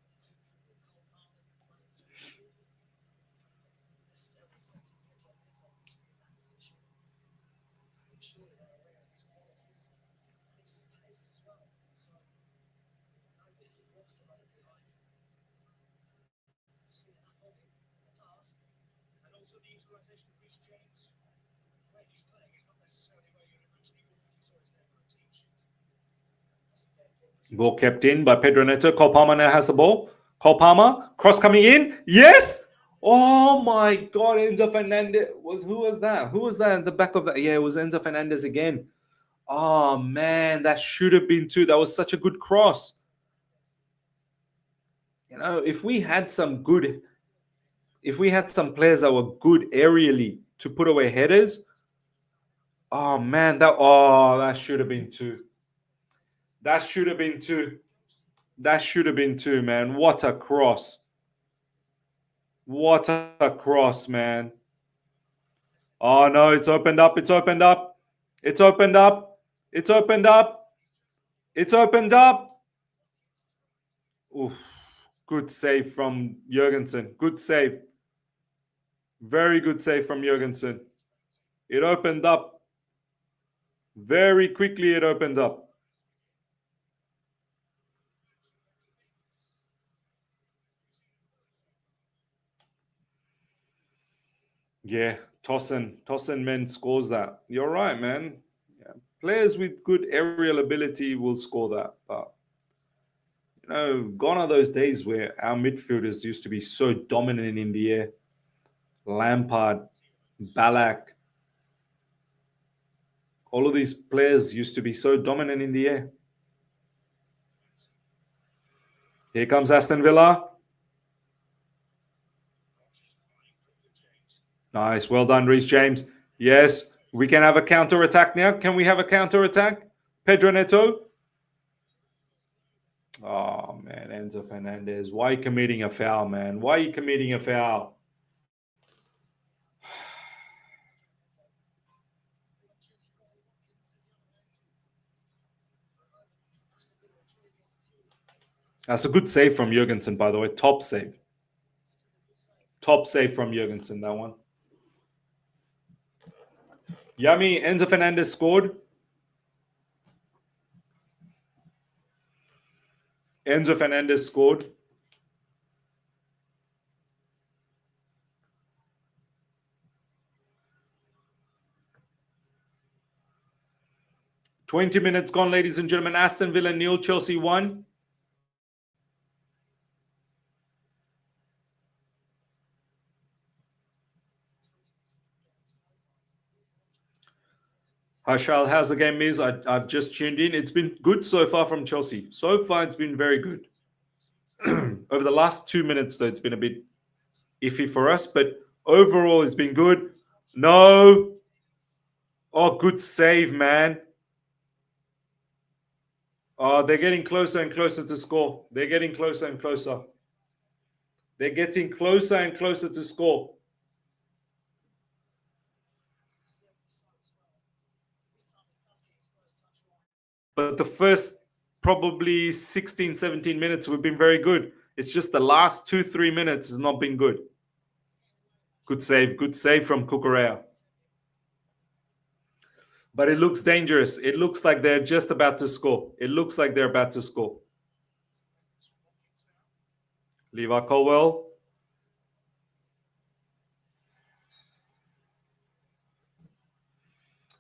Ball kept in by Pedro Neto. Cole Palmer now has the ball. Cole Palmer, cross coming in. Yes! Oh my God, Enzo Fernandez. Who was that? Who was that at the back of that? Yeah, it was Enzo Fernandez again. Oh man, that should have been two. That was such a good cross. You know, if we had some players that were good aerially to put away headers, oh man, that should have been two. That should have been two. That should have been two, man. What a cross. What a cross, man. Oh no, it's opened up. It's opened up. It's opened up. It's opened up. It's opened up. Oof. Good save from Jorgensen. Good save. Very good save from Jorgensen. It opened up. Very quickly it opened up. Yeah, Tosin men scores that. You're right, man. Yeah. Players with good aerial ability will score that. But you know, gone are those days where our midfielders used to be so dominant in the air. Lampard, Ballack, all of these players used to be so dominant in the air. Here comes Aston Villa. Nice. Well done, Reece James. Yes, we can have a counter-attack now. Can we have a counter-attack? Pedro Neto. Oh, man. Enzo Fernandez. Why are you committing a foul, man? Why are you committing a foul? That's a good save from Jorgensen, by the way. Top save. Top save from Jorgensen, that one. Yummy. Enzo Fernandez scored. Enzo Fernandez scored. "20 minutes gone, ladies and gentlemen. Aston Villa 0, Chelsea 1. Hi, Charles. How's the game, Miz? I've just tuned in. It's been good so far from Chelsea. So far, it's been very good. Over the last 2 minutes, though, it's been a bit iffy for us. But overall, it's been good. No. Oh, good save, man. Oh, they're getting closer and closer to score. They're getting closer and closer. They're getting closer and closer to score. But the first probably 16, 17 minutes we've been very good. It's just the last 2-3 minutes has not been good. Good save from Cucurella. But it looks dangerous. It looks like they're just about to score. It looks like they're about to score. Levi Colwill.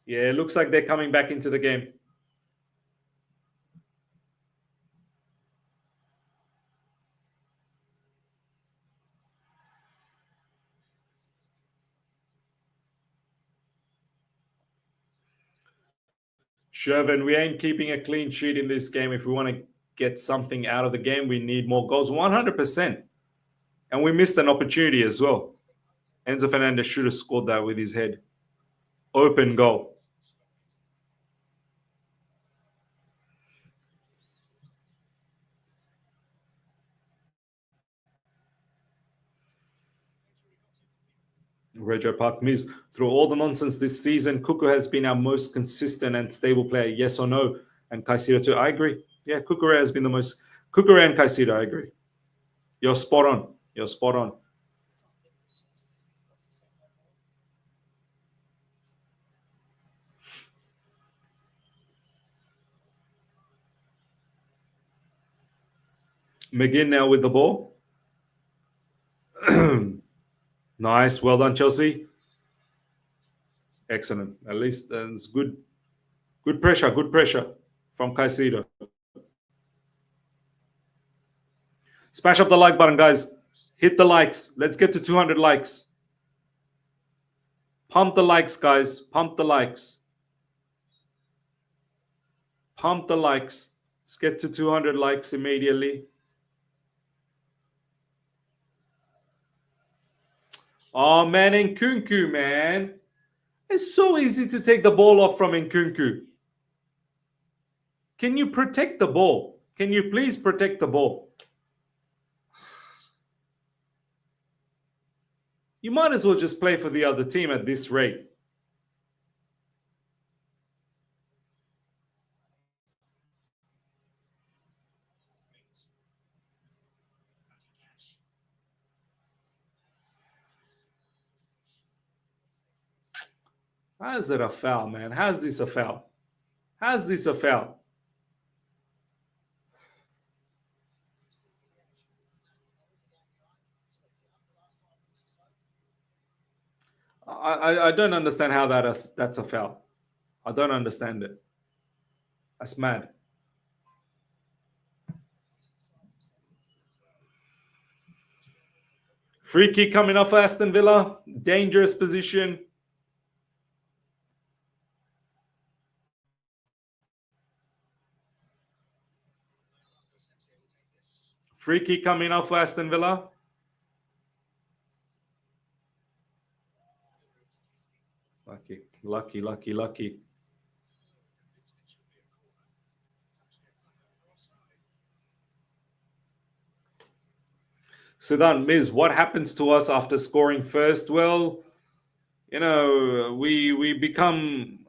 Yeah, it looks like they're coming back into the game. Shervin, we ain't keeping a clean sheet in this game. If we want to get something out of the game, we need more goals. 100%. And we missed an opportunity as well. Enzo Fernandez should have scored that with his head. Open goal. Regio Park Miz, through all the nonsense this season, Cucu has been our most consistent and stable player, yes or no? And Caicedo too. I agree. Yeah, Cucurella has been the most. Cucurella and Caicedo, I agree. You're spot on. You're spot on. McGinn now with the ball. Nice. Well done, Chelsea. Excellent. At least that's good. Good pressure. Good pressure from Caicedo. Smash up the like button, guys. Hit the likes. Let's get to 200 likes. Pump the likes, guys. Pump the likes. Pump the likes. Let's get to 200 likes immediately. Oh, man, Nkunku, man. It's so easy to take the ball off from Nkunku. Can you protect the ball? Can you please protect the ball? You might as well just play for the other team at this rate. How is it a foul, man? How's this a foul? How's this a foul? I don't understand how that's a foul. I don't understand it. That's mad. Free kick coming off Aston Villa. Dangerous position. Free kick coming up for Aston Villa. Lucky. Sudan, Miz, what happens to us after scoring first? Well, we become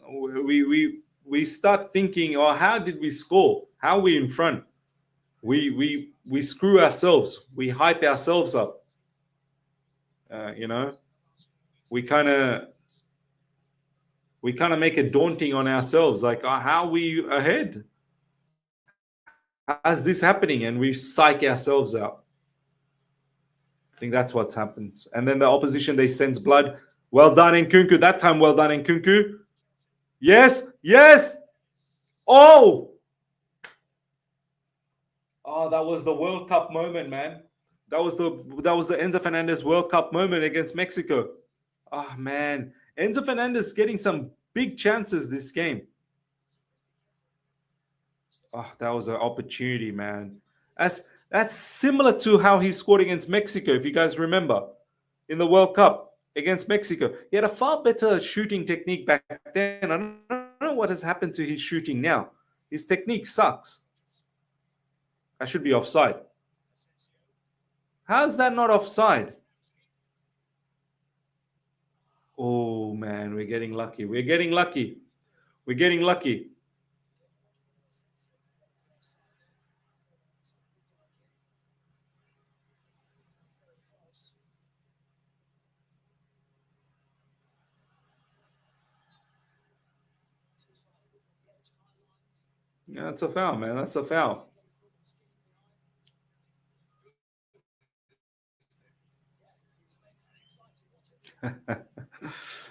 we start thinking, oh, how did we score? How are we in front? We screw ourselves. We hype ourselves up. We kind of make it daunting on ourselves. Like, how are we ahead? How's this happening? And we psych ourselves out. I think that's what happens. And then the opposition, they sense blood. Well done, Nkunku. That time, well done, Nkunku. Yes. Oh, that was the World Cup moment, man. That was the Enzo Fernandez World Cup moment against Mexico. Oh man, Enzo Fernandez getting some big chances this game. Oh, that was an opportunity, man. That's similar to how he scored against Mexico, if you guys remember, in the World Cup against Mexico. He had a far better shooting technique back then. I don't know what has happened to his shooting now. His technique sucks. I should be offside. How's that not offside? Oh man, we're getting lucky. Yeah, that's a foul, man. That's a foul.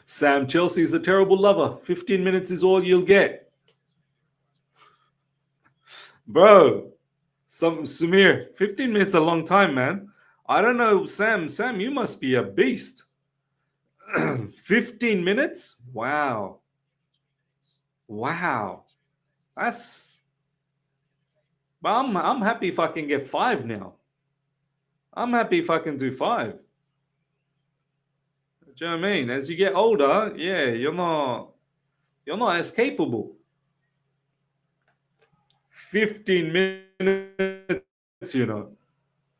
Sam, Chelsea's a terrible lover. 15 minutes is all you'll get. Bro, Samir, 15 minutes a long time, man. I don't know, Sam. Sam, you must be a beast. 15 minutes? Wow. That's but I'm happy if I can get 5 now. I'm happy if I can do 5. Do you know what I mean? As you get older, yeah, you're not as capable. 15 minutes.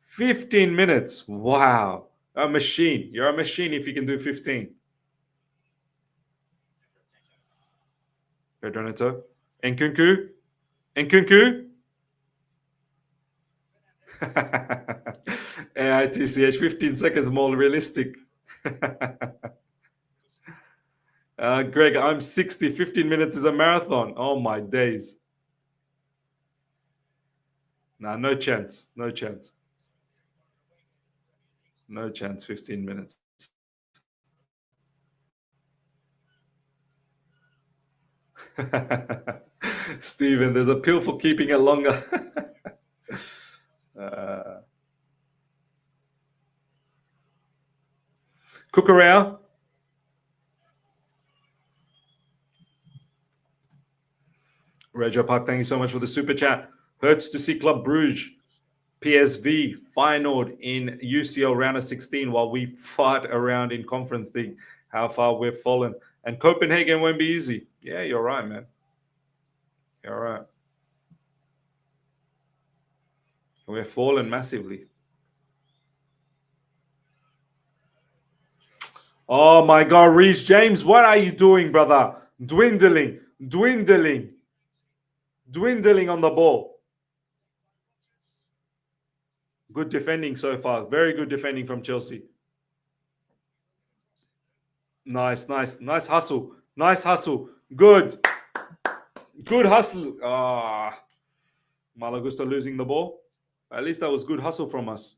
15 minutes. Wow. A machine. You're a machine if you can do 15. Pedro Neto. Nkunku. AITCH, 15 seconds more realistic. Greg, I'm 60. 15 minutes is a marathon. Oh my days. Nah, no chance. 15 minutes. Steven, there's a pill for keeping it longer. Cucurella. Rego Park, thank you so much for the super chat. Hurts to see Club Bruges, PSV, final in UCL round of 16 while we fight around in Conference League. How far we've fallen. And Copenhagen won't be easy. Yeah, you're right, man. You're right. We've fallen massively. Oh my God, Reece James, what are you doing, brother? Dwindling on the ball. Good defending so far. Very good defending from Chelsea. Nice hustle. Good hustle. Malagusta losing the ball. At least that was good hustle from us.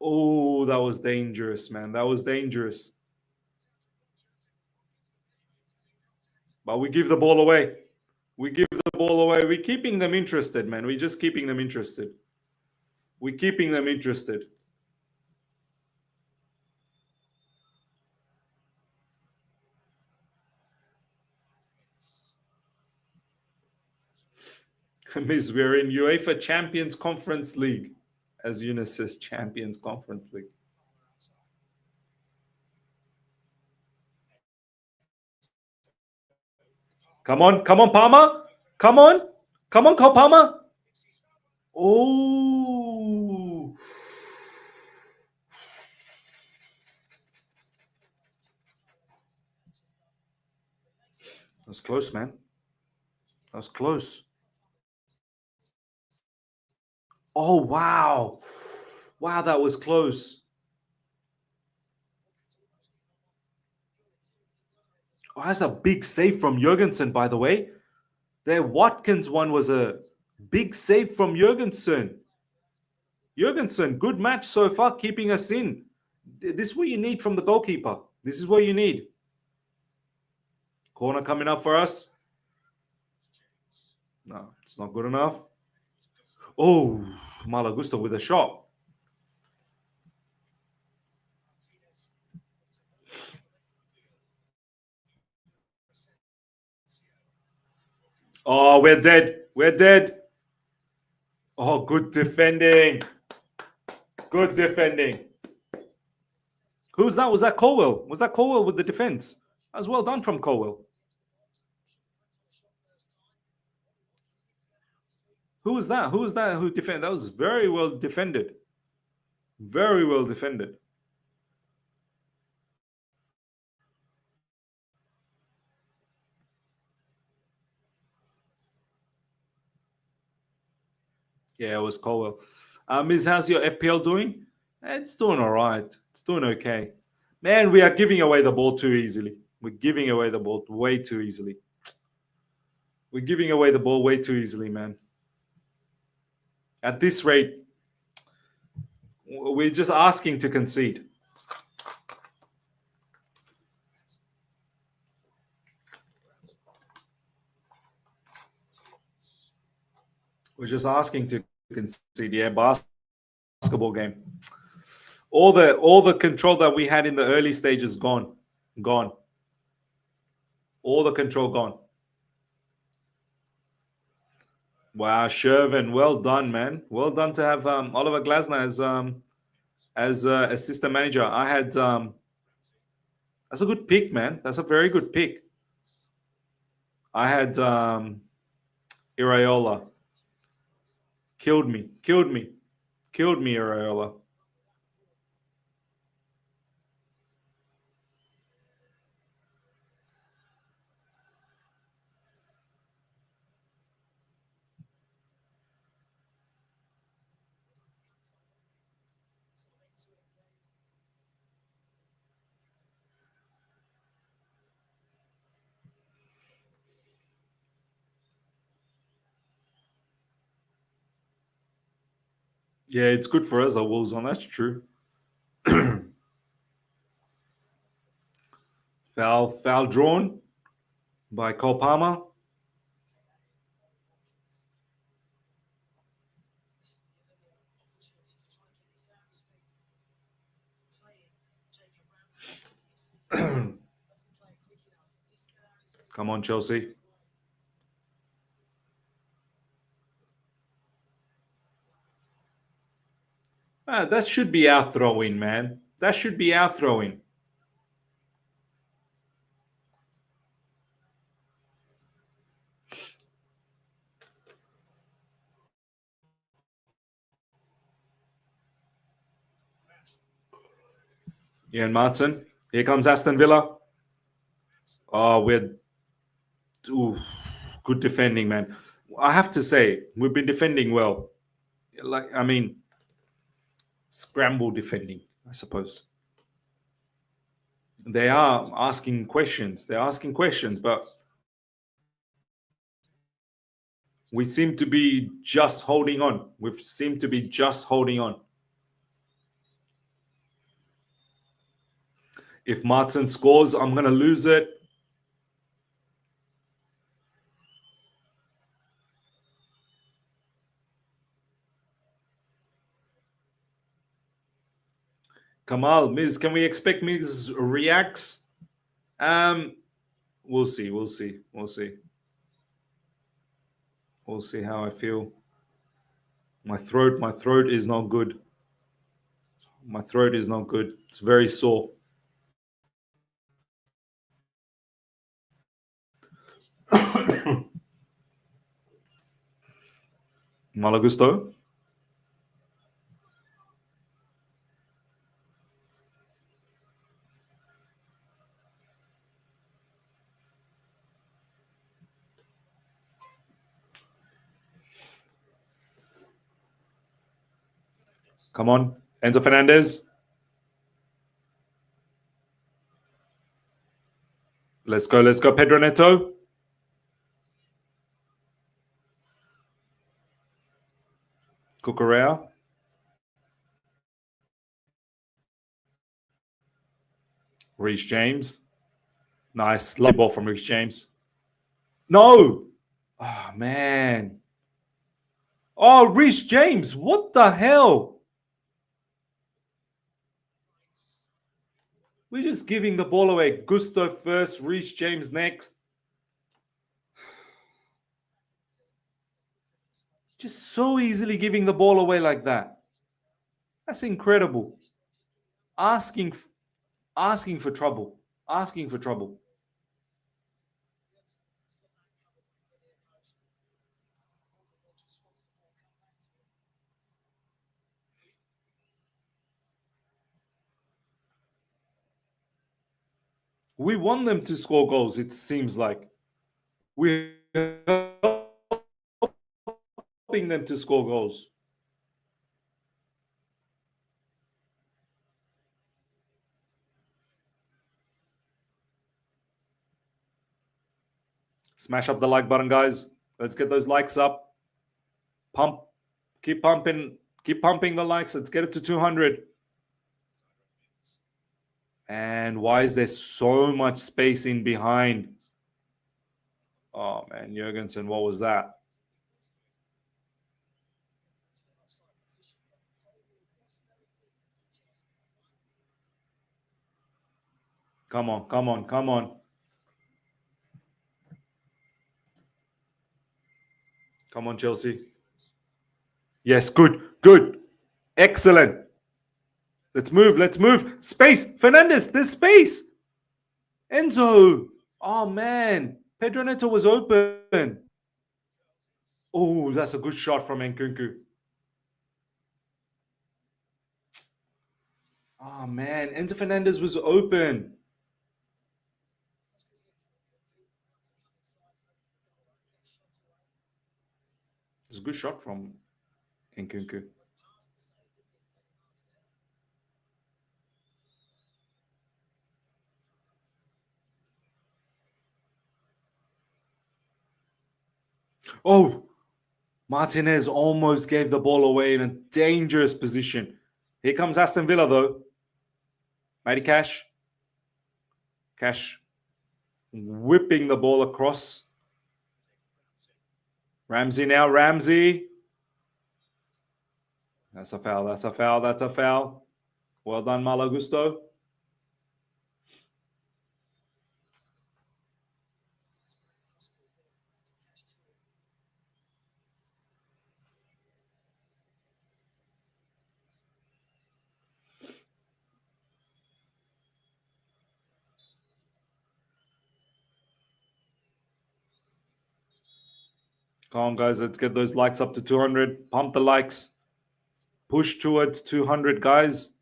Oh, that was dangerous, man. That was dangerous. But we give the ball away. We're keeping them interested, man. We're just keeping them interested. Miss, we're in UEFA Champions Conference League. As Eunice says, Champions Conference League. Come on, Palmer. Come on, Palmer. Oh. That was close, man. That was close. Oh, wow. Wow, that was close. Oh, that's a big save from Jorgensen, by the way. Their Watkins one was a big save from Jorgensen. Jorgensen, good match so far, keeping us in. This is what you need from the goalkeeper. This is what you need. Corner coming up for us. No, it's not good enough. Oh, Malagusto with a shot. Oh, we're dead. We're dead. Oh, good defending. Good defending. Who's that? Was that Colwill? Was that Colwill with the defense? That was well done from Colwill. Who was that? Who was that who defended? That was very well defended. Very well defended. Yeah, it was Colwill. Miz, how's your FPL doing? It's doing all right. It's doing okay. Man, we are giving away the ball too easily. We're giving away the ball way too easily. We're giving away the ball way too easily, man. At this rate, we're just asking to concede. We're just asking to concede. Yeah, basketball game. All the control that we had in the early stages gone. All the control gone. Wow, Shervin, well done, man. Well done to have Oliver Glasner as assistant manager. I had that's a good pick, man. That's a very good pick. I had Iraola. Killed me, Iraola. Yeah, it's good for us, the Wolves on. That's true. Foul drawn by Cole Palmer. Come on, Chelsea. That should be our throw-in, man. That should be our throw-in. Yeah, and Maatsen. Here comes Aston Villa. Oh, good defending, man. I have to say, we've been defending well. Scramble defending, I suppose. They are asking questions. They're asking questions, but we seem to be just holding on. We seem to be just holding on. If Maatsen scores, I'm going to lose it. Kamal, Miz, can we expect Miz reacts? We'll see. We'll see how I feel. My throat is not good. My throat is not good. It's very sore. Malagusto. Come on. Enzo Fernandez. Let's go. Let's go. Pedro Neto. Cucurella. Reece James. Nice. Lovely ball from Reece James. No. Oh, man. Oh, Reece James. What the hell? We're just giving the ball away. Gusto first, Reece James next. Just so easily giving the ball away like that. That's incredible. Asking for trouble. Asking for trouble. We want them to score goals, it seems like. We're helping them to score goals. Smash up the like button, guys. Let's get those likes up. Pump. Keep pumping. Keep pumping the likes. Let's get it to 200. And why is there so much space in behind? Oh, man. Jorgensen, what was that? Come on, come on, come on. Come on, Chelsea. Yes, good, good. Excellent. Let's move, let's move. Space. Fernandez, there's space. Enzo. Oh, man. Pedro Neto was open. Oh, that's a good shot from Nkunku. Oh, man. Enzo Fernandez was open. It's a good shot from Nkunku. Oh, Martínez almost gave the ball away in a dangerous position. Here comes Aston Villa, though. Matty Cash. Cash whipping the ball across. Ramsey now. Ramsey. That's a foul. That's a foul. That's a foul. Well done, Malagusto. Come on, guys. Let's get those likes up to 200. Pump the likes. Push towards 200, guys.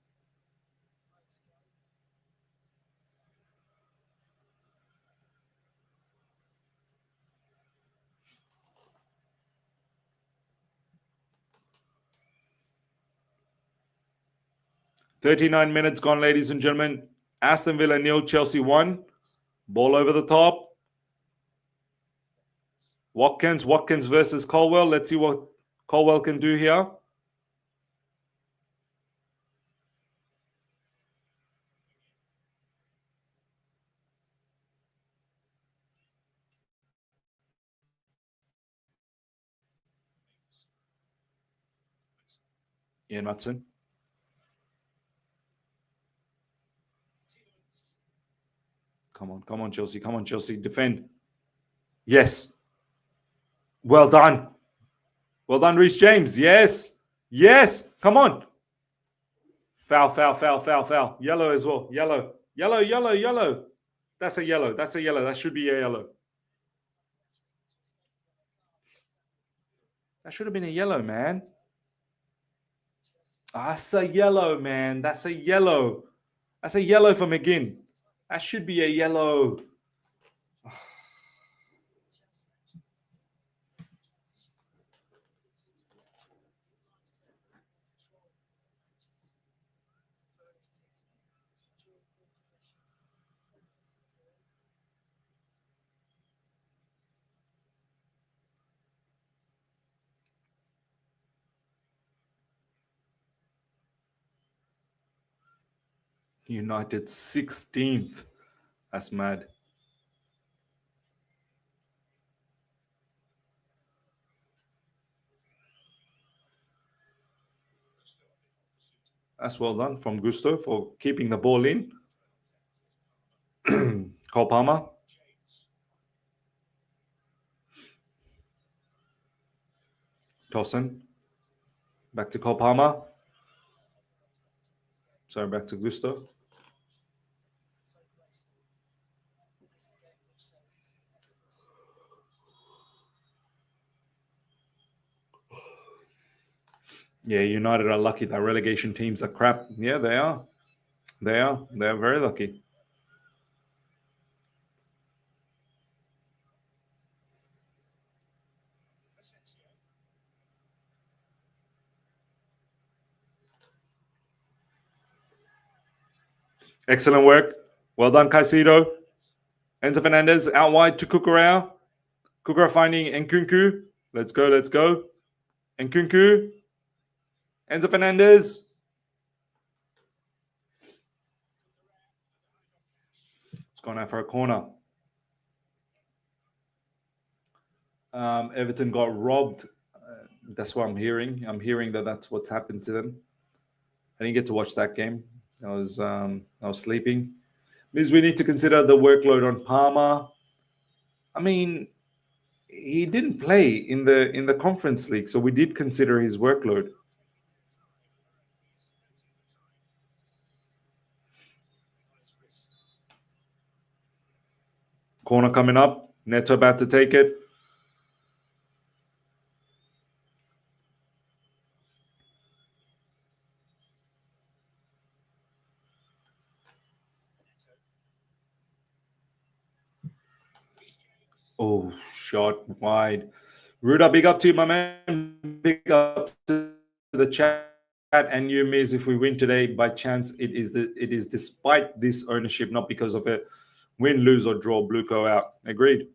"39 minutes gone, ladies and gentlemen. Aston Villa 0, Chelsea 1. Ball over the top. Watkins versus Colwill. Let's see what Colwill can do here. Ian Maatsen. Come on, Chelsea. Come on, Chelsea. Defend. Yes. Well done. Well done, Reece James. Yes. Yes. Come on. Foul, foul, foul, foul, foul. Yellow as well. Yellow. Yellow, yellow, yellow. That's a yellow. That's a yellow. That should be a yellow. That should have been a yellow, man. That's a yellow, man. That's a yellow. That's a yellow for McGinn. That should be a yellow. United 16th. That's mad. That's well done from Gusto for keeping the ball in. Cole Palmer. Tosin. Back to Cole Palmer. Sorry, back to Gusto. Yeah, United are lucky that relegation teams are crap. Yeah, they are. They are. They are very lucky. Excellent work. Well done, Caicedo. Enzo Fernandez out wide to Cucurella. Cucurella finding Nkunku. Let's go, let's go. Nkunku. Enzo Fernandez. It's gone out for a corner. Everton got robbed. That's what I'm hearing. I'm hearing that that's what's happened to them. I didn't get to watch that game. I was sleeping. Means we need to consider the workload on Palmer. I mean, he didn't play in the Conference League, so we did consider his workload. Corner coming up. Neto about to take it. Oh, shot wide. Ruda, big up to you, my man. Big up to the chat and you, Miz. If we win today, by chance, it is despite this ownership, not because of it. Win, lose, or draw, blue go out. Agreed.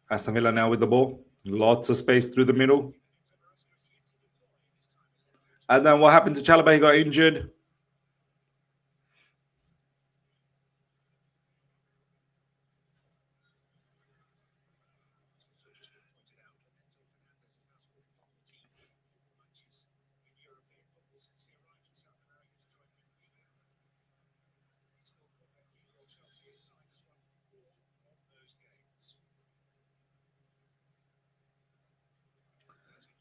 Aston Villa now with the ball. Lots of space through the middle. And then what happened to Chalobah? He got injured.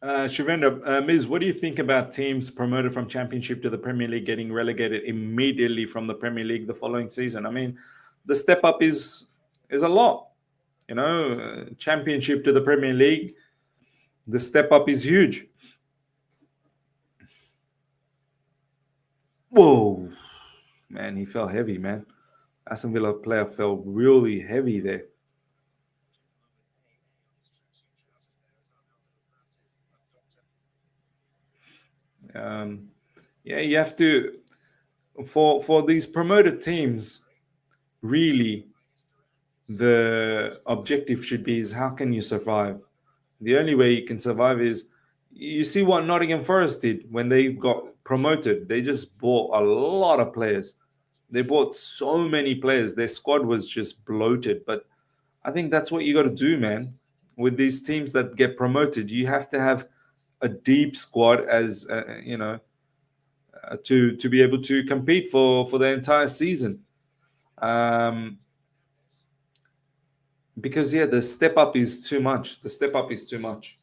Shivendra, Ms., what do you think about teams promoted from Championship to the Premier League getting relegated immediately from the Premier League the following season? I mean, the step up is a lot. You know, Championship to the Premier League, the step up is huge. Whoa, man, he fell heavy, man. Aston Villa player fell really heavy there. Yeah, you have to for these promoted teams. Really, the objective should be is how can you survive? The only way you can survive is you see what Nottingham Forest did when they got promoted. They just bought a lot of players. They bought so many players. Their squad was just bloated. But I think that's what you got to do, man. With these teams that get promoted, you have to have a deep squad as to be able to compete for the entire season. Because the step up is too much. The step up is too much.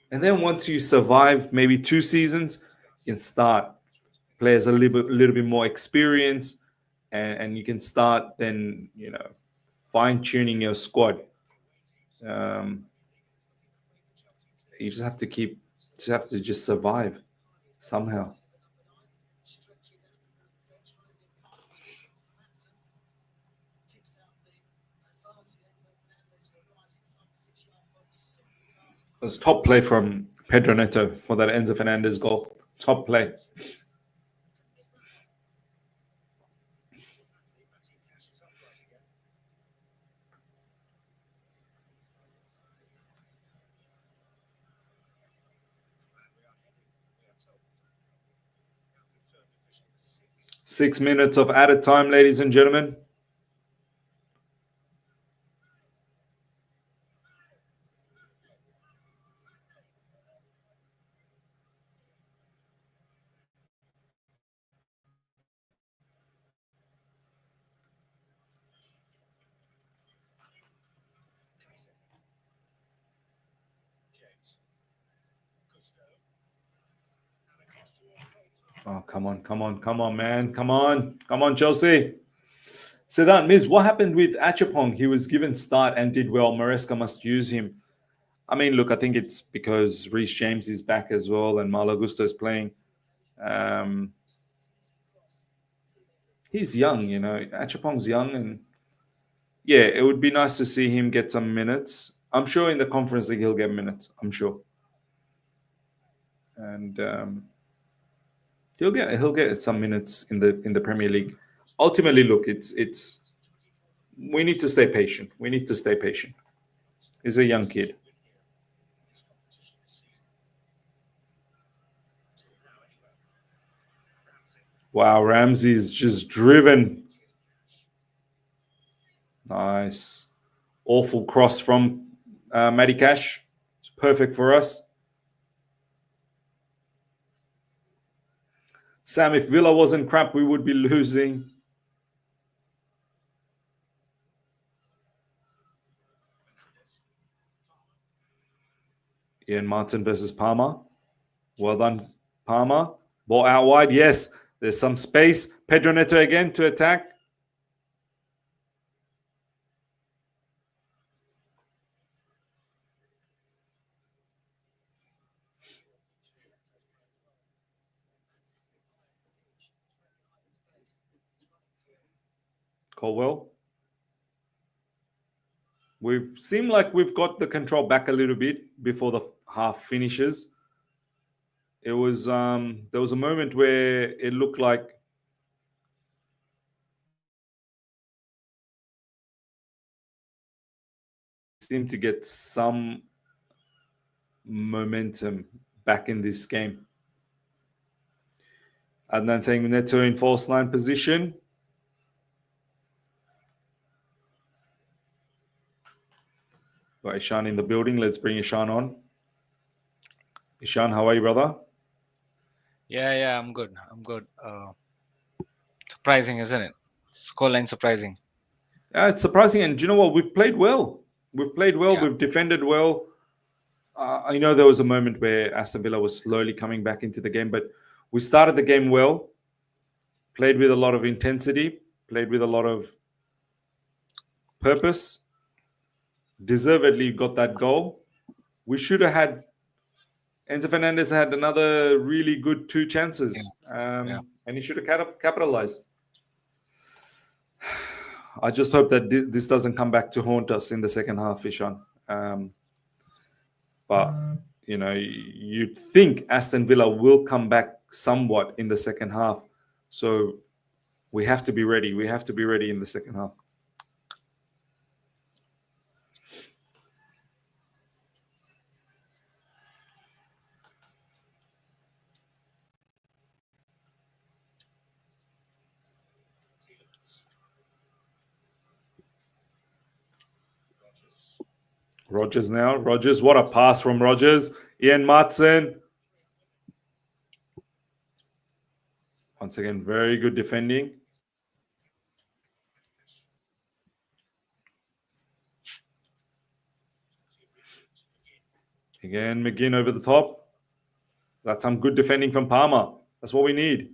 And then once you survive maybe 2 seasons, you can start players a little bit more experience, and you can start then fine tuning your squad. You just have to just survive somehow. It's top play from Pedro Neto for that Enzo Fernandez goal. Top play. Six minutes of added time, ladies and gentlemen. Oh, come on, man. Come on, Chelsea. So that Miz, what happened with Acheampong? He was given start and did well. Maresca must use him. I mean, look, I think it's because Reece James is back as well and Malo Gusto is playing. He's young, Acheampong's young, and it would be nice to see him get some minutes. I'm sure in the Conference League he'll get minutes. I'm sure, and he'll get some minutes in the Premier League. Ultimately, look, it's we need to stay patient. He's a young kid. Wow, Ramsey's just driven. Nice. Awful cross from Matty Cash. It's perfect for us. Sam, if Villa wasn't crap, we would be losing. Ian Martin versus Palmer. Well done, Palmer. Ball out wide. Yes, there's some space. Pedro Neto again to attack. Colwill. We've seemed like we've got the control back a little bit before the half finishes. It was there was a moment where it looked like seemed to get some momentum back in this game. Adnan saying Neto in false line position. Got Ishan in the building. Let's bring Ishan on. Ishan, how are you, brother? Yeah, I'm good. Surprising, isn't it? Scoreline surprising. Yeah, it's surprising. And do you know what? We've played well. Yeah. We've defended well. I know there was a moment where Aston Villa was slowly coming back into the game, but we started the game well, played with a lot of intensity, played with a lot of purpose, deservedly got that goal. We should have had Enzo Fernandez had another really good 2 chances, and he should have capitalized. I just hope that this doesn't come back to haunt us in the second half, Ishan. But you'd think Aston Villa will come back somewhat in the second half. So we have to be ready. We have to be ready in the second half. Rodgers now. Rodgers, what a pass from Rodgers. Ian Maatsen. Once again, very good defending. Again, McGinn over the top. That's some good defending from Palmer. That's what we need.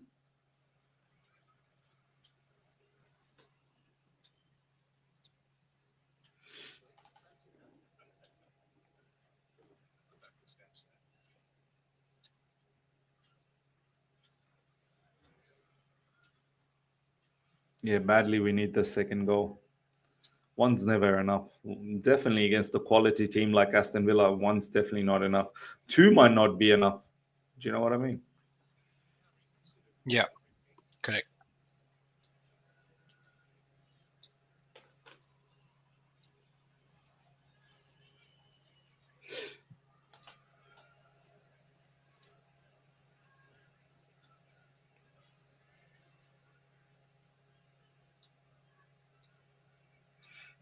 Yeah, badly we need the second goal. One's never enough. Definitely against a quality team like Aston Villa, one's definitely not enough. Two might not be enough. Do you know what I mean? Yeah, correct.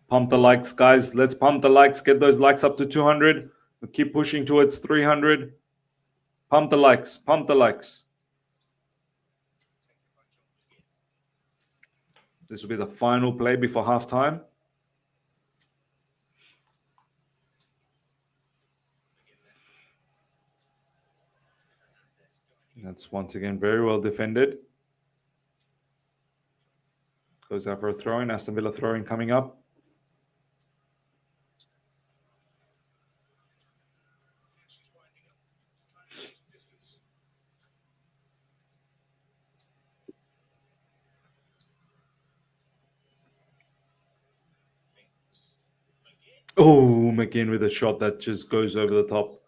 Pump the likes, guys. Let's pump the likes. Get those likes up to 200. We'll keep pushing towards 300. Pump the likes. Pump the likes. This will be the final play before halftime. That's once again very well defended. Goes out for a throw in. Aston Villa throwing coming up. Oh, McGinn with a shot that just goes over the top.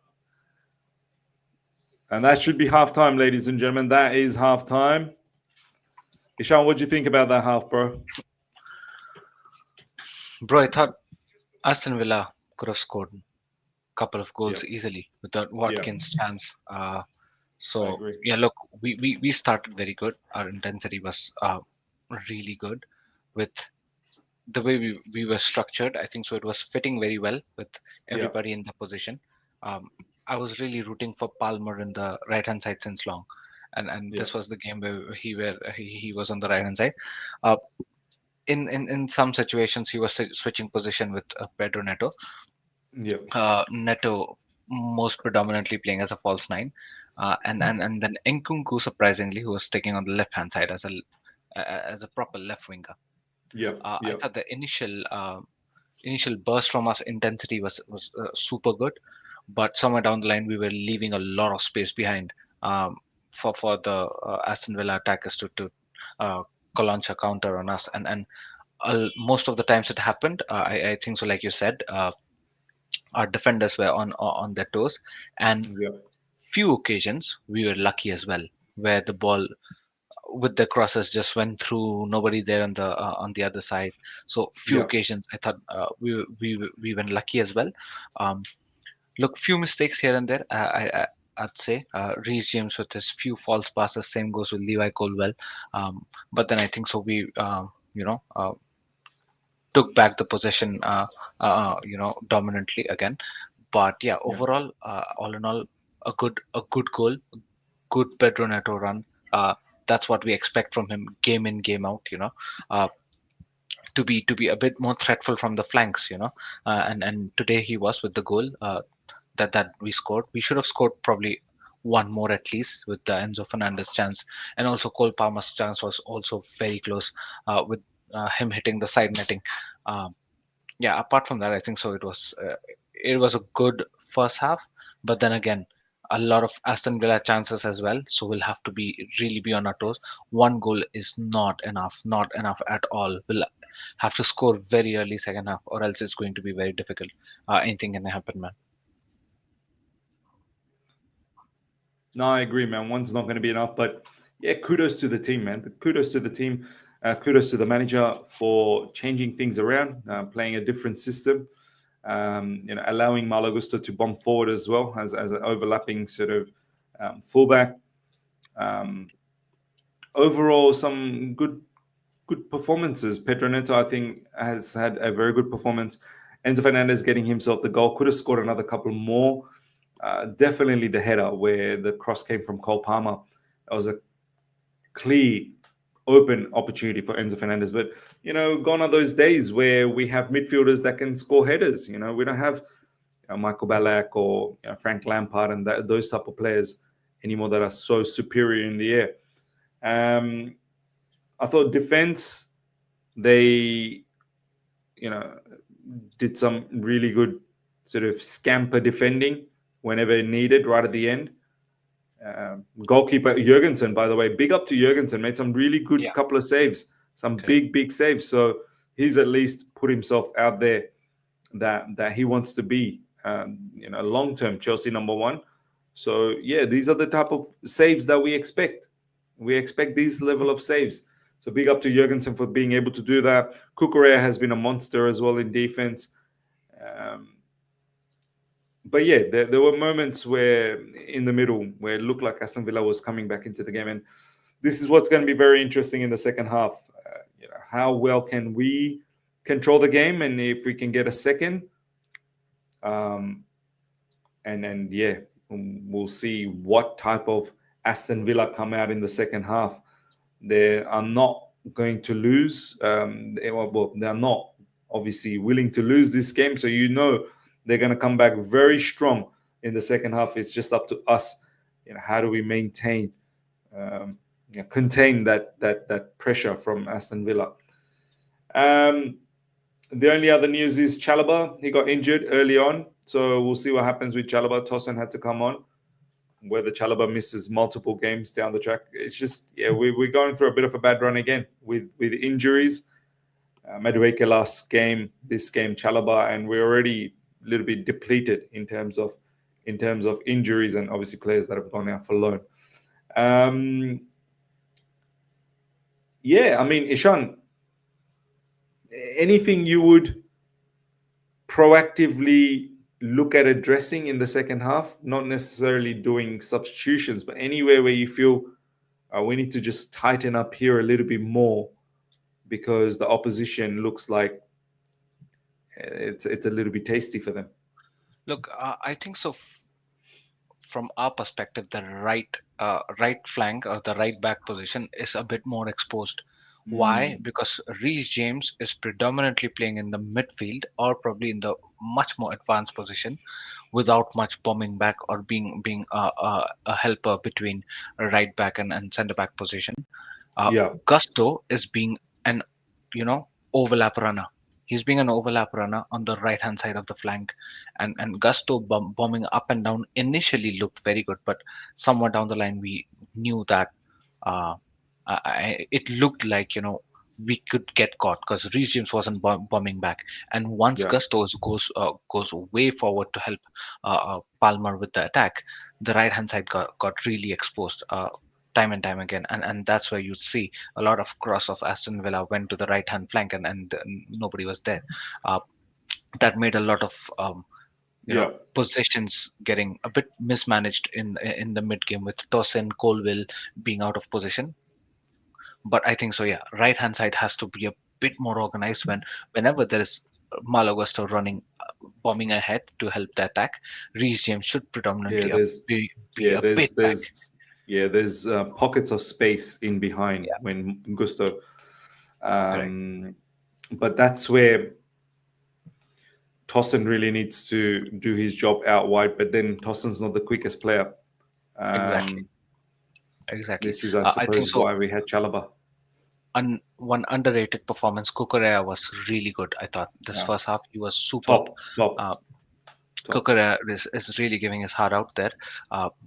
And that should be halftime, ladies and gentlemen. That is halftime. Ishan, what do you think about that half, bro? Bro, I thought Aston Villa could have scored a couple of goals Yep. easily without Watkins' chance. I So agree. yeah, look, we started very good. Our intensity was really good with the way we were structured. I think so. It was fitting very well with Yeah. everybody in the position. I was really rooting for Palmer in the right hand side since long, and Yeah. this was the game where he was on the right hand side. Uh, in some situations, he was switching position with Pedro Neto. Yeah. Neto most predominantly playing as a false nine, and then Nkunku surprisingly who was taking on the left hand side as a proper left winger. Yeah. I Yeah. thought the initial burst from us intensity was super good, but somewhere down the line we were leaving a lot of space behind for the Aston Villa attackers to launch a counter on us, and most of the times it happened. I think so, like you said. Our defenders were on their toes, and Yeah. few occasions we were lucky as well, where the ball with the crosses just went through, nobody there on the other side. So few Yeah. occasions I thought we went lucky as well. um Look, few mistakes here and there. I'd say Reece James with his few false passes, same goes with Levi Colwill. But then I think so we you know took back the possession dominantly again. But yeah, Yeah. overall, all in all, a good goal, good Pedro Neto run. That's what we expect from him, game in, game out. Uh, to be a bit more threatful from the flanks. And today he was with the goal that we scored. We should have scored probably one more at least with the Enzo Fernandez chance, and also Cole Palmer's chance was also very close with him hitting the side netting. Um, yeah, apart from that, I think so it was a good first half, but then again a lot of Aston Villa chances as well, so we'll have to be on our toes. One goal is not enough at all. We'll have to score very early second half, or else it's going to be very difficult. Anything can happen, man. No, I agree, man. One's not going to be enough. But yeah, kudos to the team, man. Kudos to the team. Kudos to the manager for changing things around, playing a different system. Allowing Malo Gusto to bomb forward as well as an overlapping sort of fullback. Um, Overall, some good performances. Pedro Neto, I think, has had a very good performance. Enzo Fernandez getting himself the goal. Could have scored another couple more. Definitely the header where the cross came from Cole Palmer. That was a clear, open opportunity for Enzo Fernandez. But gone are those days where we have midfielders that can score headers. We don't have Michael Ballack or Frank Lampard and those type of players anymore that are so superior in the air. I thought defense, they did some really good sort of scamper defending whenever needed right at the end. Goalkeeper Jorgensen, by the way, big up to Jorgensen, made some really good Yeah, couple of saves, some correct. big saves. So he's at least put himself out there that he wants to be, long term Chelsea number one. So yeah, these are the type of saves that we expect. We expect these level of saves. So big up to Jorgensen for being able to do that. Cucurella has been a monster as well in defense. Um, but yeah, there were moments where in the middle where it looked like Aston Villa was coming back into the game, and this is what's going to be very interesting in the second half. How well can we control the game, and if we can get a second, um, and then yeah, we'll see what type of Aston Villa come out in the second half. They are not going to lose. They are not obviously willing to lose this game, so they're going to come back very strong in the second half. It's just up to us. How do we um, contain that pressure from Aston Villa? The only other news is Chalobah. He got injured early on, so we'll see what happens with Chalobah. Tosin had to come on. Whether Chalobah misses multiple games down the track, it's just we're going through a bit of a bad run again with injuries. Madueke last game, this game Chalobah, and we're already a little bit depleted in terms of injuries and obviously players that have gone out for loan. I mean, Ishan, anything you would proactively look at addressing in the second half, not necessarily doing substitutions, but anywhere where you feel we need to just tighten up here a little bit more because the opposition looks like it's a little bit tasty for them. Look, I think so. From our perspective, the right flank or the right back position is a bit more exposed. Why? Mm. Because Reece James is predominantly playing in the midfield or probably in the much more advanced position, without much bombing back or being a helper between a right back and centre back position. Yeah, Gusto is being an you know overlap runner. He's being an overlap runner on the right hand side of the flank, and Gusto bombing up and down initially looked very good, but somewhere down the line we knew that uh, it looked like we could get caught because Reece James wasn't bombing back, and once yeah, Gusto goes way forward to help Palmer with the attack, the right hand side got really exposed. Time and time again, and that's where you see a lot of cross of Aston Villa went to the right hand flank, and nobody was there. Uh, that made a lot of yeah, possessions getting a bit mismanaged in the mid game with Tosin Colwill being out of position. But I think so. Yeah, right hand side has to be a bit more organized whenever there is Malo Gusto running, bombing ahead to help the attack. Reece James should yeah. predominantly There's be a bit back. there's pockets of space in behind Yeah, when Gusto, correct. but that's where Tosin really needs to do his job out wide. But then Tosin's not the quickest player. Exactly. Um, Exactly. this is, I I think suppose, so. why we had Chalobah. One underrated performance, Cucurella was really good. I thought this Yeah, first half he was superb. top, top, Uh, top. Cucurella is really giving his heart out there.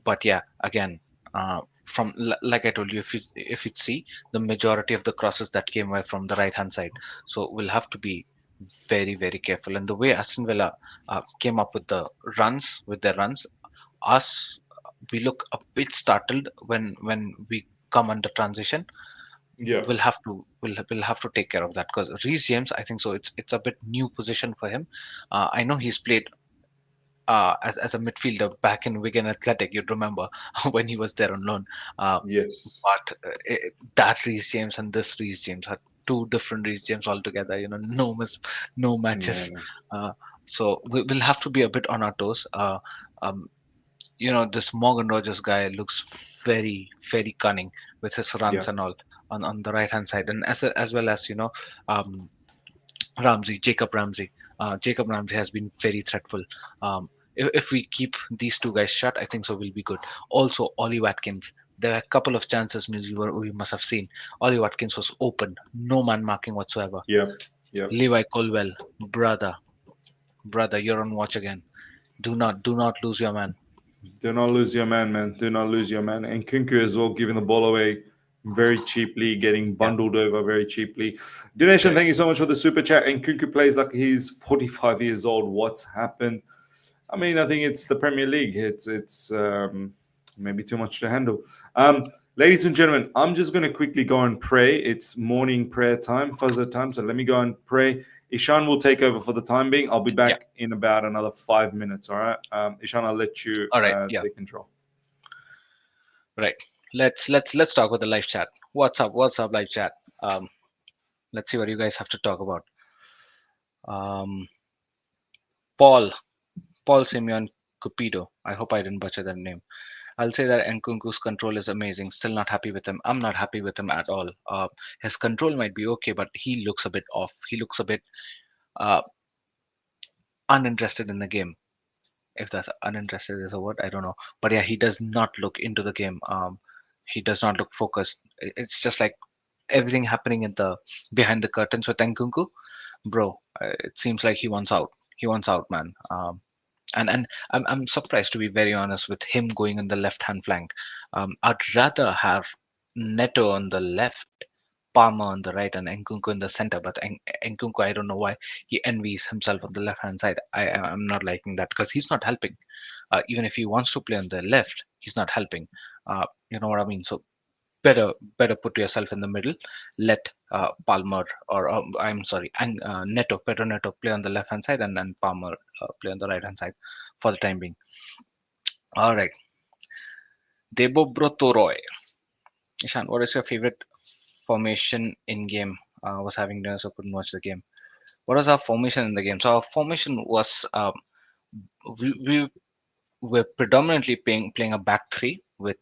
But yeah, again, like I told you, if you see the majority of the crosses that came away from the right hand side, so we'll have to be very careful. And the way Aston Villa came up with their runs, us we look a bit startled when we come under transition. Yeah, We'll have to take care of that because Reece James, I think so. It's a bit new position for him. I know he's played as a midfielder back in Wigan Athletic. You'd remember when he was there on loan. Uh, yes, but that Reece James and this Reece James are two different Reece James altogether. No yeah, matches. Uh, so we'll have to be a bit on our toes. Um, This Morgan Rogers guy looks very, very cunning with his Yeah, runs and all on the right hand side, and as well as um, Jacob Ramsey. Jacob Ramsey has been very threatful. If we keep these two guys shut, I think so we'll be good. Also, Ollie Watkins. There are a couple of chances we must have seen. Ollie Watkins was open, no man marking whatsoever. yeah, yeah. Levi Colwill, brother, brother, you're on watch again. Do not lose your man. Do not lose your man, man. Do not lose your man. And Kunku as well, giving the ball away very cheaply, getting Yeah, bundled over very cheaply. Donation, thank correct. you so much for the super chat. And Kunku plays like he's 45 years old. What's happened? I mean, I think it's the Premier League. It's maybe too much to handle. Ladies and gentlemen, I'm just going to quickly go and pray. It's morning prayer time, fuzzer time. So let me go and pray. Ishan will take over for the time being. I'll be Yeah. back in about another 5 minutes. All right, Ishan, I'll let you All right. Yeah. take control. Right. Let's talk with the live chat. What's up? What's up, live chat? Um, let's see what you guys have to talk about. Um, Paul Paul Simeon Cupido. I hope I didn't butcher that name. I'll say that Nkunku's control is amazing. Still not happy with him. I'm not happy with him at all. His control might be okay, but he looks a bit off. He looks a bit uh, uninterested in the game. If that's uninterested is a word, I don't know. But yeah, he does not look into the game. He does not look focused. It's just like everything happening in the behind the curtains with Nkunku, bro. It seems like he wants out. He wants out, man. And I'm surprised, to be very honest, with him going on the left hand flank. I'd rather have Neto on the left, Palmer on the right, and Nkunku in the center. But Nkunku, I don't know why he envies himself on the left hand side. I'm not liking that because he's not helping. Even if he wants to play on the left, he's not helping. You know what I mean? So better put yourself in the middle. Let Palmer or I'm sorry, and Neto, Pedro Neto play on the left hand side, and then Palmer play on the right hand side for the time being. All right, Debo Brotoroy. Ishan, what is your favorite formation in game? I was having dinner, so couldn't watch the game. What was our formation in the game? So our formation was we were predominantly playing a back three with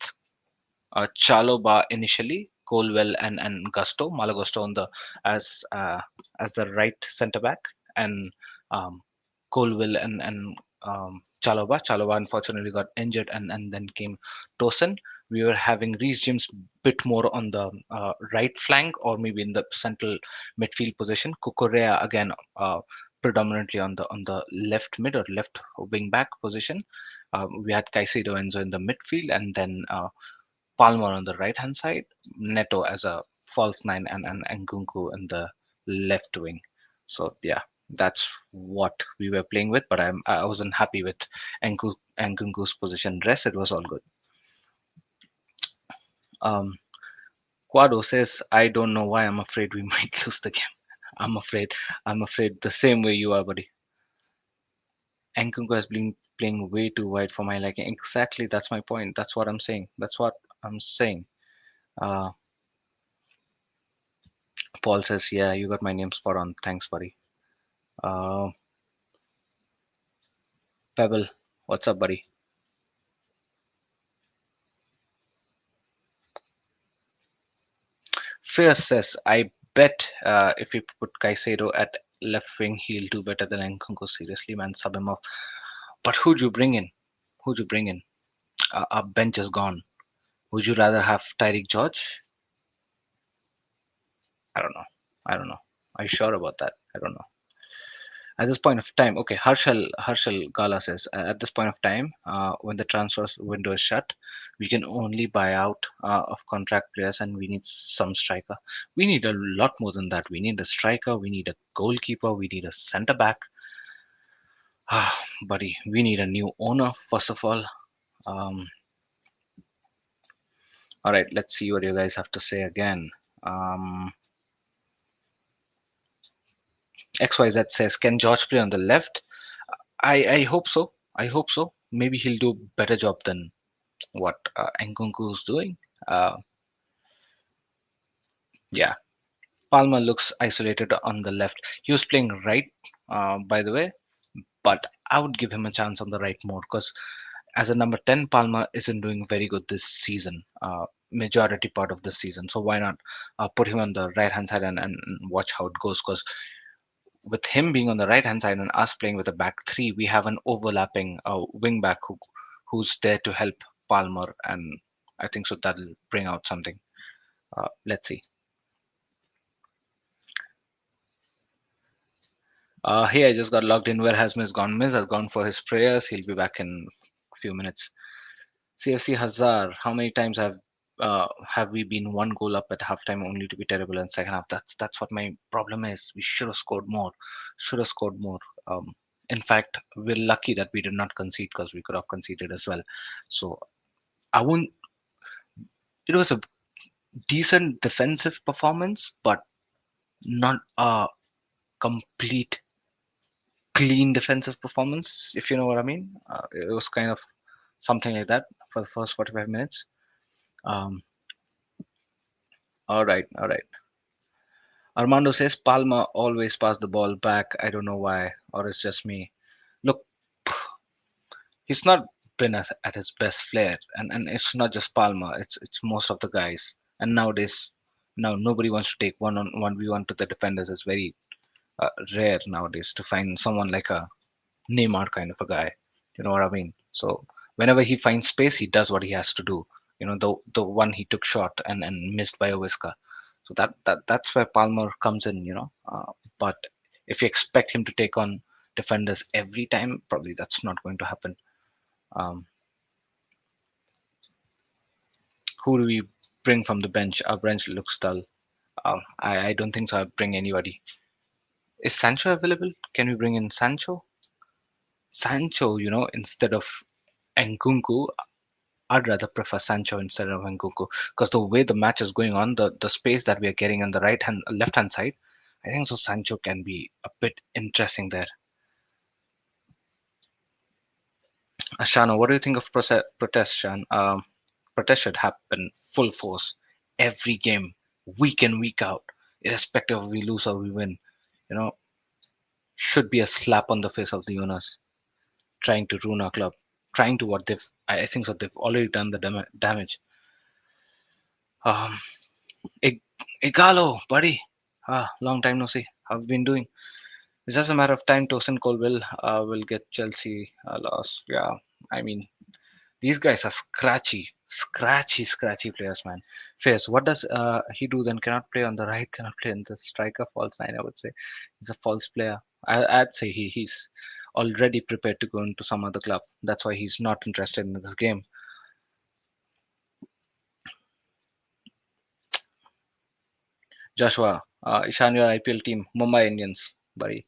Chalobah initially, Colwill and Gusto, Malagusto on the as the right centre back, and um, Colwill and Chalobah. Chalobah unfortunately got injured, and then came Tosin. We were having Reece James bit more on the right flank or maybe in the central midfield position. Cucurella again predominantly on the left mid or left wing back position. We had Caicedo Enzo in the midfield, and then Palmer on the right hand side, Neto as a false nine, and Nkunku in the left wing. So yeah, that's what we were playing with. But I wasn't happy with Nkunku's position. Rest, it was all good. Um, Quado says, I don't know why I'm afraid we might lose the game. I'm afraid. I'm afraid the same way you are, buddy. Nkunku has been playing way too wide for my liking. Exactly, that's my point. That's what I'm saying. That's what I'm saying. Uh, Paul says, "Yeah, you got my name spot on. Thanks, buddy." Uh, Pebble, what's up, buddy? Fierce says, "I bet if we put Caicedo at left wing, he'll do better than Nkunku. Seriously, man, sub him off." But who'd you bring in? Who'd you bring in? Our bench is gone. Would you rather have Tyreek George? I don't know. I don't know. Are you sure about that? I don't know. At this point of time, okay, Harshal Gala says, at this point of time, when the transfer window is shut, we can only buy out of contract players, and we need some striker. We need a lot more than that. We need a striker, we need a goalkeeper, we need a centre back. Buddy, we need a new owner, first of all. Um, all right, let's see what you guys have to say again. XYZ says, can George play on the left? I hope so. I hope so. Maybe he'll do a better job than what Nkunku is doing. Uh, yeah, Palmer looks isolated on the left. He was playing right, by the way, but I would give him a chance on the right more because as a number 10, Palmer isn't doing very good this season, majority part of the season. So why not put him on the right hand side and watch how it goes? Because with him being on the right hand side and us playing with a back three, we have an overlapping wing back who's there to help Palmer, and I think so that'll bring out something. Let's see. Hey, I just got logged in. Where has Miz gone? Miz has gone for his prayers. He'll be back in a few minutes. CFC Hazard, how many times have we been one goal up at halftime only to be terrible in second half? That's what my problem is. We should have scored more. Should have scored more. In fact, we're lucky that we did not concede because we could have conceded as well. So I wouldn't. It was a decent defensive performance, but not a complete clean defensive performance, if you know what I mean. It was kind of something like that for the first 45 minutes. Um, all right, all right. Armando says Palma always pass the ball back. I don't know why, or it's just me. Look, he's not been at his best flair, and it's not just Palma. It's most of the guys. And nowadays, now nobody wants to take one v one to the defenders. It's very rare nowadays to find someone like a Neymar kind of a guy. You know what I mean? So whenever he finds space, he does what he has to do. You know, the one he took short and missed by a whisker. So that's where Palmer comes in. But if you expect him to take on defenders every time, probably that's not going to happen. Um, who do we bring from the bench? Our bench looks dull. I don't think so. I'll bring anybody. Is Sancho available? Can we bring in Sancho? Sancho, instead of Nkunku, I'd rather prefer Sancho instead of Nkunku because the way the match is going on, the space that we are getting on the left hand side, I think so Sancho can be a bit interesting there. Shano, what do you think of protest, Shan? Protest should happen full force every game, week in week out, irrespective of we lose or we win. You know, should be a slap on the face of the owners trying to ruin our club, trying to what they've. I think so they've already done the damage. Um, Igalo, buddy. Long time no see. How have you been doing? It's just a matter of time. Tosin Colwill will get Chelsea lost. Yeah, I mean, these guys are scratchy players, man. Fierce. What does he do then? Cannot play on the right, cannot play in the striker false line, I would say. He's a false player. I'd say he's already prepared to go into some other club. That's why he's not interested in this game. Joshua, Ishan, your IPL team, Mumbai Indians, buddy.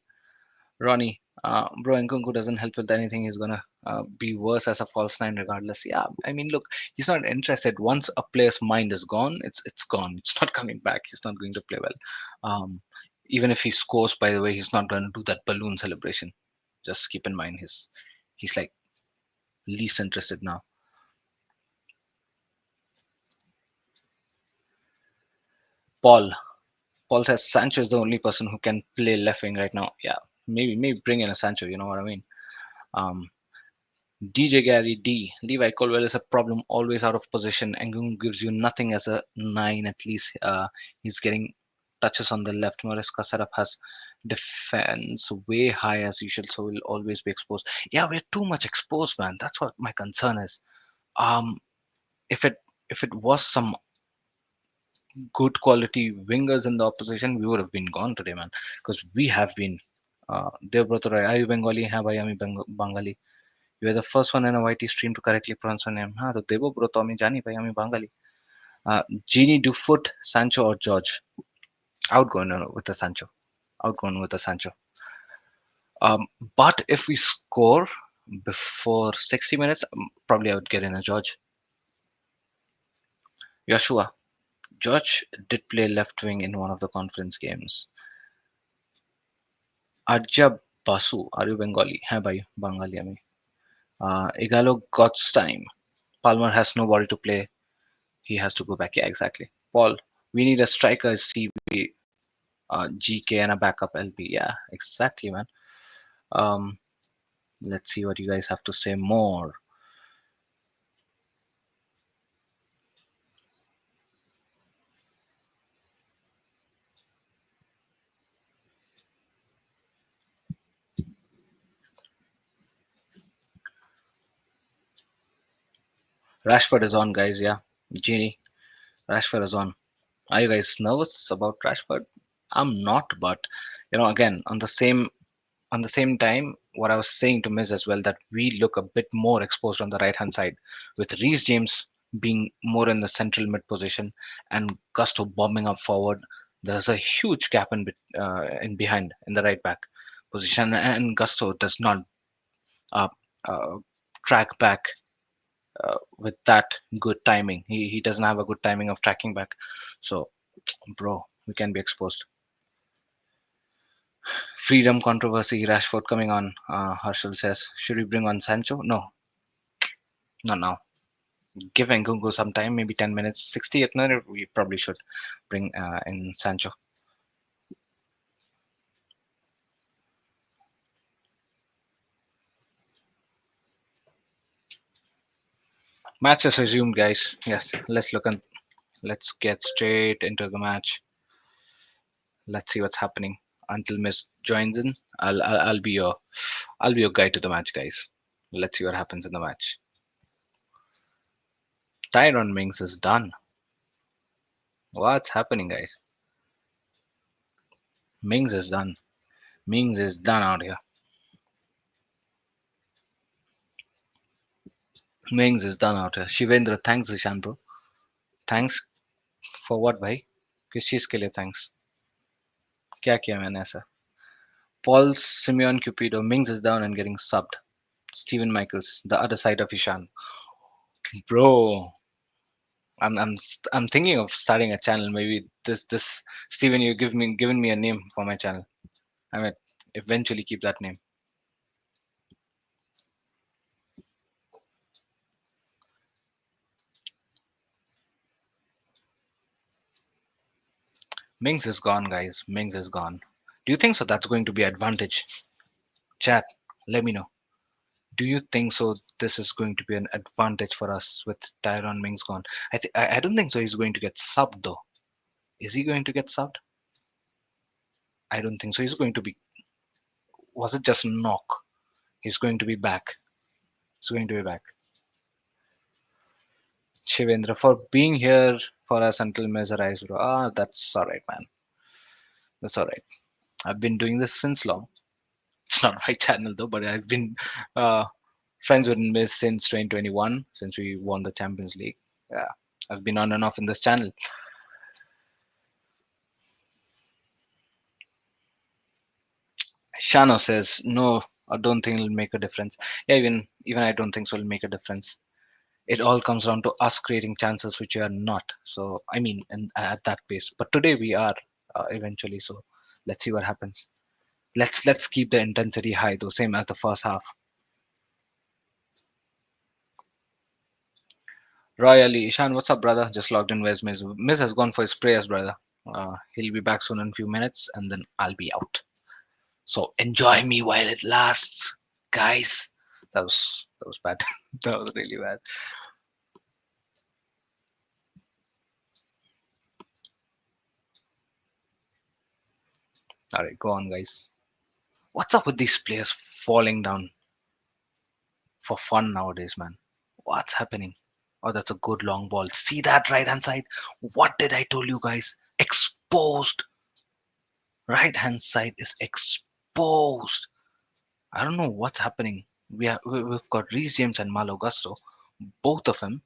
Ronnie, bro, Nkunku doesn't help with anything. He's gonna be worse as a false nine, regardless. Yeah, I mean, look, he's not interested. Once a player's mind is gone, it's gone. It's not coming back. He's not going to play well. Even if he scores, by the way, he's not going to do that balloon celebration. Just keep in mind, he's like least interested now. Paul, Paul says Sancho is the only person who can play left wing right now. Yeah, maybe bring in a Sancho. You know what I mean? Um, DJ Gary D. Levi Colwell is a problem, always out of position. Nkunku gives you nothing as a 9 at least. He's getting touches on the left. Maresca setup has defense way high as usual, so will always be exposed. Yeah, we're too much exposed, man. That's what my concern is. Um, if it was some good quality wingers in the opposition, we would have been gone today, man. Because we have been. Devbrata Roy, are you Bengali? Have I am Bengali? You are the first one in a YT stream to correctly pronounce my name. हाँ तो देवो bro तो আমি জানি ভাই আমি বাঙালি. Genie Dufoot, Sancho or George? I would go with the Sancho. I would go with the Sancho. But if we score before 60 minutes, probably I would get in a George. Joshua, George did play left wing in one of the conference games. Arjab Basu, are you Bengali? হ্যাঁ ভাই বাঙালি আমি. Igalo God's time. Palmer has nobody to play. He has to go back. Yeah, exactly. Paul, we need a striker, CB, GK, and a backup LB. Yeah, exactly, man. Let's see what you guys have to say more. Rashford is on, guys. Yeah, Genie. Rashford is on. Are you guys nervous about Rashford? I'm not, but again, on the same time, what I was saying to Miz as well, that we look a bit more exposed on the right hand side, with Reece James being more in the central mid position and Gusto bombing up forward. There's a huge gap in behind in the right back position, and Gusto does not uh, uh, track back with that good timing. He doesn't have a good timing of tracking back. So, bro, we can be exposed. Freedom controversy, Rashford coming on. Harshal says, should we bring on Sancho? No, not now. Give Nkunku some time, maybe 10 minutes. 60th minute, we probably should bring in Sancho. Match is resumed, guys. Yes, let's get straight into the match. Let's see what's happening. Until Miss joins in, I'll be your guide to the match, guys. Let's see what happens in the match. Tyrone Mings is done. What's happening, guys? Mings is done. Mings is done out here. Mings is done out here. Shivendra, thanks Zishan bro. Thanks for what भाई? किस चीज के लिए thanks? क्या किया मैंने ऐसा? Paul Simeon Cupido, Mings is down and getting subbed. Stephen Michaels, the other side of Ishan. Bro, I'm thinking of starting a channel. Maybe this Stephen, you given me a name for my channel. I might eventually keep that name. Mings is gone, guys. Mings is gone. Do you think so? That's going to be advantage. Chat, let me know. Do you think so? This is going to be an advantage for us with Tyrone Mings gone. I don't think so. He's going to get subbed though. Is he going to get subbed? I don't think so. He's going to be. Was it just knock? He's going to be back. He's going to be back. Shivendra, for being here for us until Miz arrives, bro. That's alright, man. That's alright. I've been doing this since long. It's not my channel though, but I've been uh, friends with Miz since 2021, since we won the Champions League. Yeah, I've been on and off in this channel. Shano says, no, I don't think it'll make a difference. Yeah, even I don't think so it'll make a difference. It all comes down to us creating chances which we are not. So I mean, and at that pace. But today we are eventually. So let's see what happens. Let's keep the intensity high though, same as the first half. Roy Ali, Ishan, what's up, brother? Just logged in. Where's Miz? Miz has gone for his prayers, brother. He'll be back soon in a few minutes, and then I'll be out. So enjoy me while it lasts, guys. That was bad. That was really bad. All right, go on, guys. What's up with these players falling down for fun nowadays, man? What's happening? Oh, that's a good long ball. See that right hand side? What did I tell you guys? Exposed. Right hand side is exposed. I don't know what's happening. We've got Reece James and Malo Gusto, both of them,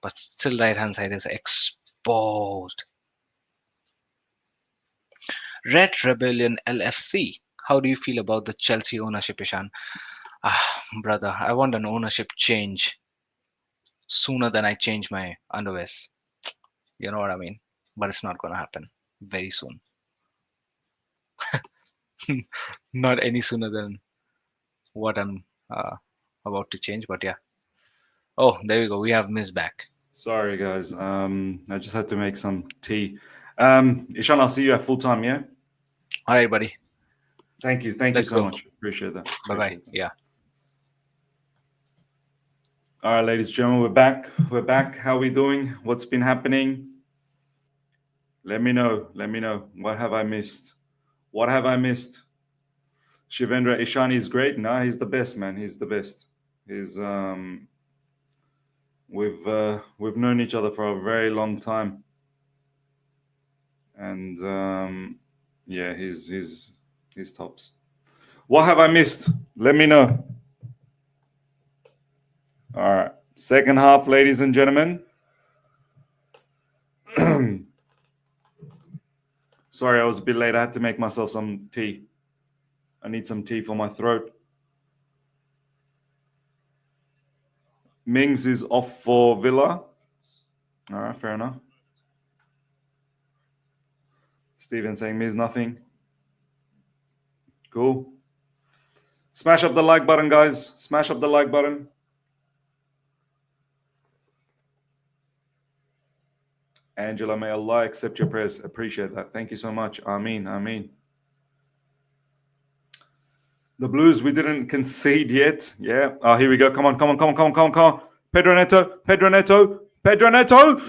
but still right hand side is exposed. Red Rebellion LFC. How do you feel about the Chelsea ownership, Ishan? Brother, I want an ownership change sooner than I change my underwears. You know what I mean? But it's not going to happen very soon. Not any sooner than what I'm about to change, but yeah. Oh, there we go. We have Miss back. Sorry, guys. I just had to make some tea. Ishan, I'll see you at full time, yeah? All right, buddy. Thank you. Thank Let's you so go. much. Appreciate that. Bye-bye. Yeah. All right, ladies and gentlemen, we're back. We're back. How are we doing? What's been happening? Let me know. Let me know. What have I missed? What have I missed? Shivendra Ishani is great. No, he's the best, man. He's the best. He's We've known each other for a very long time, and yeah, he's tops. What have I missed? Let me know. All right, second half, ladies and gentlemen. Sorry, I was a bit late. I had to make myself some tea. I need some tea for my throat. Mings is off for Villa. All right, fair enough. Steven saying Mings nothing. Cool. Smash up the like button, guys. Smash up the like button. Angela, may Allah accept your prayers. Appreciate that. Thank you so much. Ameen. Ameen. The Blues, we didn't concede yet. Yeah. Oh, here we go. Come on, come on, come on, come on, come on, come on. Pedro Neto, Pedro Neto, Pedro Neto.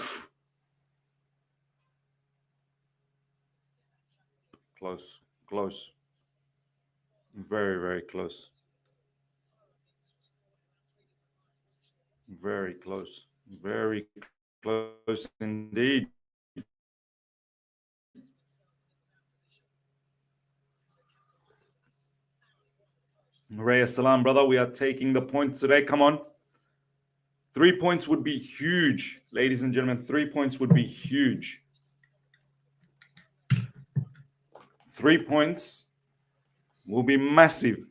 Close, close. Very, very close. Very close. Very close indeed. Ray Salam, brother. We are taking the points today. Come on. 3 points would be huge, ladies and gentlemen. 3 points would be huge. 3 points will be massive.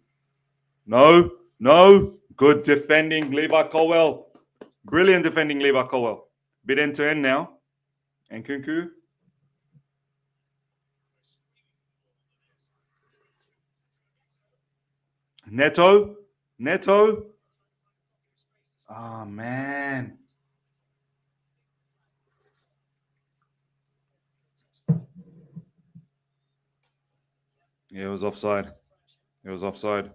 No, no. Good defending, Levi Colwill. Brilliant defending, Levi Colwill. Bit end to end now. And Nkunku. Neto. Neto. Oh, man. Yeah, it was offside. It was offside.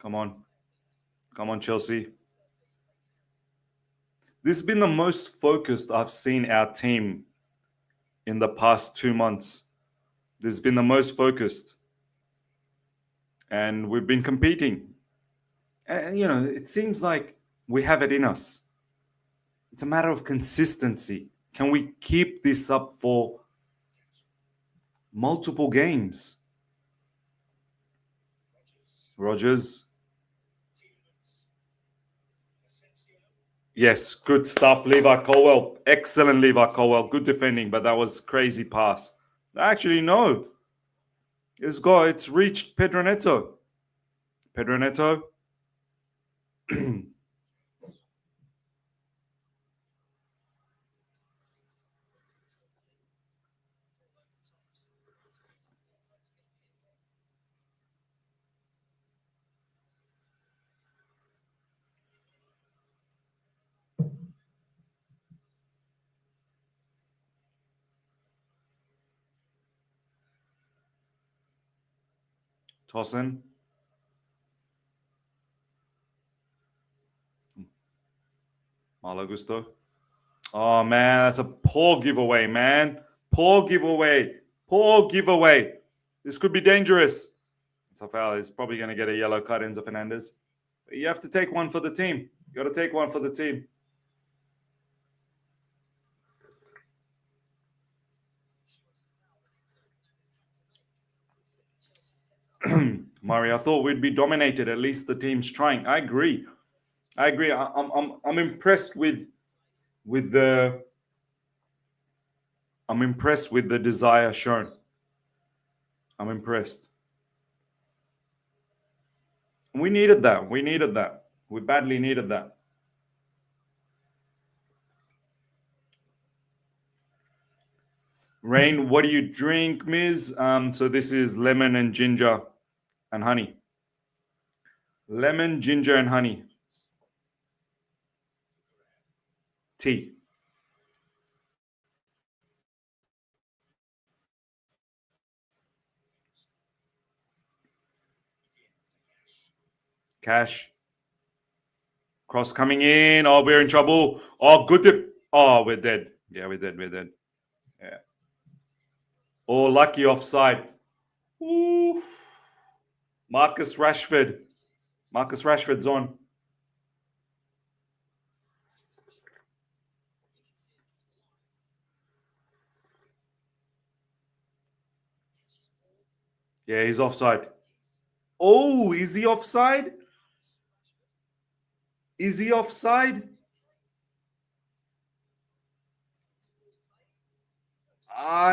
Come on. Come on, Chelsea. This has been the most focused I've seen our team in the past 2 months. This has been the most focused. And we've been competing. And, you know, it seems like we have it in us. It's a matter of consistency. Can we keep this up for multiple games? Rogers. Yes, good stuff, Levi Colwill. Excellent, Levi Colwill. Good defending, but that was crazy pass. Actually, no. It's reached Pedro Neto. Pedro Neto. Tosin. Malo Gusto. Oh, man, that's a poor giveaway, man. Poor giveaway. Poor giveaway. This could be dangerous. It's a foul. He's probably going to get a yellow card, Enzo Fernandez. But you have to take one for the team. You got to take one for the team. Murray, I thought we'd be dominated. At least the team's trying. I agree. I'm impressed with the desire shown. I'm impressed. We needed that. We badly needed that. Rain, what do you drink, Ms.? So this is lemon and ginger and honey. Lemon, ginger, and honey. Tea. Cash. Cross coming in. Oh, we're in trouble. Oh, good. Oh, we're dead. Yeah, we're dead. We're dead. Yeah. Oh, lucky offside. Ooh. Marcus Rashford. Marcus Rashford's on. Yeah, he's offside. Oh, is he offside? Is he offside?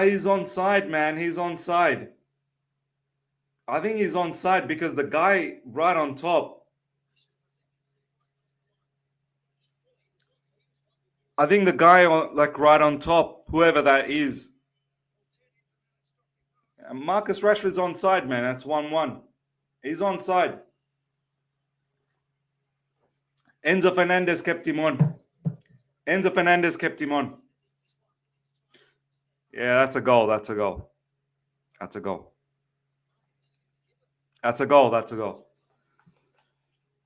He's onside, man. He's onside. I think he's onside because the guy right on top. I think the guy like right on top, whoever that is. Marcus Rashford's onside, man. That's 1-1. He's onside. Enzo Fernandez kept him on. Enzo Fernandez kept him on. Yeah, that's a goal. That's a goal. That's a goal. That's a goal. That's a goal.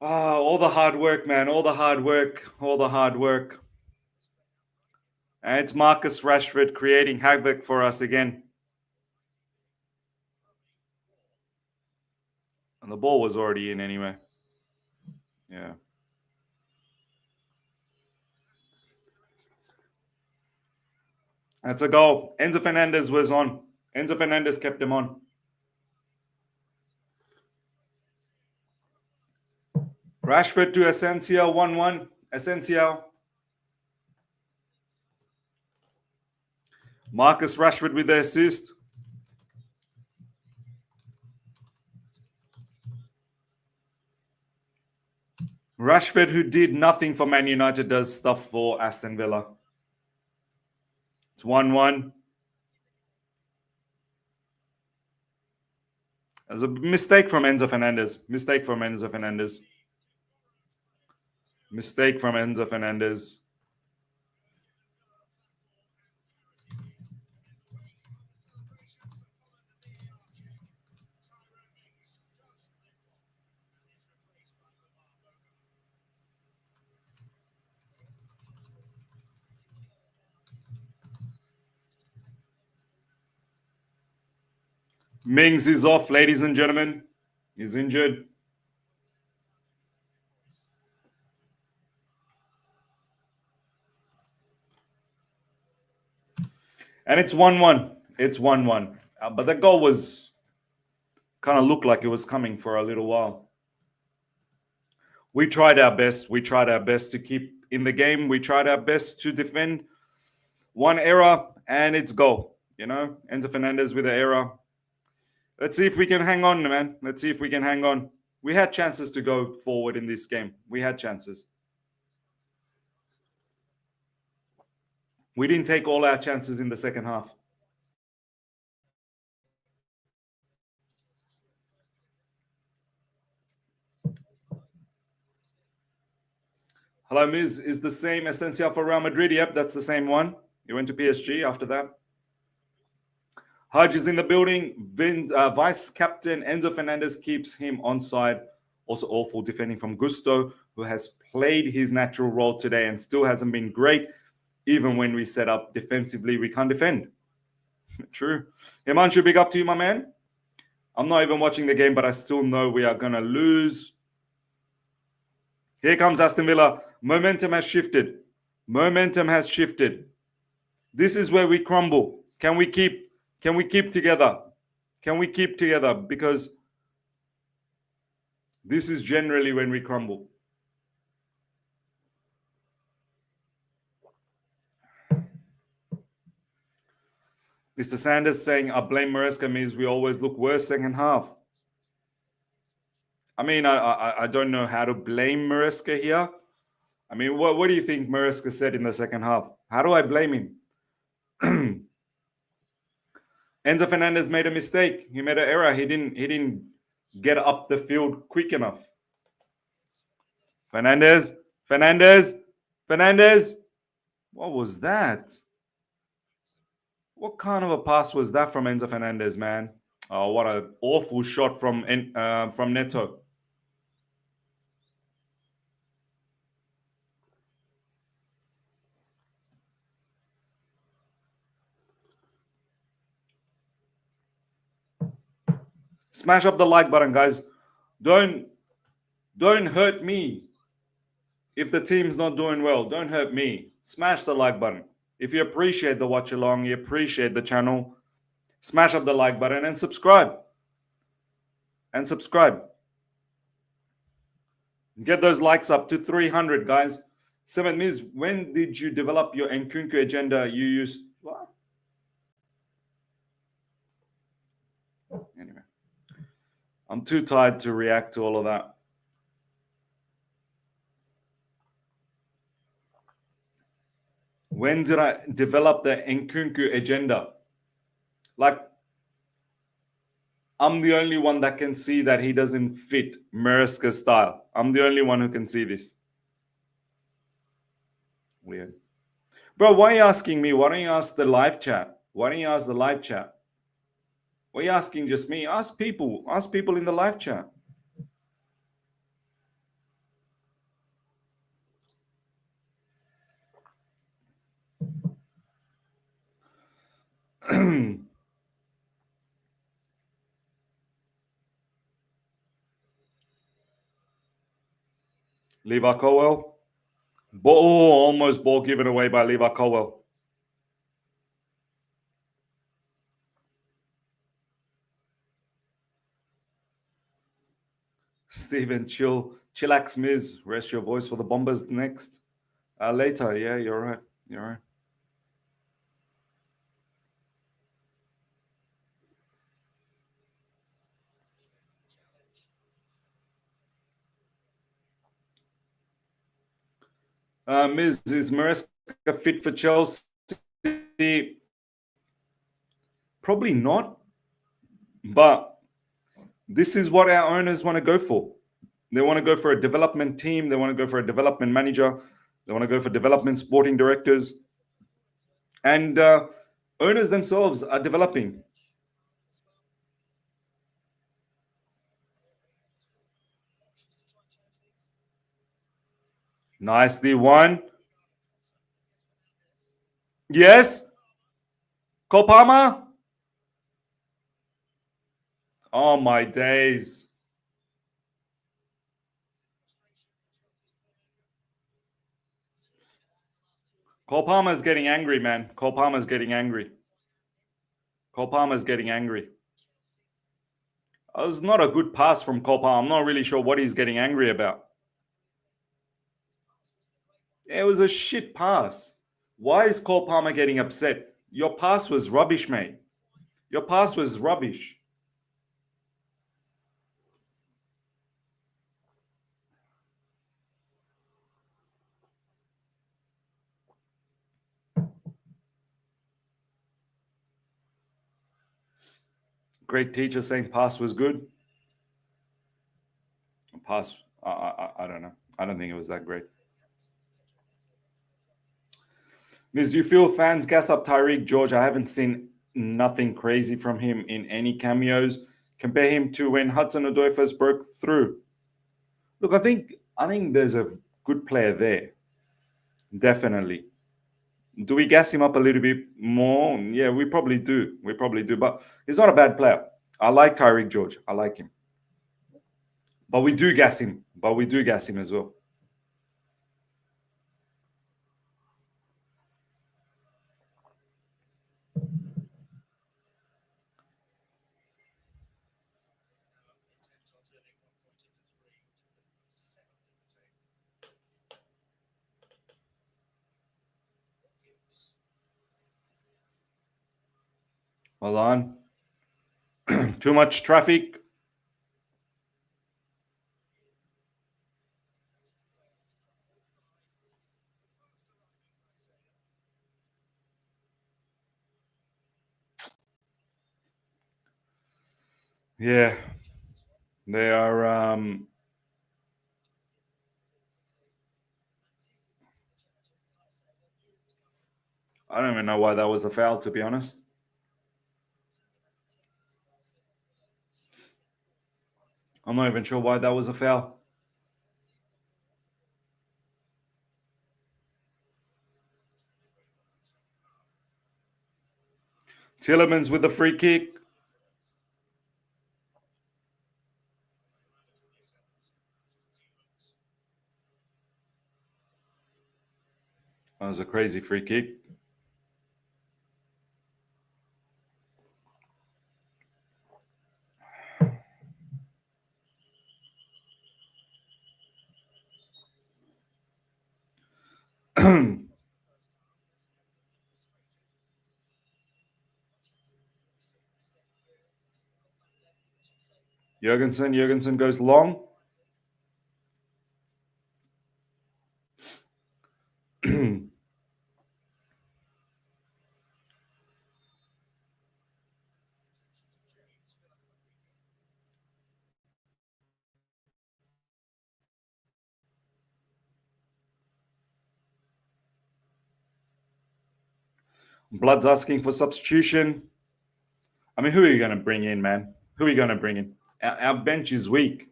All the hard work, man. All the hard work. All the hard work. And it's Marcus Rashford creating havoc for us again. And the ball was already in anyway. Yeah. That's a goal. Enzo Fernandez was on. Enzo Fernandez kept him on. Rashford to Asensio, 1-1. Asensio. Marcus Rashford with the assist. Rashford, who did nothing for Man United, does stuff for Aston Villa. It's 1-1. There's a mistake from Enzo Fernandez. Mistake from Enzo Fernandez. Mistake from Enzo Fernandez. Mings is off, ladies and gentlemen. He's injured. And it's 1-1. It's 1-1. But the goal was kind of looked like it was coming for a little while. We tried our best. We tried our best to keep in the game. We tried our best to defend. One error, and it's goal. You know, Enzo Fernandez with an error. Let's see if we can hang on, man. Let's see if we can hang on. We had chances to go forward in this game. We had chances. We didn't take all our chances in the second half. Hello, Miz. Is the same Asensio for Real Madrid? Yep, that's the same one. He went to PSG after that. Hodge is in the building. Vice captain Enzo Fernandez keeps him onside. Also awful defending from Gusto, who has played his natural role today and still hasn't been great. Even when we set up defensively, we can't defend. True. Himanshu, big up to you, my man. I'm not even watching the game, but I still know we are going to lose. Here comes Aston Villa. Momentum has shifted. Momentum has shifted. This is where we crumble. Can we keep together? Can we keep together? Because this is generally when we crumble. Mr. Sanders saying, I blame Maresca means we always look worse second half. I mean, I don't know how to blame Maresca here. I mean, what do you think Maresca said in the second half? How do I blame him? Enzo Fernandez made a mistake. He made an error. He didn't get up the field quick enough. Fernandez. What was that? What kind of a pass was that from Enzo Fernandez, man? Oh, what an awful shot from Neto. Smash up the like button, guys. Don't hurt me. If the team's not doing well, don't hurt me. Smash the like button. If you appreciate the watch along, you appreciate the channel, smash up the like button and subscribe. And subscribe. Get those likes up to 300, guys. 7 Ms, when did you develop your Nkunku agenda? You used what? Anyway, I'm too tired to react to all of that. When did I develop the Nkunku agenda? Like, I'm the only one that can see that he doesn't fit Maresca's style. I'm the only one who can see this. Weird. Bro, why are you asking me? Why don't you ask the live chat? Why don't you ask the live chat? Why are you asking just me? Ask people. Ask people in the live chat. Levi Colwill. Almost ball given away by Levi Colwill. Steven, chillax, Miz. Rest your voice for the Bombers next. Later, yeah, you're right. You're right. Miz, is Maresca fit for Chelsea? Probably not. But this is what our owners want to go for. They want to go for a development team. They want to go for a development manager. They want to go for development sporting directors. And owners themselves are developing. Nicely won. Yes. Kopama. Oh, my days. Cole Palmer's getting angry, man. Cole Palmer's getting angry. Cole Palmer's getting angry. It was not a good pass from Cole Palmer. I'm not really sure what he's getting angry about. It was a shit pass. Why is Cole Palmer getting upset? Your pass was rubbish, mate. Your pass was rubbish. Great teacher saying pass was good. Pass, I don't know. I don't think it was that great. Miss, do you feel fans gas up Tyreek George? I haven't seen nothing crazy from him in any cameos. Compare him to when Hudson-Odoi first broke through. Look, I think there's a good player there. Definitely. Do we gas him up a little bit more? Yeah, we probably do. We probably do. But he's not a bad player. I like Tyreek George. I like him. But we do gas him. But we do gas him as well. Hold on. Too much traffic. Yeah. They are I don't even know why that was a foul, to be honest. I'm not even sure why that was a foul. Tielemans with the free kick. That was a crazy free kick. Jorgensen goes long. Blood's asking for substitution. I mean, who are you going to bring in, man? Who are you going to bring in? Our bench is weak.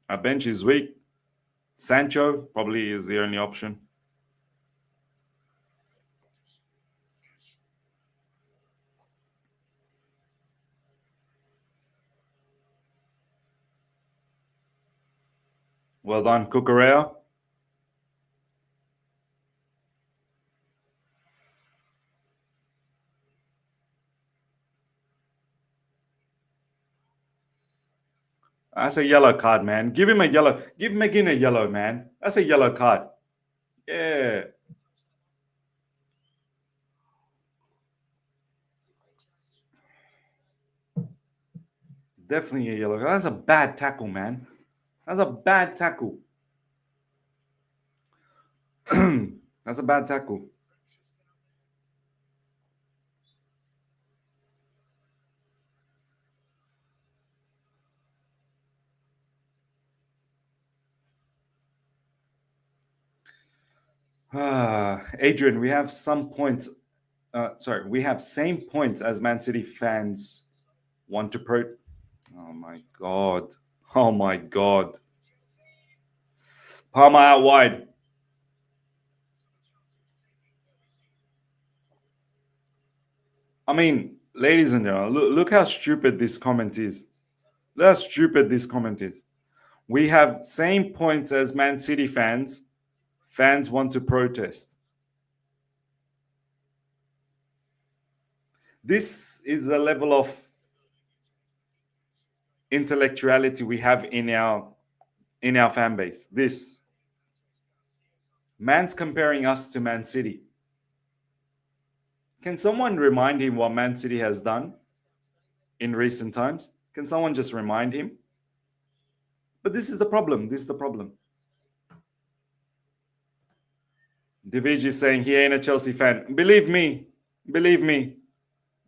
Our bench is weak. Sancho probably is the only option. Well done, Cucurella. That's a yellow card, man. Give him a yellow. Give McGinn a yellow, man. That's a yellow card. Yeah. It's definitely a yellow card. That's a bad tackle, man. That's a bad tackle. That's a bad tackle. Adrian, we have some points. We have same points as Man City fans want to pro. Oh my god! Oh my god! Palmer out wide. I mean, ladies and gentlemen, look how stupid this comment is. Look how stupid this comment is. We have same points as Man City fans. Fans want to protest. This is a level of intellectuality we have in our fan base. This man's comparing us to Man City. Can someone remind him what Man City has done in recent times? Can someone just remind him? But this is the problem. This is the problem. Divij is saying he ain't a Chelsea fan. Believe me. Believe me.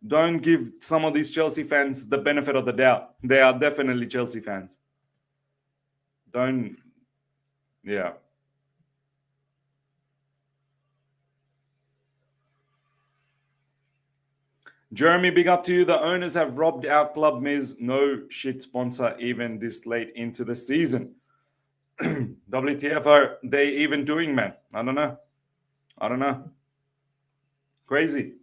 Don't give some of these Chelsea fans the benefit of the doubt. They are definitely Chelsea fans. Don't. Yeah. Jeremy, big up to you. The owners have robbed our club, Miz. No shit sponsor even this late into the season. WTF are they even doing, man? I don't know. I don't know. Crazy.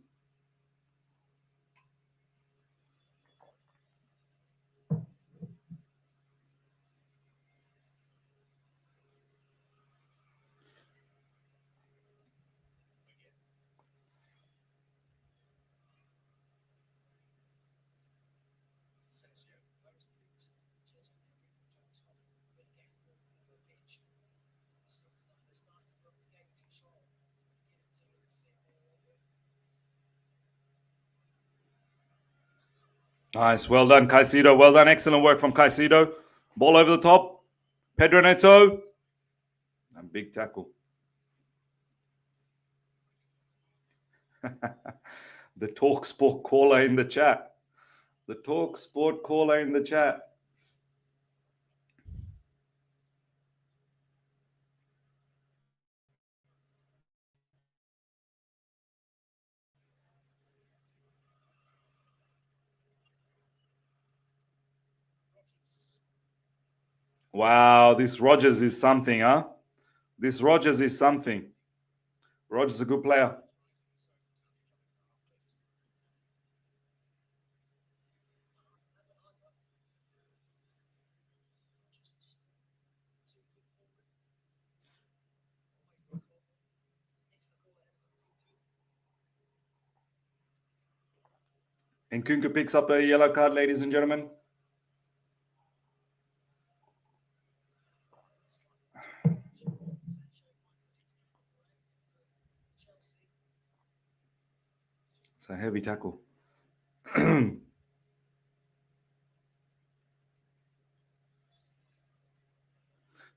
Nice. Well done, Caicedo. Well done. Excellent work from Caicedo. Ball over the top. Pedro Neto. And big tackle. The Talk Sport caller in the chat. The Talk Sport caller in the chat. Wow, this Rogers is something, huh? This Rogers is something. Rogers is a good player. Nkunku picks up a yellow card, ladies and gentlemen. It's a heavy tackle.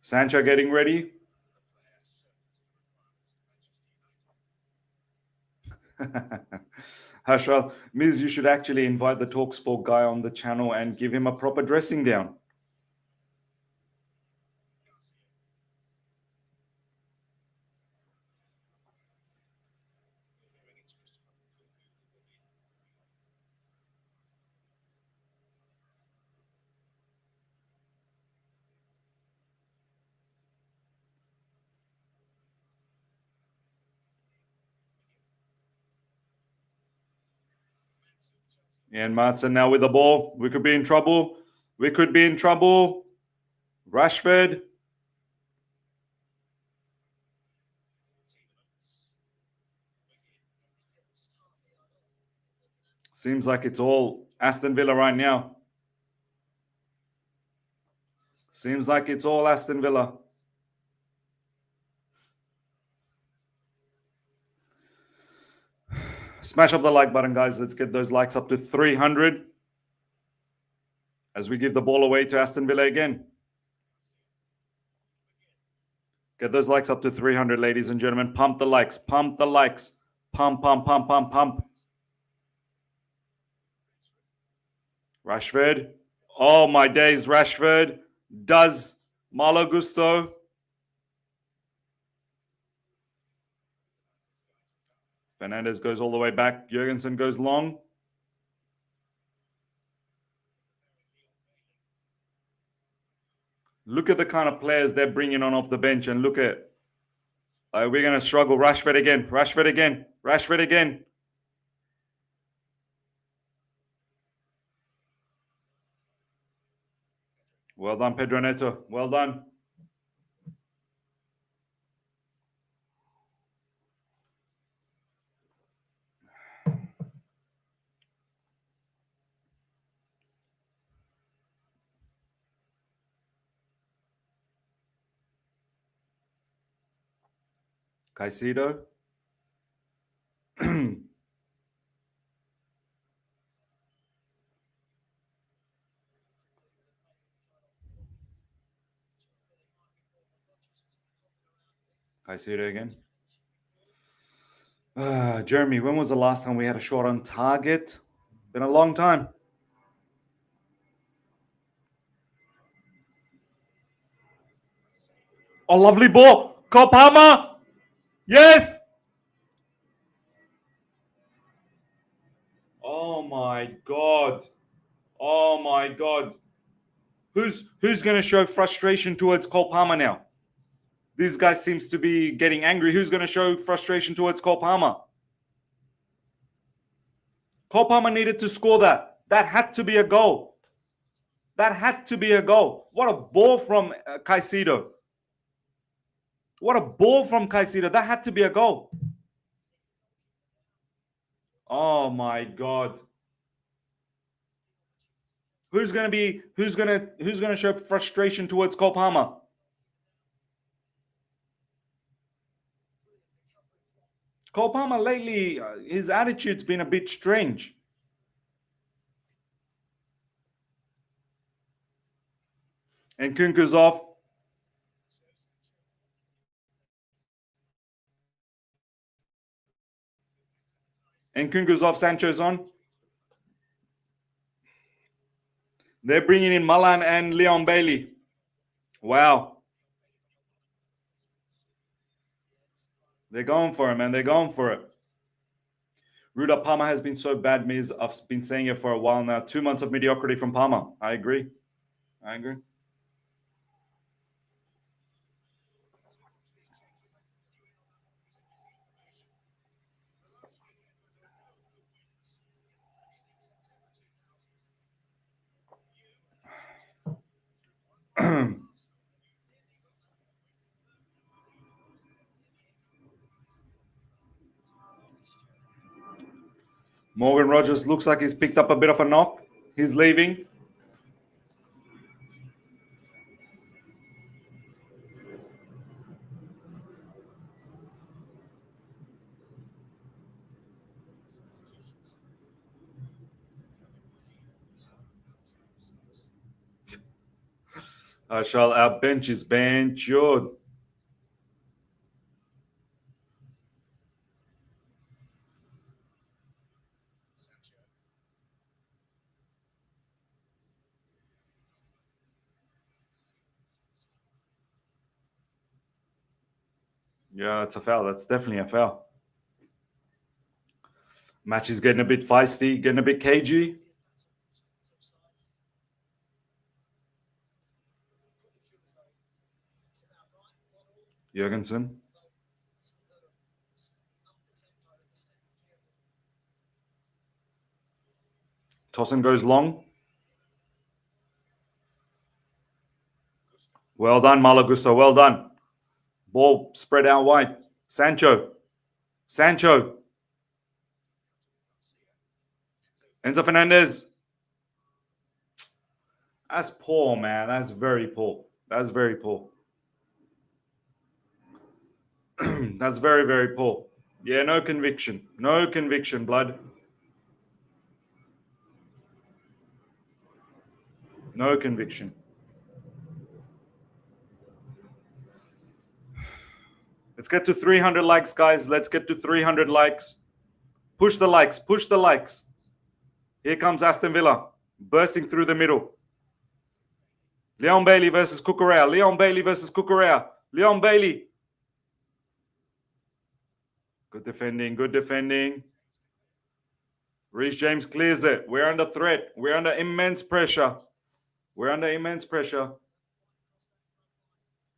Sancho getting ready. Hashral, Miz, you should actually invite the TalkSport guy on the channel and give him a proper dressing down. And Maatsen now with the ball. We could be in trouble. We could be in trouble. Rashford. Seems like it's all Aston Villa right now. Seems like it's all Aston Villa. Smash up the like button, guys. Let's get those likes up to 300 as we give the ball away to Aston Villa again. Get those likes up to 300, ladies and gentlemen. Pump the likes. Pump the likes. Pump, pump, pump, pump, pump. Rashford. Oh, my days. Rashford does Malo Gusto. Fernandez goes all the way back. Jorgensen goes long. Look at the kind of players they're bringing on off the bench, and look at we're going to struggle. Rashford again. Rashford again. Rashford again. Well done, Pedro Neto. Well done. Caicedo. Caicedo again. Jeremy, when was the last time we had a shot on target? Been a long time. Oh, lovely ball. Kopama. Yes. Oh my God. Oh my God. Who's going to show frustration towards Cole Palmer now? This guy seems to be getting angry. Who's going to show frustration towards Cole Palmer? Cole Palmer needed to score that. That had to be a goal. That had to be a goal. What a ball from Caicedo. What a ball from Caicedo. That had to be a goal. Oh my God. Who's gonna show frustration towards Cole Palmer? Cole Palmer lately, his attitude's been a bit strange. And Nkunku's off. And Nkunku's off. Sancho's on. They're bringing in Malen and Leon Bailey. Wow. They're going for it, man. They're going for it. Ruda Palmer has been so bad, Miz. I've been saying it for a while now. 2 months of mediocrity from Palmer. I agree. I agree. Morgan Rogers looks like he's picked up a bit of a knock. He's leaving. Our bench is benchured. Yeah, it's a foul. That's definitely a foul. Match is getting a bit feisty, getting a bit cagey. Jorgensen. Tosin goes long. Well done, Malagusto. Well done. Ball spread out wide. Sancho. Enzo Fernandez. That's poor, man. That's very poor. That's very poor. That's very, very poor. Yeah, no conviction. No conviction, blood. No conviction. Let's get to 300 likes, guys. Let's get to 300 likes. Push the likes. Push the likes. Here comes Aston Villa. Bursting through the middle. Leon Bailey versus Cucurella. Leon Bailey versus Cucurella. Leon Bailey. Good defending. Good defending. Reece James clears it. We're under threat. We're under immense pressure. We're under immense pressure.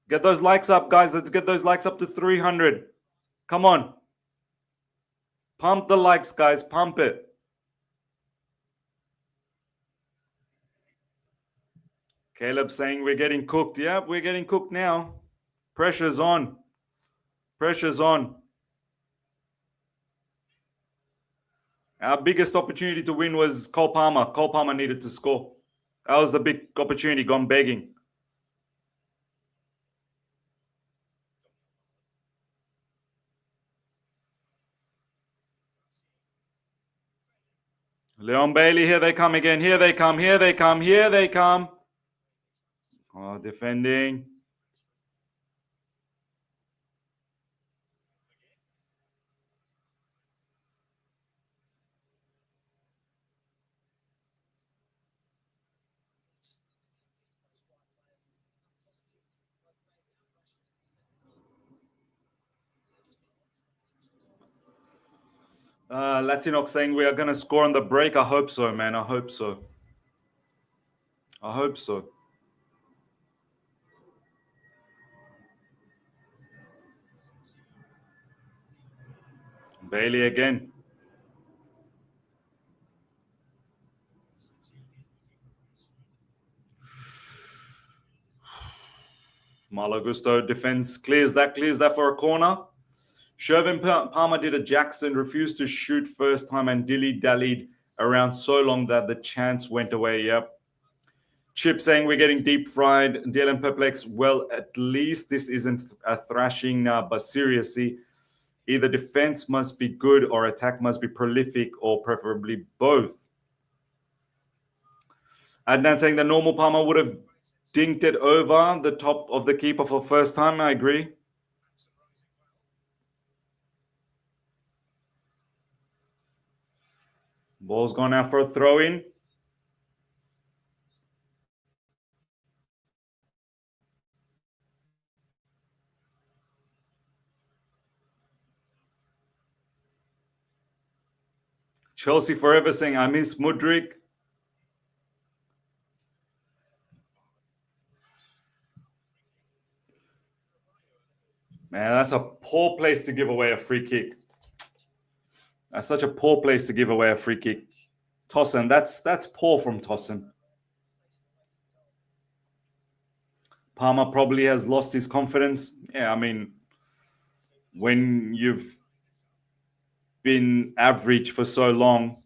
Get those likes up, guys. Let's get those likes up to 300. Come on. Pump the likes, guys. Pump it. Caleb saying we're getting cooked. Yeah, we're getting cooked now. Pressure's on. Pressure's on. Our biggest opportunity to win was Cole Palmer. Cole Palmer needed to score. That was the big opportunity gone begging. Leon Bailey, here they come again. Here they come. Here they come. Here they come. Oh, defending. Latinox saying we are going to score on the break. I hope so, man. I hope so. I hope so. Bailey again. Malagusto defense clears that for a corner. Shervin Palmer did a Jackson, refused to shoot first time and dilly-dallied around so long that the chance went away. Yep. Chip saying we're getting deep fried. Dylan Perplex, well, at least this isn't a thrashing now, but seriously, either defense must be good or attack must be prolific or preferably both. Adnan saying the normal Palmer would have dinked it over the top of the keeper for first time. I agree. Ball's gone out for a throw-in. Chelsea forever saying, I miss Mudryk. Man, that's a poor place to give away a free kick. That's such a poor place to give away a free kick. Tosin, that's poor from Tosin. Palmer probably has lost his confidence. Yeah, I mean, when you've been average for so long,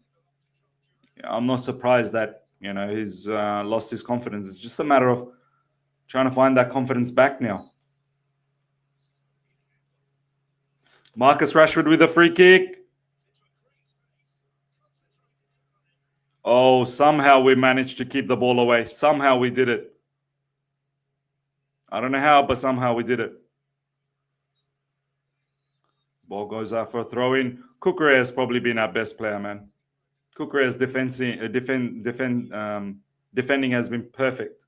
I'm not surprised that, he's lost his confidence. It's just a matter of trying to find that confidence back now. Marcus Rashford with a free kick. Oh, somehow we managed to keep the ball away. Somehow we did it. I don't know how, but somehow we did it. Ball goes out for a throw-in. Cucurella has probably been our best player, man. Cucurella's defending has been perfect.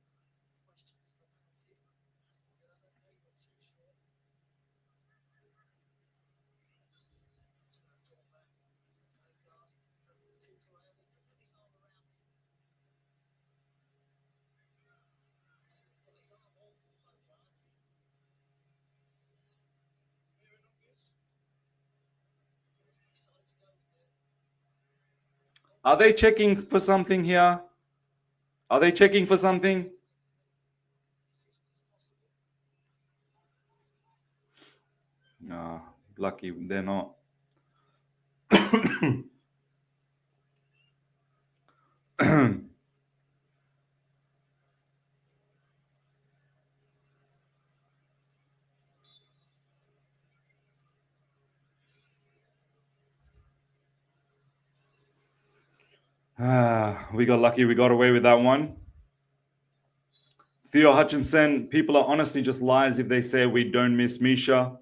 Are they checking for something here? Are they checking for something? No, lucky they're not. We got lucky. We got away with that one. Theo Hutchinson, people are honestly just lies if they say we don't miss Misha.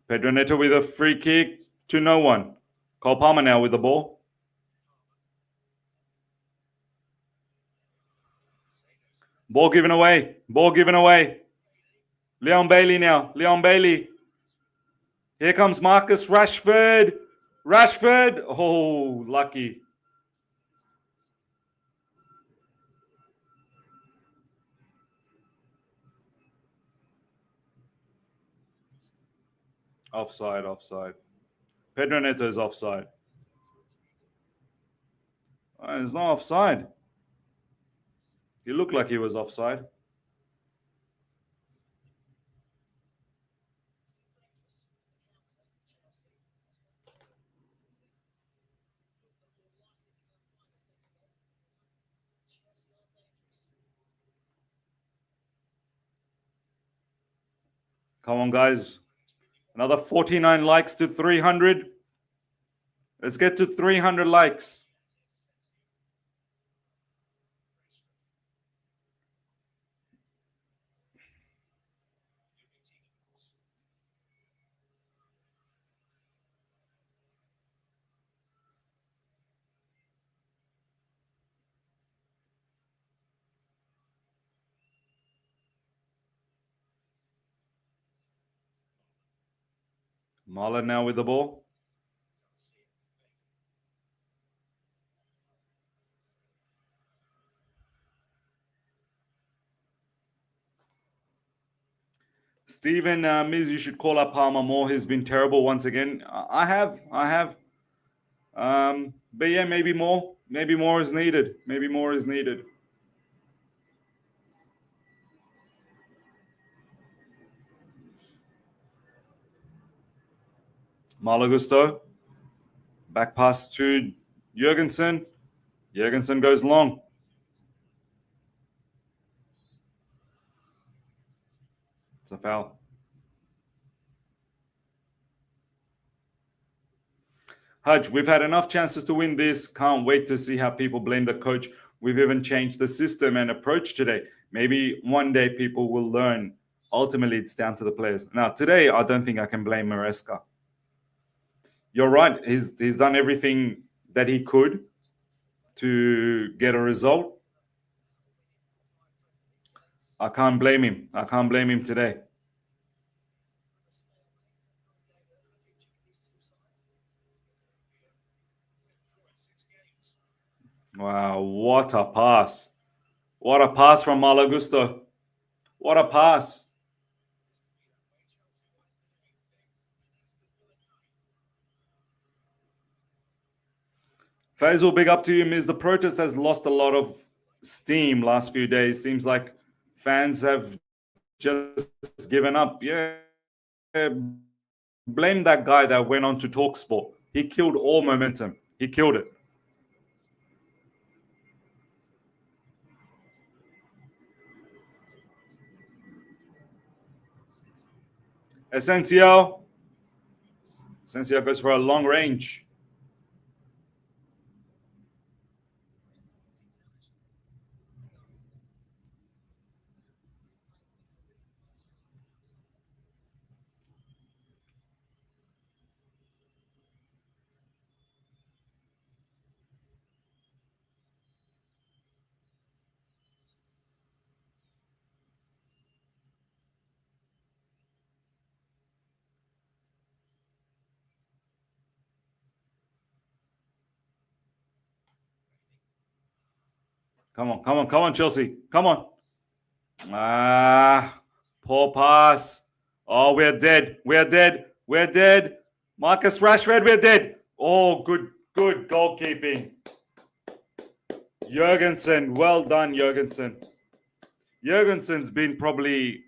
Pedro Neto with a free kick to no one. Cole Palmer now with the ball. Ball given away. Ball given away. Leon Bailey now. Leon Bailey. Here comes Marcus Rashford. Rashford. Oh, lucky. Offside, offside. Pedro Neto is offside. It's not offside. He looked like he was offside. Come on, guys. Another 49 likes to 300. Let's get to 300 likes. Malen now with the ball. Stephen, Miz, you should call up Palmer more. He's been terrible once again. I have. But yeah, maybe more. Maybe more is needed. Maybe more is needed. Malo Gusto. Back pass to Jorgensen. Jorgensen goes long. It's a foul. Hudge, we've had enough chances to win this. Can't wait to see how people blame the coach. We've even changed the system and approach today. Maybe one day people will learn. Ultimately, it's down to the players. Now, today, I don't think I can blame Maresca. You're right. He's done everything that he could to get a result. I can't blame him. I can't blame him today. Wow, what a pass. What a pass from Malagusto. What a pass. Faisal, big up to you, Miz. The protest has lost a lot of steam last few days. Seems like fans have just given up. Yeah, Blame that guy that went on to Talksport. He killed all momentum. He killed it. Asensio. Asensio goes for a long range. Come on, come on, come on, Chelsea. Come on. Ah, poor pass. Oh, we're dead. We're dead. We're dead. Marcus Rashford, we're dead. Oh, good goalkeeping. Jorgensen, well done, Jorgensen. Jorgensen's been probably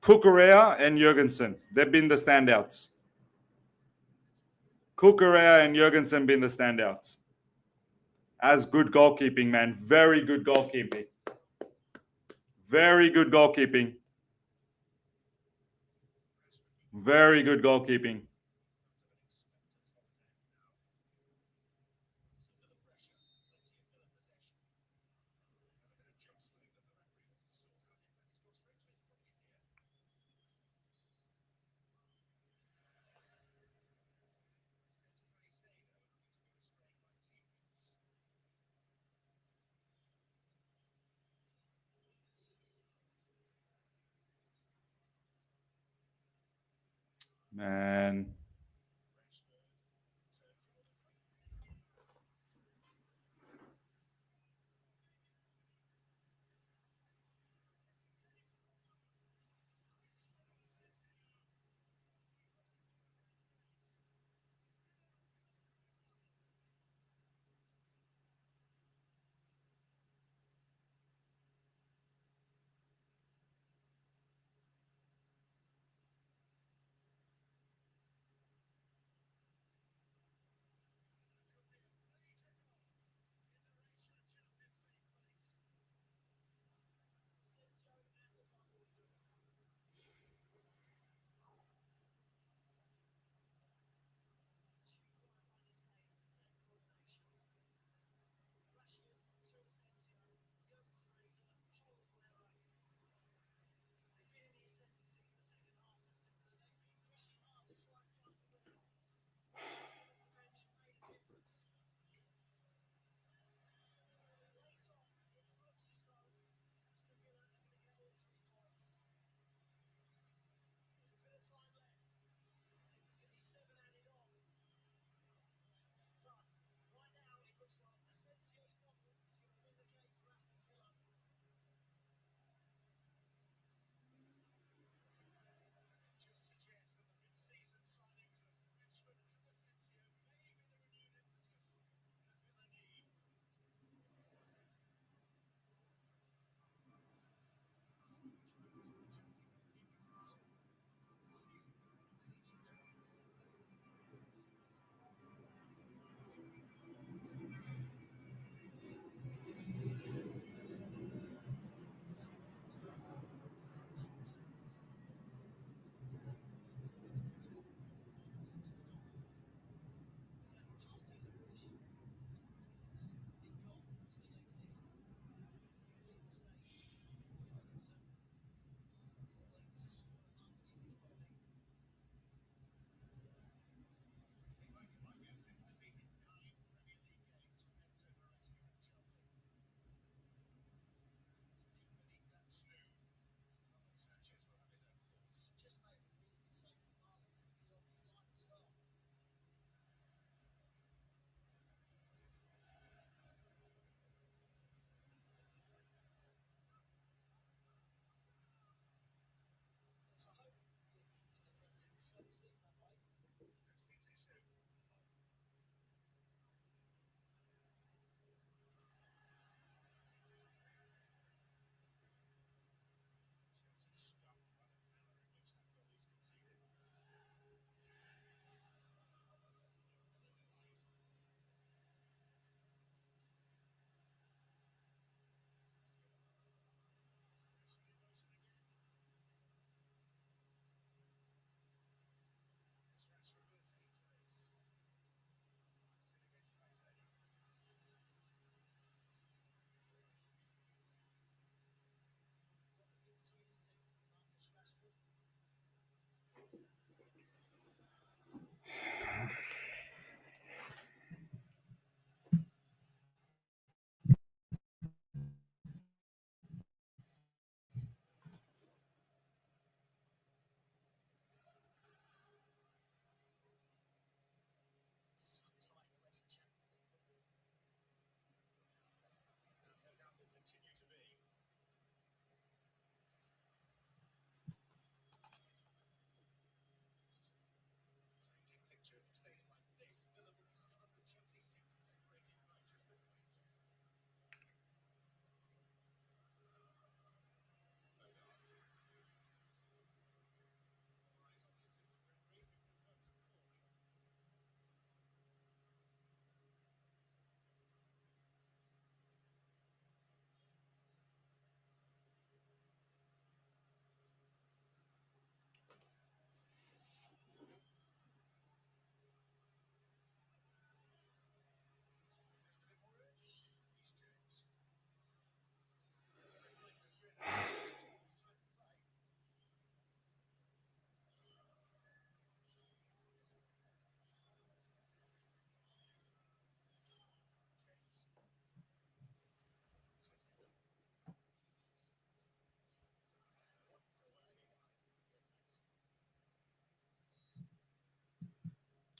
Cucurella and Jorgensen. They've been the standouts. Cucurella and Jorgensen been the standouts. As good goalkeeping, man. Very good goalkeeping. Very good goalkeeping. Very good goalkeeping. Man.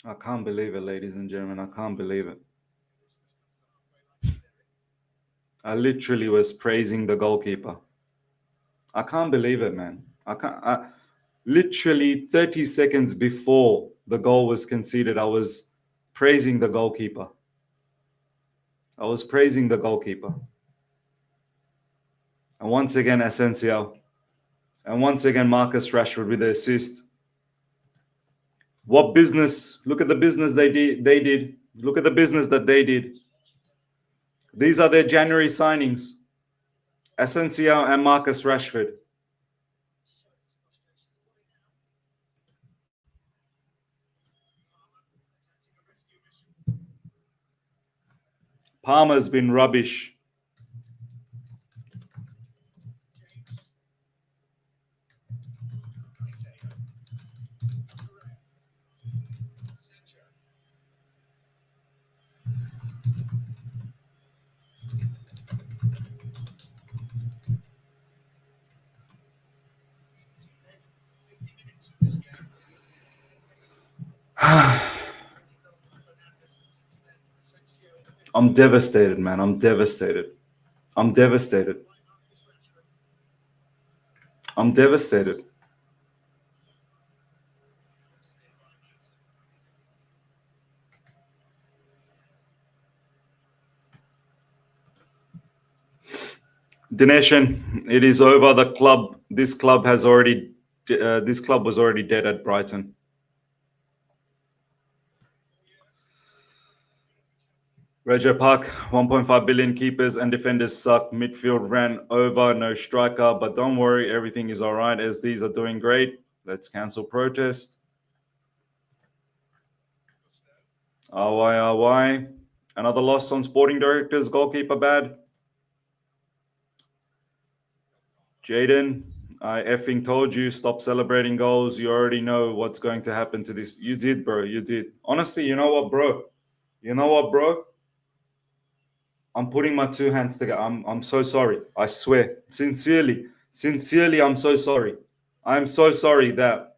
I can't believe it, ladies and gentlemen. I can't believe it. I literally was praising the goalkeeper. I can't believe it, man. Literally 30 seconds before the goal was conceded, I was praising the goalkeeper. I was praising the goalkeeper. And once again, Asensio. And once again, Marcus Rashford with the assist. What business? Look at the business they did. Look at the business that they did. These are their January signings. Asensio and Marcus Rashford. Palmer's been rubbish. I'm devastated, man. I'm devastated. I'm devastated. I'm devastated. Dinesh, it is over. The club. This club has already. This club was already dead at Brighton. Reggio Park, 1.5 billion. Keepers and defenders suck. Midfield ran over. No striker. But don't worry, everything is all right. SDs are doing great. Let's cancel protest. RY. Another loss on sporting directors. Goalkeeper bad. Jaden, I effing told you, stop celebrating goals. You already know what's going to happen to this. You did, bro. You did. Honestly, you know what, bro? You know what, bro? I'm putting my two hands together. I'm so sorry. I swear. Sincerely, I'm so sorry. I'm so sorry that.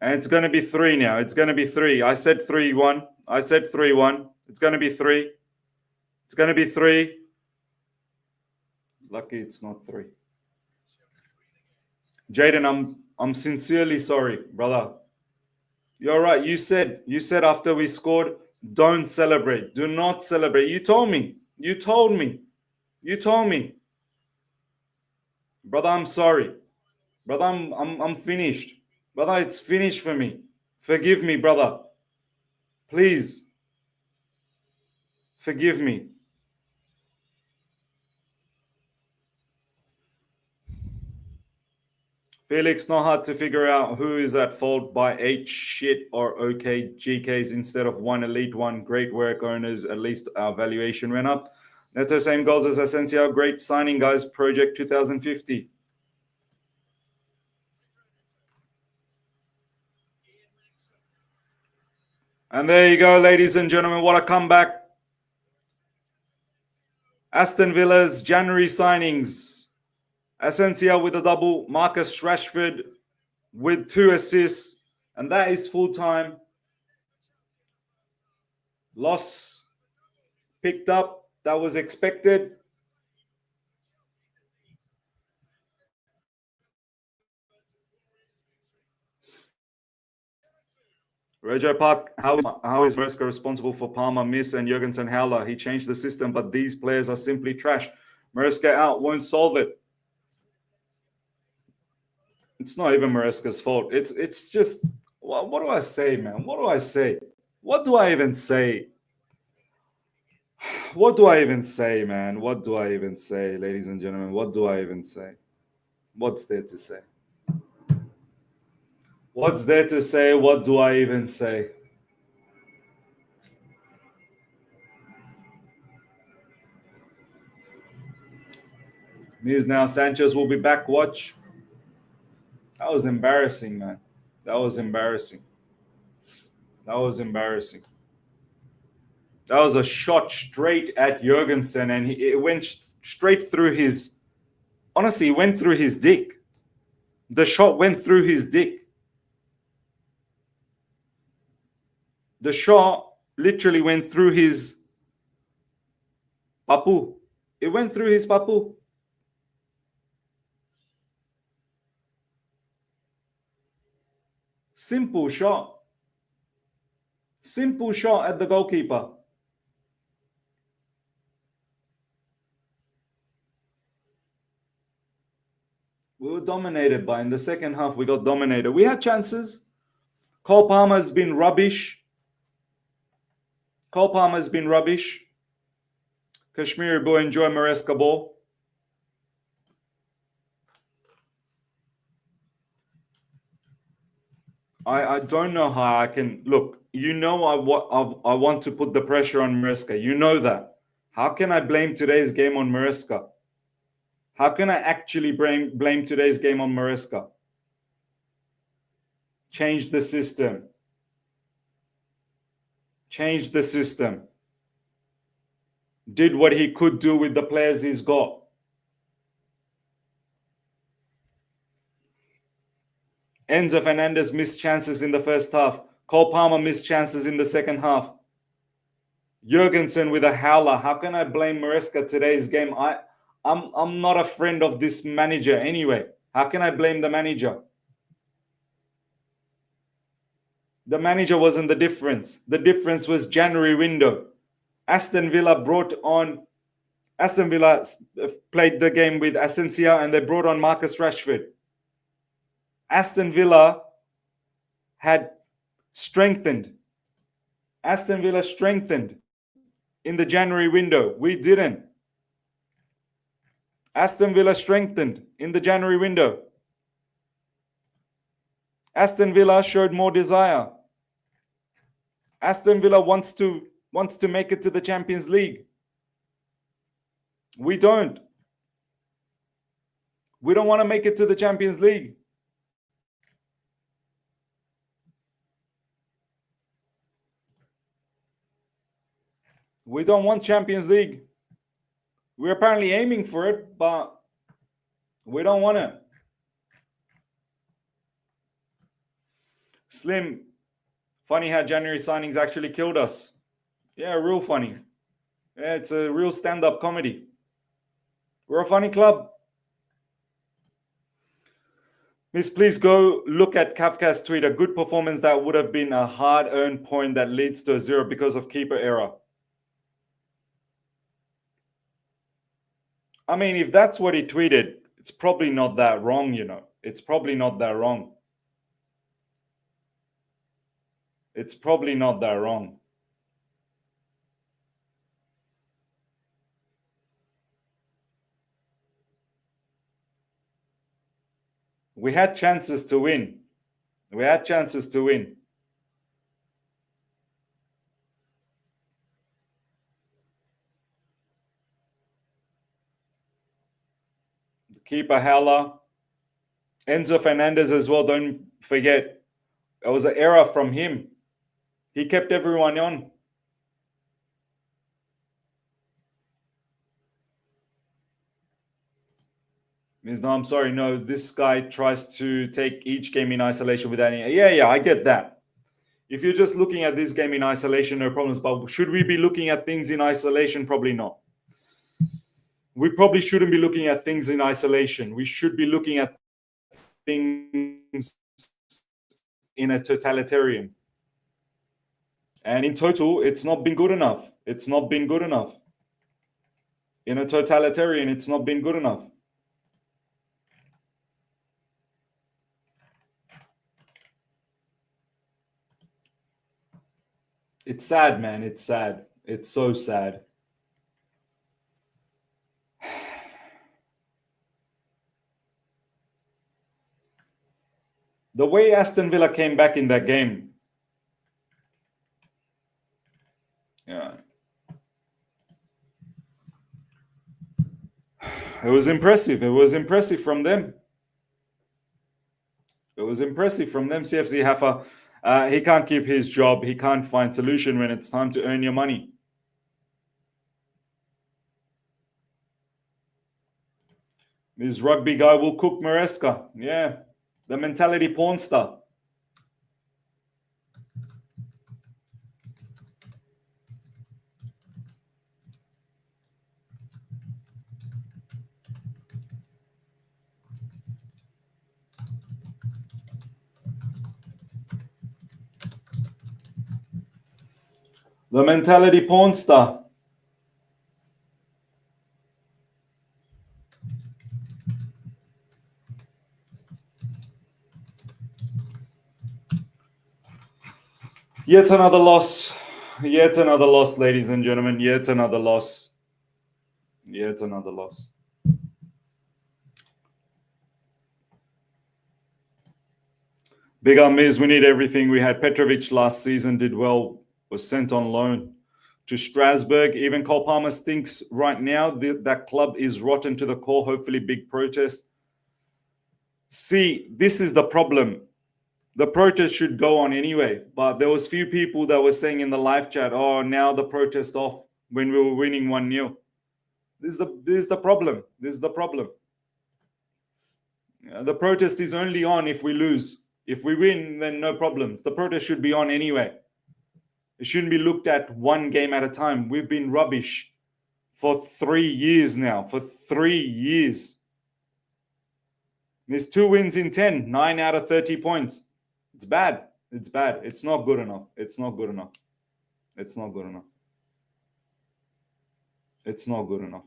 And it's going to be 3 now. It's going to be 3. I said 3-1. I said 3-1. It's going to be 3. It's going to be 3. Lucky it's not 3. Jaden, I'm sincerely sorry, brother. You're right. You said after we scored, don't celebrate. Do not celebrate. You told me. You told me. You told me. Brother, I'm sorry. Brother, I'm finished. Brother, it's finished for me. Forgive me, brother. Please. Forgive me. Felix, not hard to figure out who is at fault by 8 shit or okay GKs instead of 1 elite 1. Great work, owners. At least our valuation went up. Neto, same goals as Asensio. Great signing, guys. Project 2050. And there you go, ladies and gentlemen. What a comeback. Aston Villa's January signings. Asensio with a double. Marcus Rashford with 2 assists. And that is full time. Loss picked up. That was expected. Reggio Park, how is Maresca responsible for Palmer miss and Jorgensen howler? He changed the system, but these players are simply trash. Maresca out won't solve it. It's not even Maresca's fault. It's just what do I say, man? What do I say? What do I even say? What do I even say, man? What do I even say, ladies and gentlemen? What do I even say? What's there to say? What's there to say? What do I even say? News now. Sanchez will be back. Watch. That was embarrassing, man. That was embarrassing. That was embarrassing. That was a shot straight at Jorgensen, and it went straight through his. Honestly, it went through his dick. The shot went through his dick. The shot literally went through his papu. It went through his papu. Simple shot. Simple shot at the goalkeeper. We were dominated in the second half. We got dominated. We had chances. Cole Palmer's been rubbish. Kashmiri boy enjoy Maresca ball. I don't know how I can look. You know I want to put the pressure on Maresca. You know that. How can I blame today's game on Maresca? How can I actually blame today's game on Maresca? Change the system. Change the system. Did what he could do with the players he's got. Enzo Fernandez missed chances in the first half. Cole Palmer missed chances in the second half. Jorgensen with a howler. How can I blame Maresca today's game? I'm not a friend of this manager anyway. How can I blame the manager? The manager wasn't the difference. The difference was January window. Aston Villa played the game with Asensio and they brought on Marcus Rashford. Aston Villa had strengthened. Aston Villa strengthened in the January window. We didn't. Aston Villa strengthened in the January window. Aston Villa showed more desire. Aston Villa wants to make it to the Champions League. We don't. We don't want to make it to the Champions League. We don't want Champions League. We're apparently aiming for it, but we don't want it. Slim, funny how January signings actually killed us. Yeah, real funny. Yeah, it's a real stand-up comedy. We're a funny club. Miss, please go look at Kafka's tweet. A good performance that would have been a hard-earned point that leads to a 0 because of keeper error. I mean, if that's what he tweeted, it's probably not that wrong, you know. It's probably not that wrong. It's probably not that wrong. We had chances to win. We had chances to win. Keeper howler. Enzo Fernandez as well, don't forget. It was an error from him. He kept everyone on. Means no, I'm sorry. No, this guy tries to take each game in isolation without any. Yeah, I get that. If you're just looking at this game in isolation, no problems. But should we be looking at things in isolation? Probably not. We probably shouldn't be looking at things in isolation. We should be looking at things in a totalitarian. And in total, it's not been good enough. It's not been good enough. In a totalitarian, it's not been good enough. It's sad, man. It's sad. It's so sad. The way Aston Villa came back in that game. Yeah. It was impressive. It was impressive from them. It was impressive from them. CFC Hafa, he can't keep his job. He can't find solution when it's time to earn your money. This rugby guy will cook Maresca. Yeah. The mentality porn star. The mentality porn star. Yet another loss. Yet another loss, ladies and gentlemen. Yet another loss. Yet another loss. Big up Miz, we need everything. We had Petrovic last season, did well, was sent on loan to Strasbourg. Even Cole Palmer stinks right now. That club is rotten to the core. Hopefully big protest. See, this is the problem. The protest should go on anyway, but there was few people that were saying in the live chat, oh, now the protest off when we were winning 1-0. This is the problem. This is the problem. The protest is only on if we lose. If we win, then no problems. The protest should be on anyway. It shouldn't be looked at one game at a time. We've been rubbish for 3 years now. For 3 years. There's 2 wins in 10, 9 out of 30 points. It's bad. It's bad. It's not good enough. It's not good enough. It's not good enough. It's not good enough.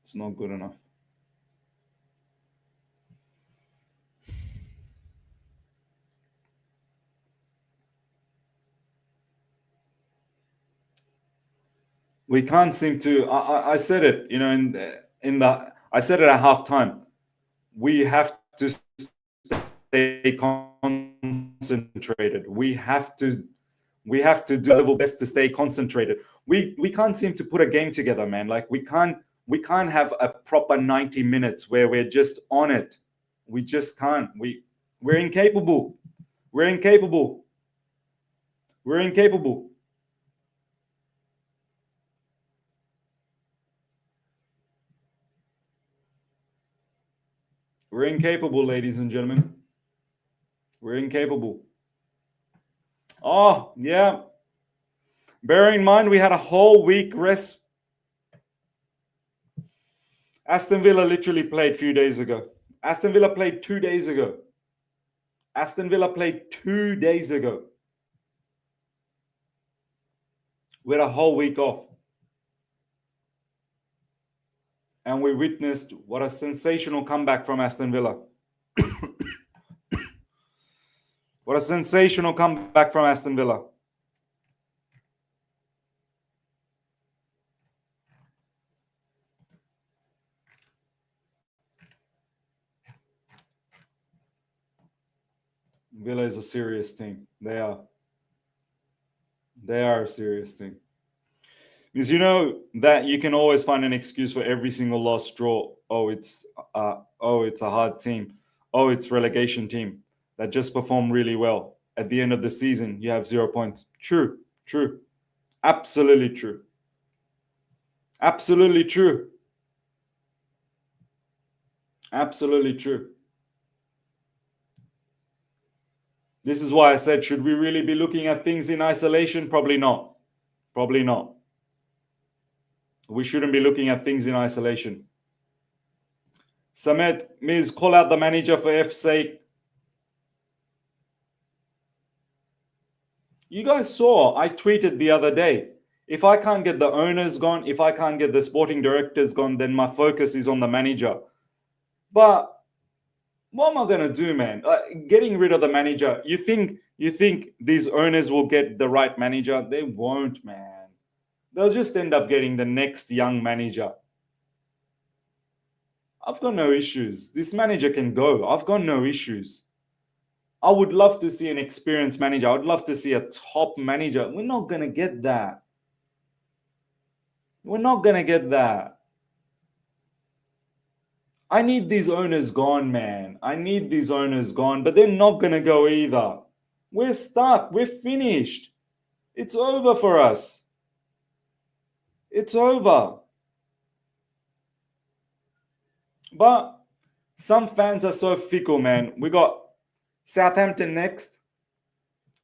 It's not good enough. We can't seem to. I said it, you know, I said it at halftime. We have to stay concentrated. We have to do our level best to stay concentrated. We can't seem to put a game together, man. Like we can't have a proper 90 minutes where we're just on it. We just can't. We're incapable. We're incapable. We're incapable. We're incapable, ladies and gentlemen. We're incapable. Oh, yeah. Bearing in mind, we had a whole week rest. Aston Villa literally played a few days ago. Aston Villa played 2 days ago. Aston Villa played 2 days ago. We had a whole week off. And we witnessed what a sensational comeback from Aston Villa. What a sensational comeback from Aston Villa. Villa is a serious team. They are. They are a serious team. Because you know that you can always find an excuse for every single lost draw. Oh, it's a hard team. Oh, it's relegation team that just performed really well. At the end of the season, you have 0 points. True. Absolutely true. Absolutely true. Absolutely true. This is why I said, should we really be looking at things in isolation? Probably not. Probably not. We shouldn't be looking at things in isolation. Samet, Miz, call out the manager for F's sake. You guys saw, I tweeted the other day, if I can't get the owners gone, if I can't get the sporting directors gone, then my focus is on the manager. But what am I going to do, man? Getting rid of the manager, you think these owners will get the right manager? They won't, man. They'll just end up getting the next young manager. I've got no issues. This manager can go. I've got no issues. I would love to see an experienced manager. I would love to see a top manager. We're not going to get that. We're not going to get that. I need these owners gone, man. I need these owners gone, but they're not going to go either. We're stuck. We're finished. It's over for us. It's over. But some fans are so fickle, man. We got Southampton next.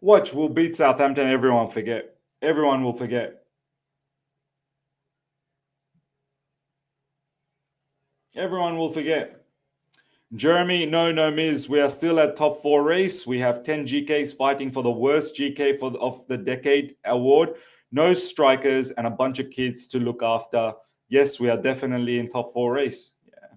Watch, we'll beat Southampton. Everyone will forget. Everyone will forget. Everyone will forget. Jeremy, no, Miz. We are still at top 4 race. We have 10 GKs fighting for the worst GK of the decade award. No strikers and a bunch of kids to look after. Yes, we are definitely in top 4 race. Yeah.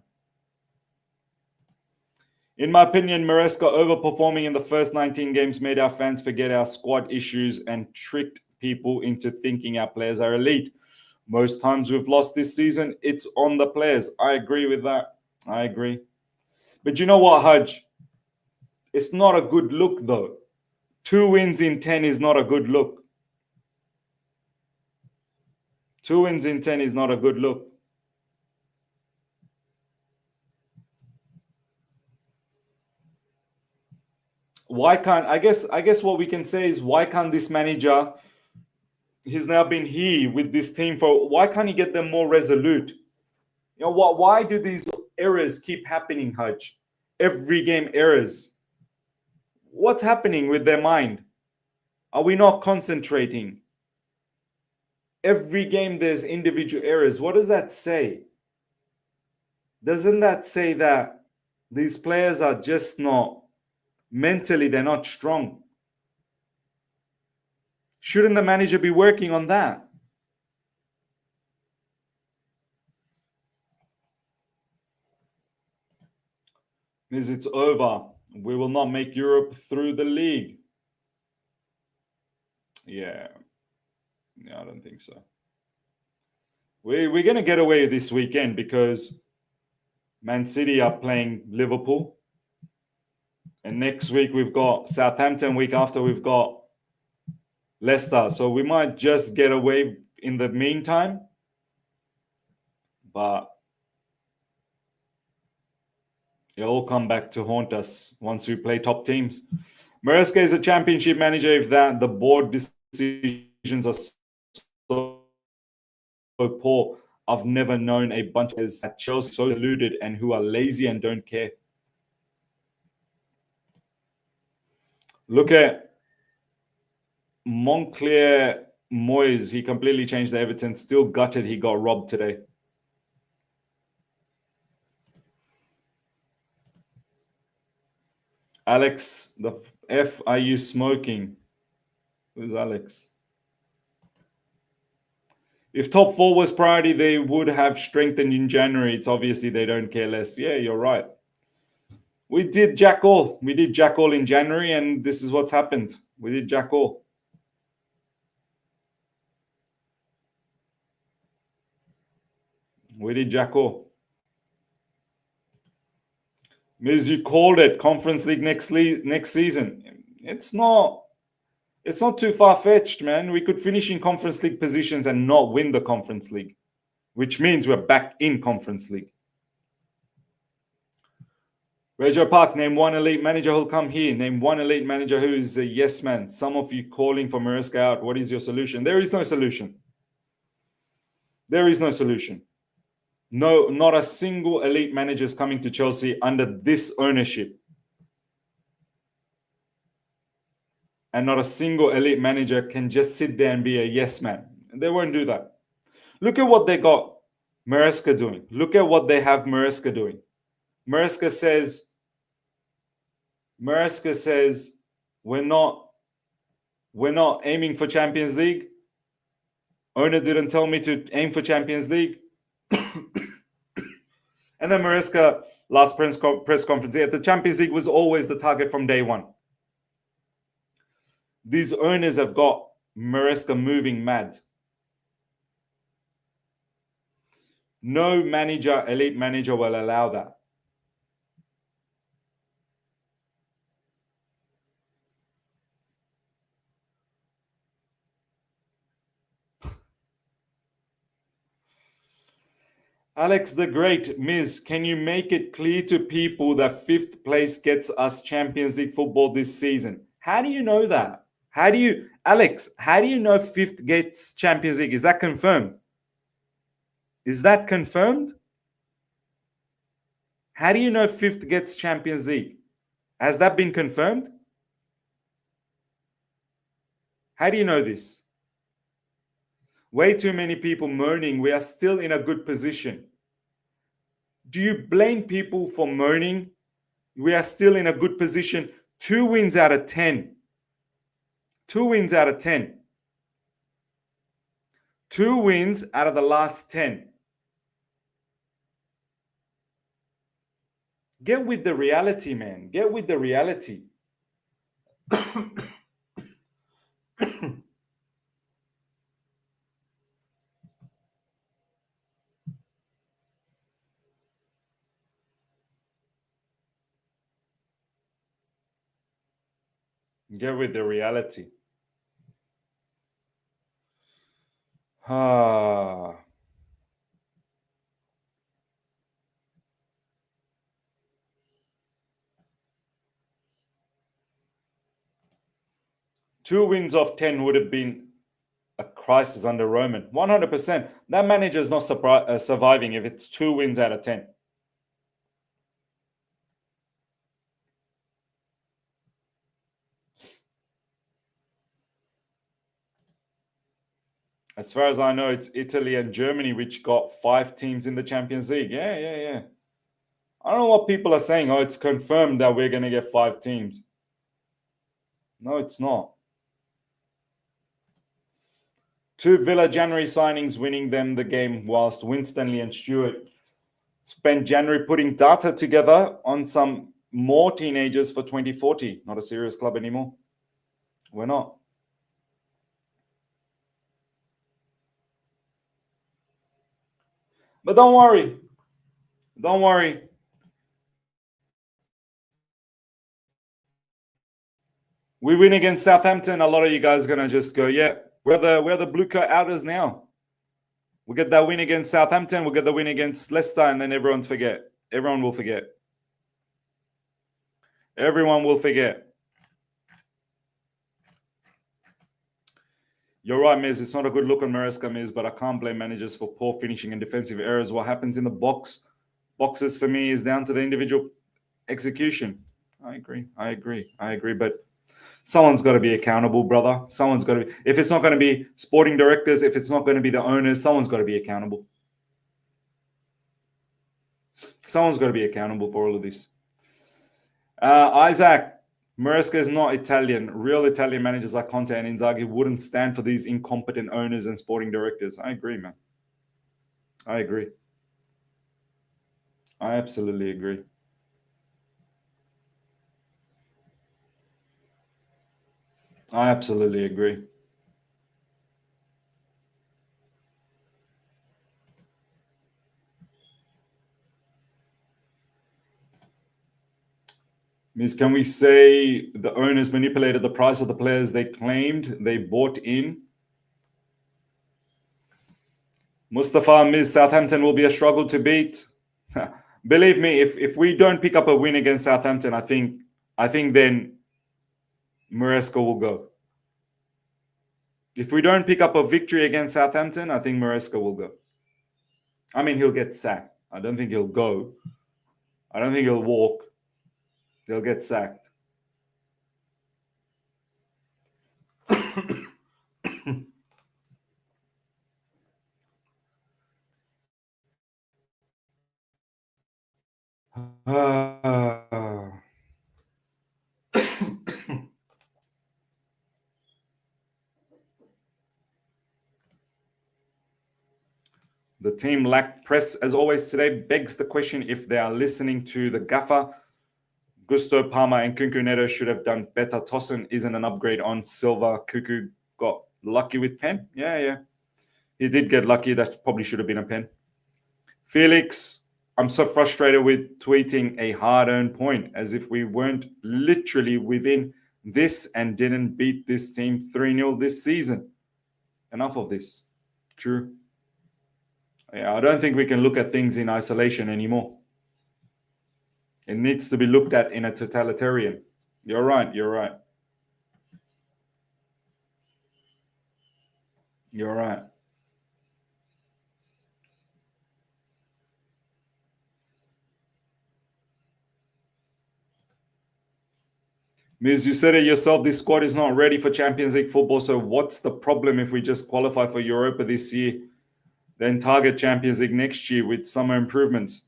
In my opinion, Maresca overperforming in the first 19 games made our fans forget our squad issues and tricked people into thinking our players are elite. Most times we've lost this season, it's on the players. I agree with that. I agree. But you know what, Hudge? It's not a good look, though. 2 wins in 10 is not a good look. 2 wins in 10 is not a good look. Why can't I guess what we can say is, why can't this manager, he's now been here with this team for, why can't he get them more resolute? You know what? Why do these errors keep happening, Hutch? Every game errors. What's happening with their mind? Are we not concentrating? Every game there's individual errors. What does that say? Doesn't that say that these players are just not, mentally, they're not strong? Shouldn't the manager be working on that? Is it's over. We will not make Europe through the league. Yeah, I don't think so. We're going to get away this weekend because Man City are playing Liverpool. And next week we've got Southampton. Week after we've got Leicester. So we might just get away in the meantime. But it'll all come back to haunt us once we play top teams. Maresca is a championship manager if the board decisions are so poor. I've never known a bunch of at Chelsea so deluded and who are lazy and don't care. Look at Moncler Moyes. He completely changed the Everton. Still gutted he got robbed today. Alex, the F are you smoking? Who's Alex? If top 4 was priority, they would have strengthened in January. It's obviously they don't care less. Yeah, you're right. We did jack all. We did jack all in January, and this is what's happened. We did jack all. We did jack all. Miz, you called it. Conference League next season. It's not too far-fetched, man. We could finish in Conference League positions and not win the Conference League, which means we're back in Conference League. Reggio Park, name one elite manager who'll come here. Name one elite manager who is a yes man. Some of you calling for Maresca out. What is your solution? There is no solution. There is no solution. No, not a single elite manager is coming to Chelsea under this ownership. And not a single elite manager can just sit there and be a yes man. They won't do that. Look at what they got Maresca doing. Look at what they have Maresca doing. Maresca says, we're not aiming for Champions League. Owner didn't tell me to aim for Champions League. And then Maresca, last press conference, the Champions League was always the target from day one. These owners have got Maresca moving mad. No manager, elite manager, will allow that. Alex the Great, Miz, can you make it clear to people that 5th place gets us Champions League football this season? How do you know that? Alex, how do you know 5th gets Champions League? Is that confirmed? Is that confirmed? How do you know 5th gets Champions League? Has that been confirmed? How do you know this? Way too many people moaning. We are still in a good position. Do you blame people for moaning? We are still in a good position. 2 wins out of 10. 2 wins out of 10. 2 wins out of the last 10. Get with the reality, man. Get with the reality. Get with the reality. Ah. Two wins off 10 would have been a crisis under Roman. 100%. That manager is not surviving if it's 2 wins out of 10. As far as I know, it's Italy and Germany which got 5 teams in the Champions League. Yeah. I don't know what people are saying. Oh, it's confirmed that we're going to get 5 teams. No, it's not. 2 Villa January signings winning them the game, whilst Winstanley and Stewart spent January putting data together on some more teenagers for 2040. Not a serious club anymore. We're not. But don't worry. Don't worry. We win against Southampton. A lot of you guys are going to just go, yeah, we're the blue coat outers now. We'll get that win against Southampton. We'll get the win against Leicester, and then everyone will forget. Everyone will forget. Everyone will forget. You're right, Miz. It's not a good look on Maresca, Miz, but I can't blame managers for poor finishing and defensive errors. What happens in the boxes for me is down to the individual execution. I agree. But someone's got to be accountable, brother. Someone's got to be. If it's not going to be sporting directors, if it's not going to be the owners, someone's got to be accountable. Someone's got to be accountable for all of this. Isaac, Maresca is not Italian. Real Italian managers like Conte and Inzaghi wouldn't stand for these incompetent owners and sporting directors. I agree, man. I agree. I absolutely agree. I absolutely agree. Miss, can we say the owners manipulated the price of the players they claimed they bought in? Mustafa, Miss, Southampton will be a struggle to beat. Believe me, if we don't pick up a win against Southampton, I think then Maresca will go. If we don't pick up a victory against Southampton, I think Maresca will go. I mean, he'll get sacked. I don't think he'll go. I don't think he'll walk. They'll get sacked. The team lacked press as always today. Begs the question if they are listening to the gaffer. Gusto, Palmer, and Nkunku Neto should have done better. Tosin isn't an upgrade on Silva. Cuckoo got lucky with pen. Yeah. He did get lucky. That probably should have been a pen. Felix, I'm so frustrated with tweeting a hard-earned point as if we weren't literally within this and didn't beat this team 3-0 this season. Enough of this. True. Yeah, I don't think we can look at things in isolation anymore. It needs to be looked at in a totalitarian. You're right. You're right. Miz, you said it yourself, this squad is not ready for Champions League football, so what's the problem if we just qualify for Europa this year, then target Champions League next year with summer improvements?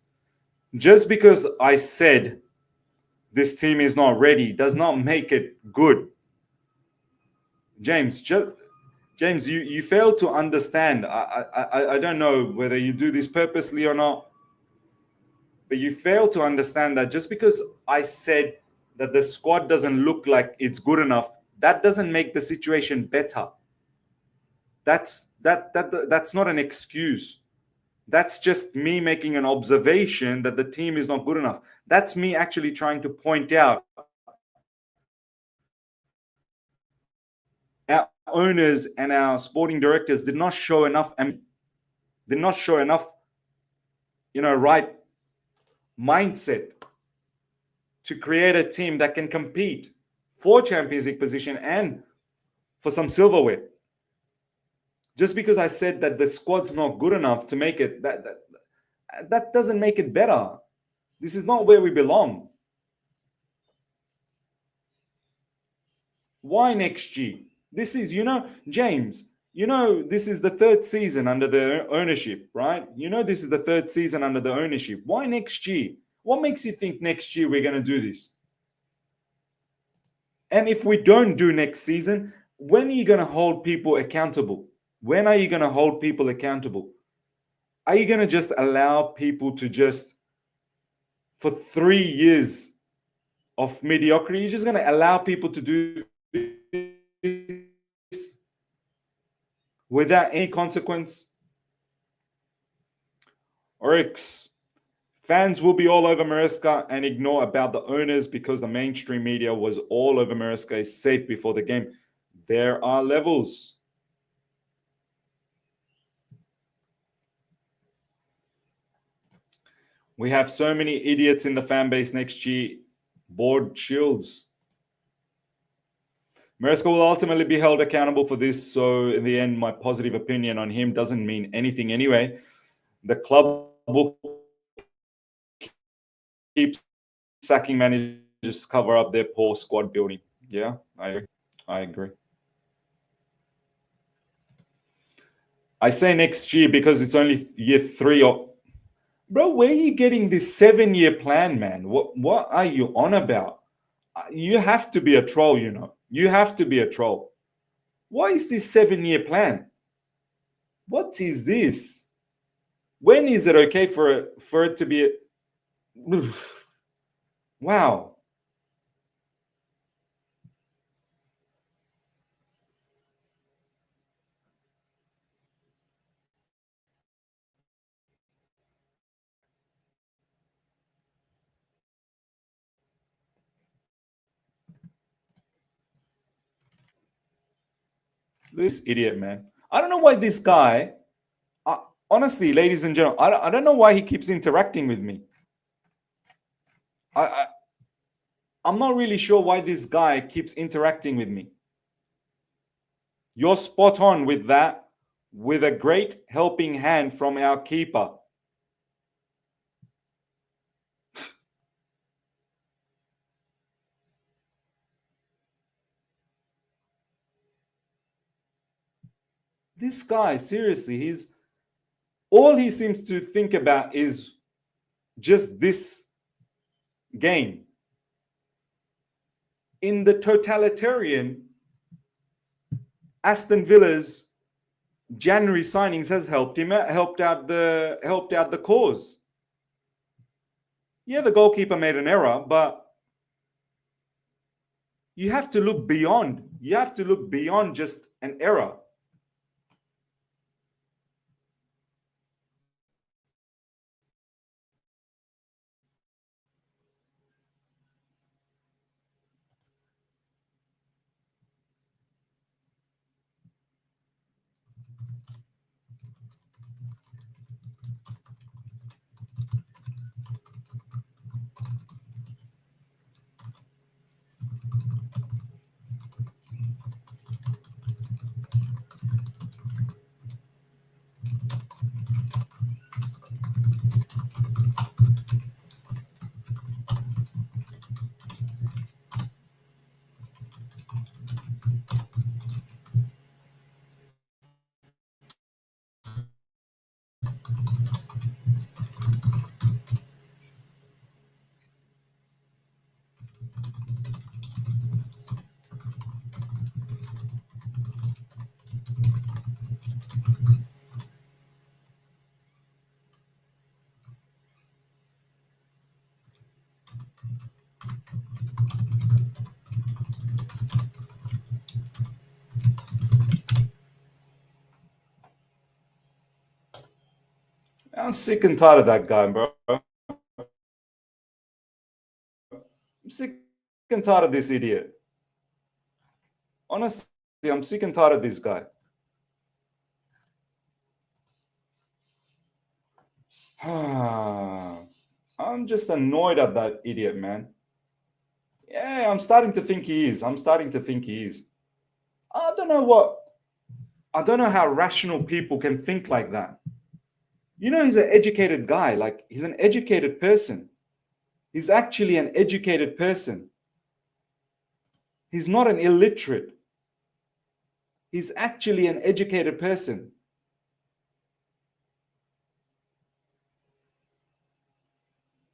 Just because I said this team is not ready does not make it good. James, James, you fail to understand. I don't know whether you do this purposely or not, but you fail to understand that just because I said that the squad doesn't look like it's good enough, that doesn't make the situation better. That's not an excuse. That's just me making an observation that the team is not good enough. That's me actually trying to point out our owners and our sporting directors did not show enough did not show enough, right mindset to create a team that can compete for Champions League position and for some silverware. Just because I said that the squad's not good enough to make it, that doesn't make it better. This is not where we belong. Why next year? This is, James, this is the third season under the ownership, right? This is the third season under the ownership. Why next year? What makes you think next year we're going to do this? And if we don't do next season, when are you going to hold people accountable? When are you going to hold people accountable? Are you going to just allow people to just, for 3 years of mediocrity, you're just going to allow people to do this without any consequence? Oryx, fans will be all over Maresca and ignore about the owners because the mainstream media was all over Maresca is safe before the game. There are levels. We have so many idiots in the fan base next year. Board shields. Maresca will ultimately be held accountable for this, so in the end, my positive opinion on him doesn't mean anything anyway. The club will keep sacking managers to cover up their poor squad building. Yeah, I agree. I say next year because it's only year 3 or... Bro, where are you getting this 7-year plan, man? What are you on about? You have to be a troll, You have to be a troll. What is this 7-year plan? What is this? When is it okay for it to be... Wow. This idiot, man. I don't know why this guy... honestly, ladies and gentlemen, I don't know why he keeps interacting with me. I'm not really sure why this guy keeps interacting with me. You're spot on with that, with a great helping hand from our keeper. This guy, seriously, all he seems to think about is just this game. In the totalitarian, Aston Villa's January signings has helped out the cause. Yeah, the goalkeeper made an error, but you have to look beyond. You have to look beyond just an error. I'm sick and tired of that guy, bro. I'm sick and tired of this idiot. Honestly, I'm sick and tired of this guy. I'm just annoyed at that idiot, man. Yeah, I'm starting to think he is. I don't know how rational people can think like that. You know, he's an educated guy. Like, he's an educated person. He's actually an educated person. He's not an illiterate. He's actually an educated person.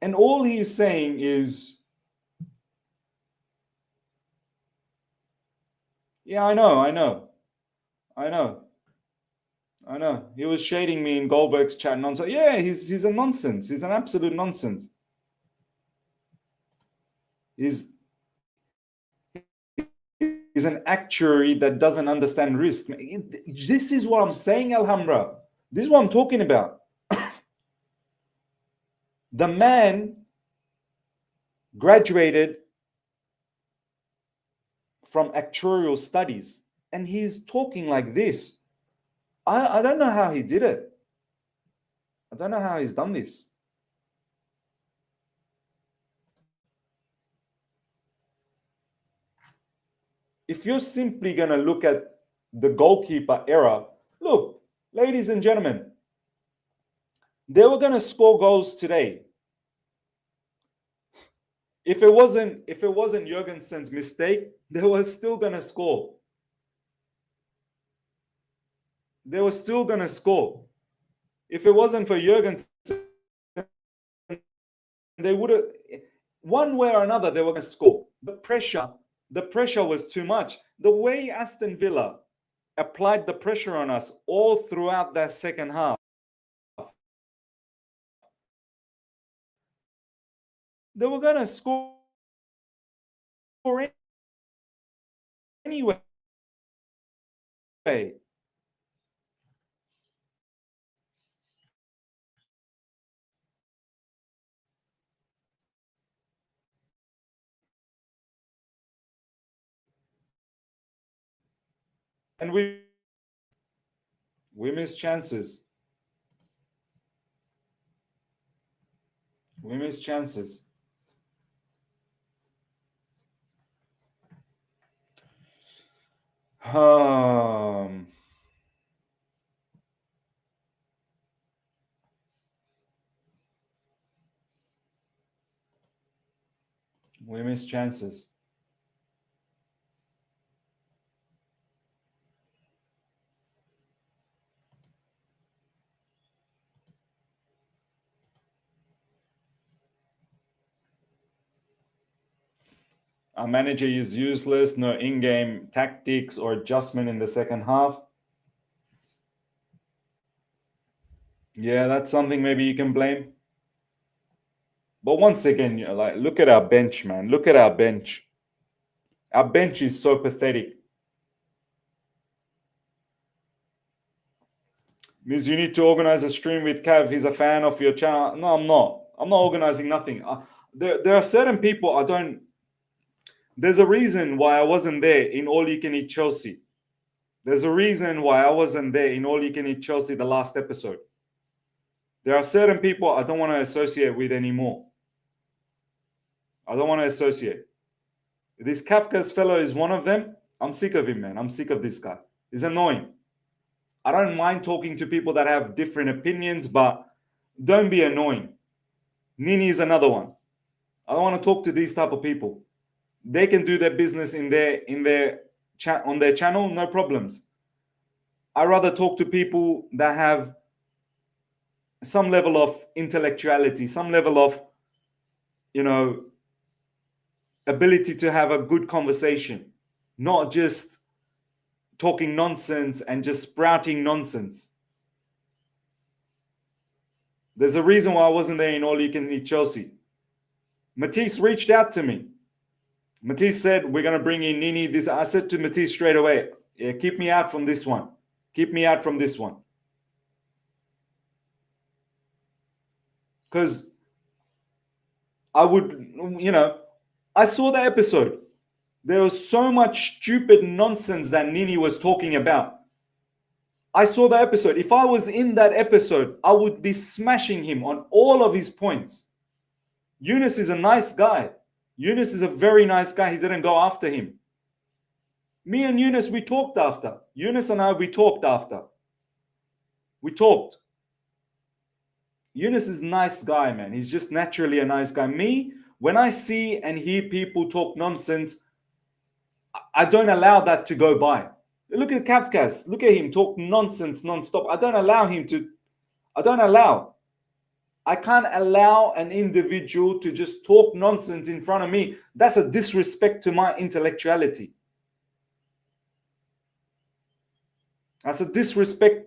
And all he's saying is, yeah, I know. He was shading me in Goldberg's chat nonsense. Yeah, he's a nonsense. He's an absolute nonsense. He's an actuary that doesn't understand risk. This is what I'm saying, Alhambra. This is what I'm talking about. The man graduated from actuarial studies, and he's talking like this. I don't know how he did it. I don't know how he's done this. If you're simply going to look at the goalkeeper era, look, ladies and gentlemen, they were going to score goals today. If it wasn't Jorgensen's mistake, they were still going to score. They were still going to score. If it wasn't for Jorgensen, they would have, one way or another, they were going to score. The pressure was too much. The way Aston Villa applied the pressure on us all throughout that second half, they were going to score anyway. And we missed chances. We missed chances. We missed chances. Our manager is useless, no in-game tactics or adjustment in the second half. Yeah, that's something maybe you can blame. But once again, like, look at our bench, man. Look at our bench. Our bench is so pathetic. Miz, you need to organize a stream with Cav. He's a fan of your channel. No, I'm not. I'm not organizing nothing. There are certain people I don't. There's a reason why I wasn't there in All You Can Eat Chelsea. There's a reason why I wasn't there in All You Can Eat Chelsea the last episode. There are certain people I don't want to associate with anymore. I don't want to associate. This Kafka's fellow is one of them. I'm sick of him, man. I'm sick of this guy. He's annoying. I don't mind talking to people that have different opinions, but don't be annoying. Nini is another one. I don't want to talk to these type of people. They can do their business in their chat on their channel, no problems. I rather talk to people that have some level of intellectuality, some level of, ability to have a good conversation, not just talking nonsense and just sprouting nonsense. There's a reason why I wasn't there in All You Can Eat Chelsea. Matisse reached out to me. Matisse said, we're going to bring in Nini. I said to Matisse straight away, yeah, keep me out from this one. Keep me out from this one. Because I would, I saw the episode. There was so much stupid nonsense that Nini was talking about. I saw the episode. If I was in that episode, I would be smashing him on all of his points. Yunus is a nice guy. Yunus is a very nice guy. He didn't go after him. Me and Yunus, we talked after. Yunus and I, we talked after. We talked. Yunus is a nice guy, man. He's just naturally a nice guy. Me, when I see and hear people talk nonsense, I don't allow that to go by. Look at Kafkas. Look at him talk nonsense non-stop. I don't allow him to. I don't allow. I can't allow an individual to just talk nonsense in front of me. That's a disrespect to my intellectuality. That's a disrespect.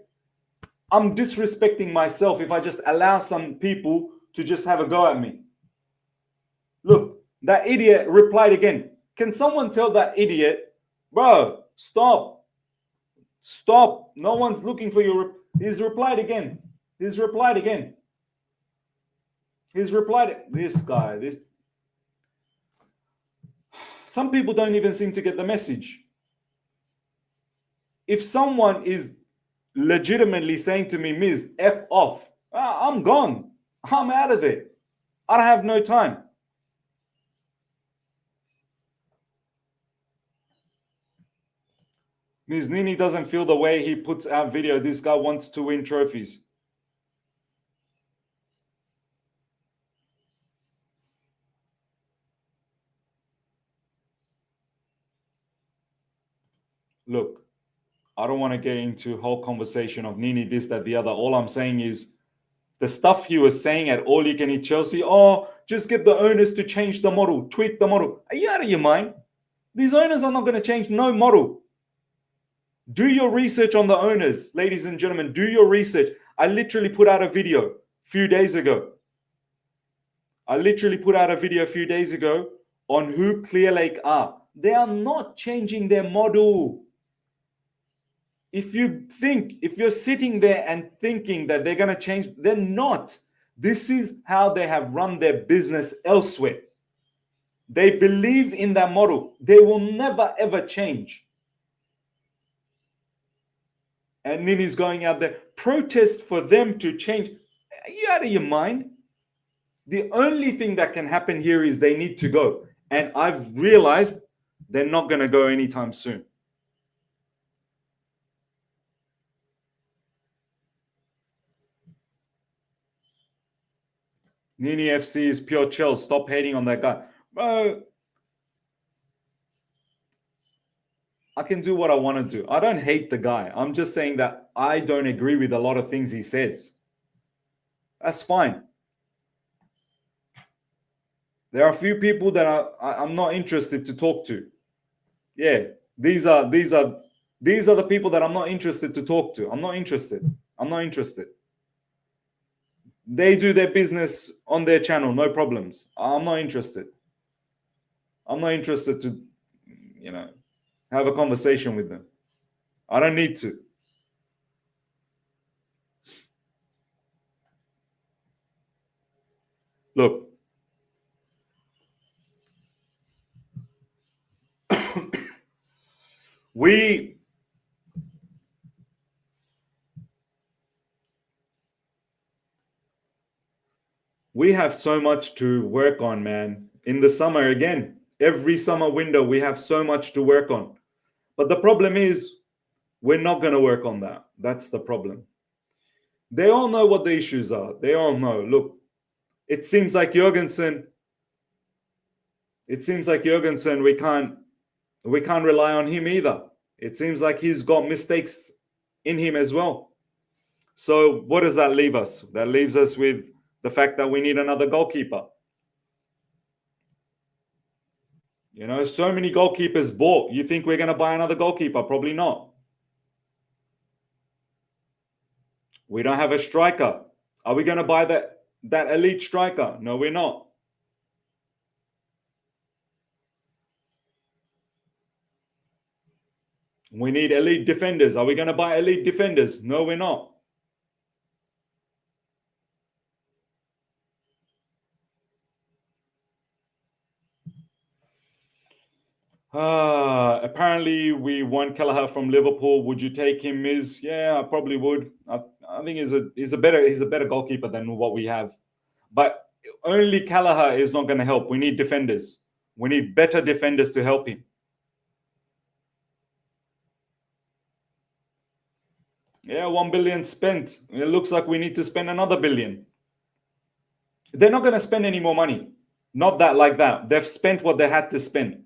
I'm disrespecting myself if I just allow some people to just have a go at me. Look, that idiot replied again. Can someone tell that idiot, bro, stop. Stop. No one's looking for you. He's replied again. He's replied again. He's replied. This guy, this. Some people don't even seem to get the message. If someone is legitimately saying to me, Miz, F off, I'm gone. I'm out of there. I don't have no time. Miz Nini doesn't feel the way he puts out video. This guy wants to win trophies. Look, I don't want to get into a whole conversation of Nini, this, that, the other. All I'm saying is the stuff he was saying at All You Can Eat Chelsea, just get the owners to change the model, tweak the model. Are you out of your mind? These owners are not going to change no model. Do your research on the owners, ladies and gentlemen. Do your research. I literally put out a video a few days ago. on who Clearlake are. They are not changing their model. If you're sitting there and thinking that they're going to change, they're not. This is how they have run their business elsewhere. They believe in that model. They will never, ever change. And Nini's going out there, protest for them to change. Are you out of your mind? The only thing that can happen here is they need to go. And I've realized they're not going to go anytime soon. Nini FC is pure chill. Stop hating on that guy. Bro, I can do what I want to do. I don't hate the guy. I'm just saying that I don't agree with a lot of things he says. That's fine. There are a few people that I'm not interested to talk to. Yeah, these are the people that I'm not interested to talk to. I'm not interested. They do their business on their channel, no problems. I'm not interested. I'm not interested to, have a conversation with them. I don't need to. Look. We have so much to work on, man. In the summer, again, every summer window, we have so much to work on. But the problem is, we're not going to work on that. That's the problem. They all know what the issues are. They all know. Look, it seems like Jorgensen, we can't rely on him either. It seems like he's got mistakes in him as well. So what does that leave us? That leaves us with the fact that we need another goalkeeper. So many goalkeepers bought. You think we're going to buy another goalkeeper? Probably not. We don't have a striker. Are we going to buy that elite striker? No, we're not. We need elite defenders. Are we going to buy elite defenders? No, we're not. Apparently, we want Kelleher from Liverpool. Would you take him, Miz? Yeah, I probably would. I think he's a better goalkeeper than what we have. But only Kelleher is not going to help. We need defenders. We need better defenders to help him. Yeah, 1 billion spent. It looks like we need to spend another billion. They're not going to spend any more money. Not that like that. They've spent what they had to spend.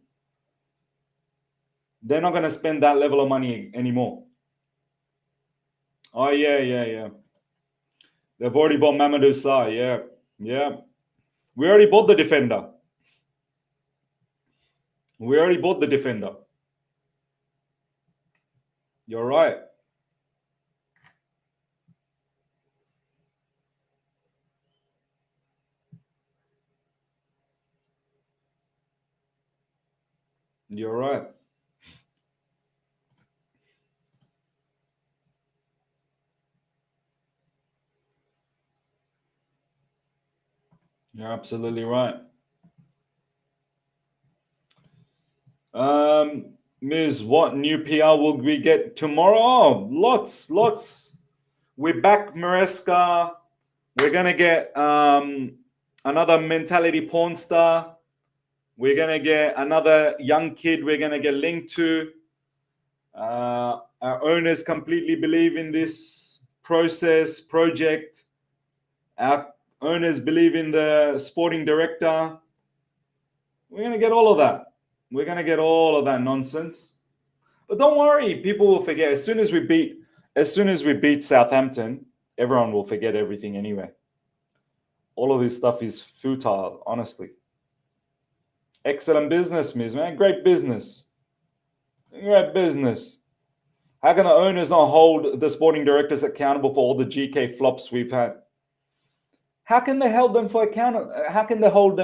They're not going to spend that level of money anymore. Oh, yeah. They've already bought Mamadou Sarr. Yeah. We already bought the defender. You're right. You're right. You're absolutely right. Ms. What new PR will we get tomorrow? Oh, lots. We're back, Maresca. We're gonna get another mentality porn star. We're gonna get another young kid. We're gonna get linked to. Our owners completely believe in this project. Our owners believe in the sporting director. We're gonna get all of that. We're gonna get all of that nonsense. But don't worry, people will forget. As soon as we beat Southampton, everyone will forget everything anyway. All of this stuff is futile, honestly. Excellent business, Miz, man. Great business. How can the owners not hold the sporting directors accountable for all the GK flops we've had? How can they hold them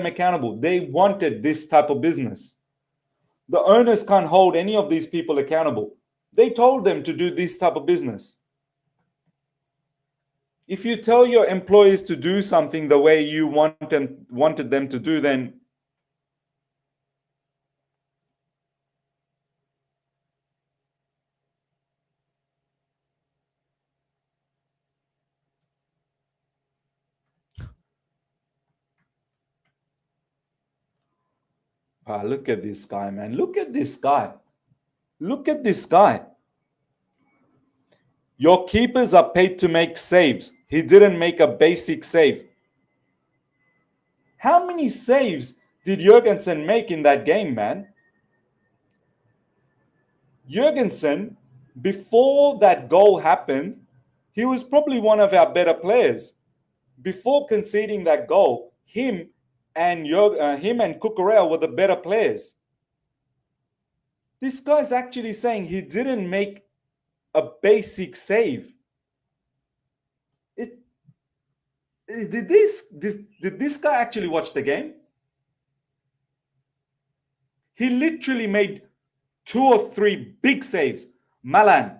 accountable? They wanted this type of business. The owners can't hold any of these people accountable. They told them to do this type of business. If you tell your employees to do something the way you wanted them to do, then look at this guy, man. Look at this guy. Your keepers are paid to make saves. He didn't make a basic save. How many saves did Jorgensen make in that game, man? Jorgensen, before that goal happened, he was probably one of our better players. Before conceding that goal, him and Cucurella were the better players. This guy's actually saying he didn't make a basic save. Did this guy actually watch the game? He literally made 2 or 3 big saves. Malen.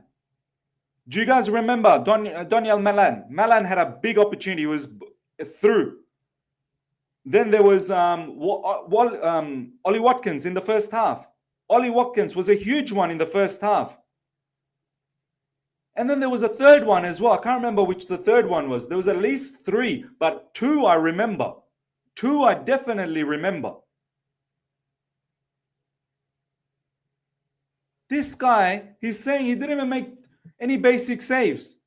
Do you guys remember Daniel Malen? Malen had a big opportunity. He was through. Then there was Ollie Watkins in the first half. Ollie Watkins was a huge one in the first half. And then there was a third one as well. I can't remember which the third one was. There was at least 3, but 2 I remember. 2 I definitely remember. This guy, he's saying he didn't even make any basic saves.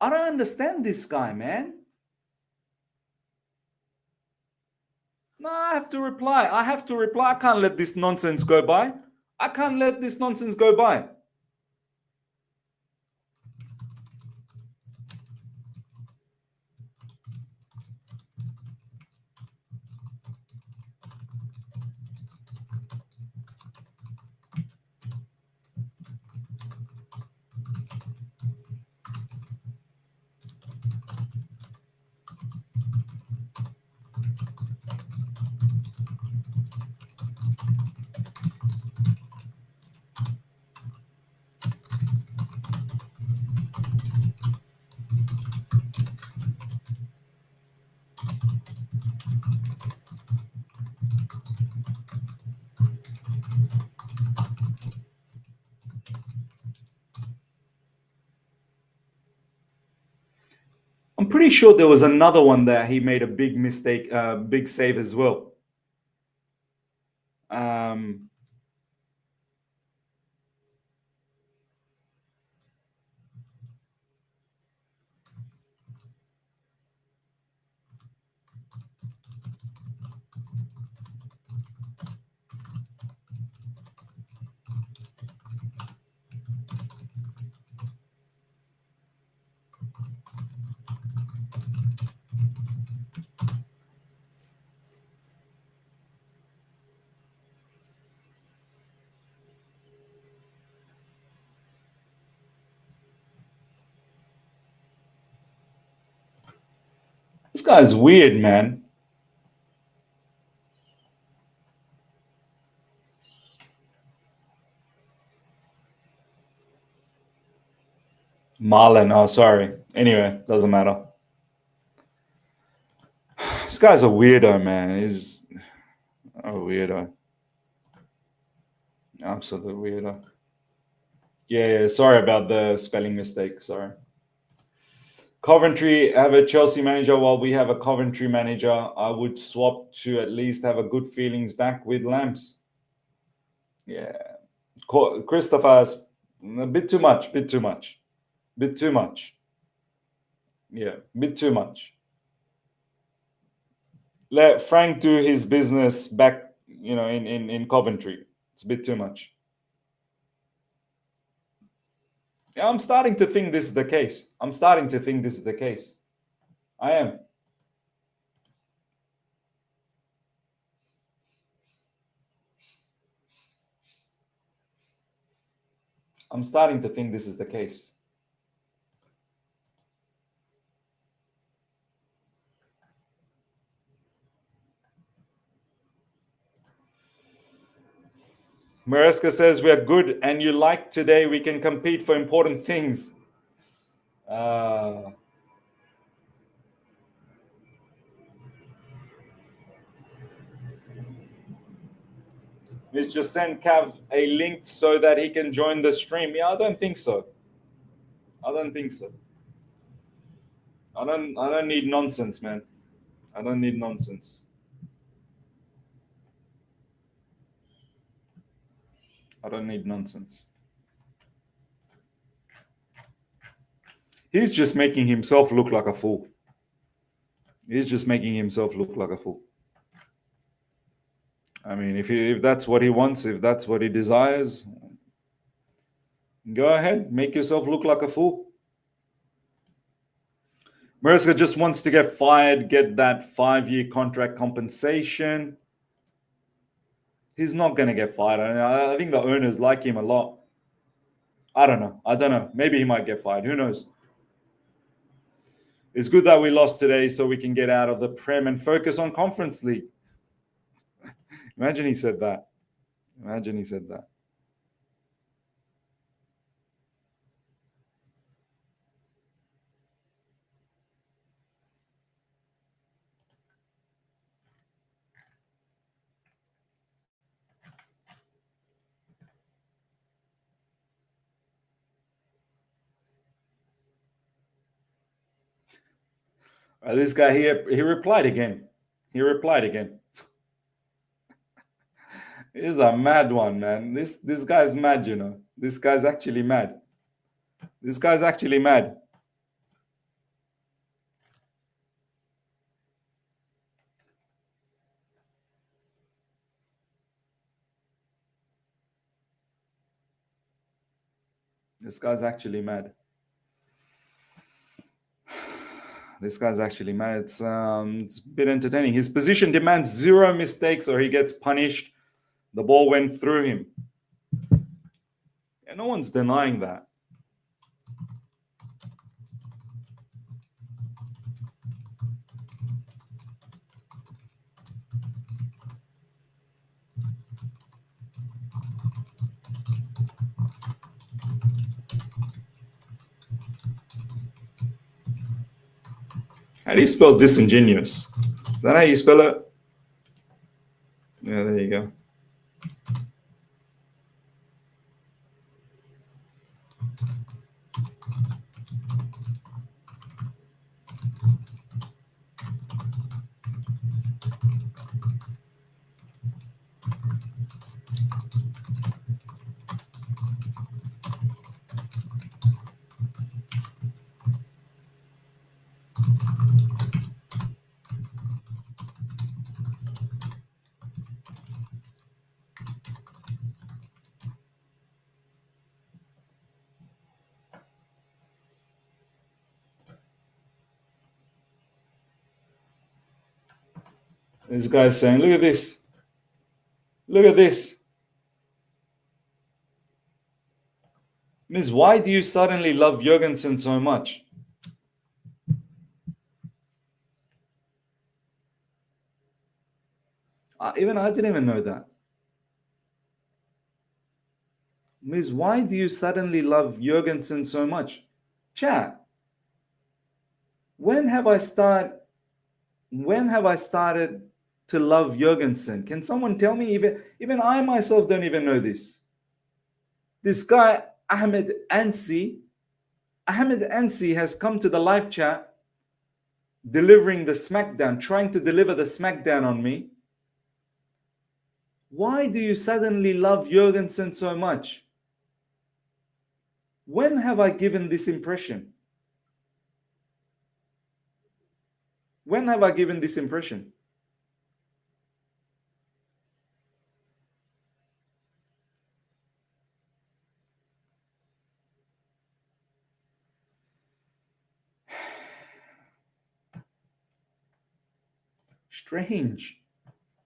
I don't understand this guy, man. No, I have to reply. I can't let this nonsense go by. I'm pretty sure there was another one that he made a big mistake, big save as well. This guy's weird, man. Malen. Oh, sorry. Anyway, doesn't matter. This guy's a weirdo, man. He's a weirdo. Absolute weirdo. Yeah, sorry about the spelling mistake. Sorry. Coventry have a Chelsea manager while we have a Coventry manager. I would swap to at least have a good feelings back with Lamps. Yeah. Christopher's a bit too much. Yeah, bit too much. Let Frank do his business back, in Coventry. It's a bit too much. Yeah, I'm starting to think this is the case. I am. I'm starting to think this is the case. Maresca says we are good and you like today we can compete for important things. Let's just send Cav a link so that he can join the stream. Yeah, I don't think so. I don't need nonsense, man. I don't need nonsense. He's just making himself look like a fool. I mean, if that's what he wants, if that's what he desires, go ahead, make yourself look like a fool. Maresca just wants to get fired, get that 5-year contract compensation. He's not going to get fired. I think the owners like him a lot. I don't know. Maybe he might get fired. Who knows? It's good that we lost today so we can get out of the Prem and focus on Conference League. Imagine he said that. This guy here, he replied again. He's a mad one, man. This guy's mad, This guy's actually mad. This guy's actually mad. It's a bit entertaining. His position demands 0 mistakes or he gets punished. The ball went through him. And no one's denying that. How do you spell disingenuous? Is that how you spell it? Yeah, there you go. This guy's saying, look at this. Look at this. Miss, why do you suddenly love Jorgensen so much? Even I didn't even know that. Miss, why do you suddenly love Jorgensen so much? Chat. When have I started to love Jorgensen? Can someone tell me? Even I myself don't even know this. This guy, Ahmed Ansi has come to the live chat delivering the smackdown, trying to deliver the smackdown on me. Why do you suddenly love Jorgensen so much? When have I given this impression? When have I given this impression?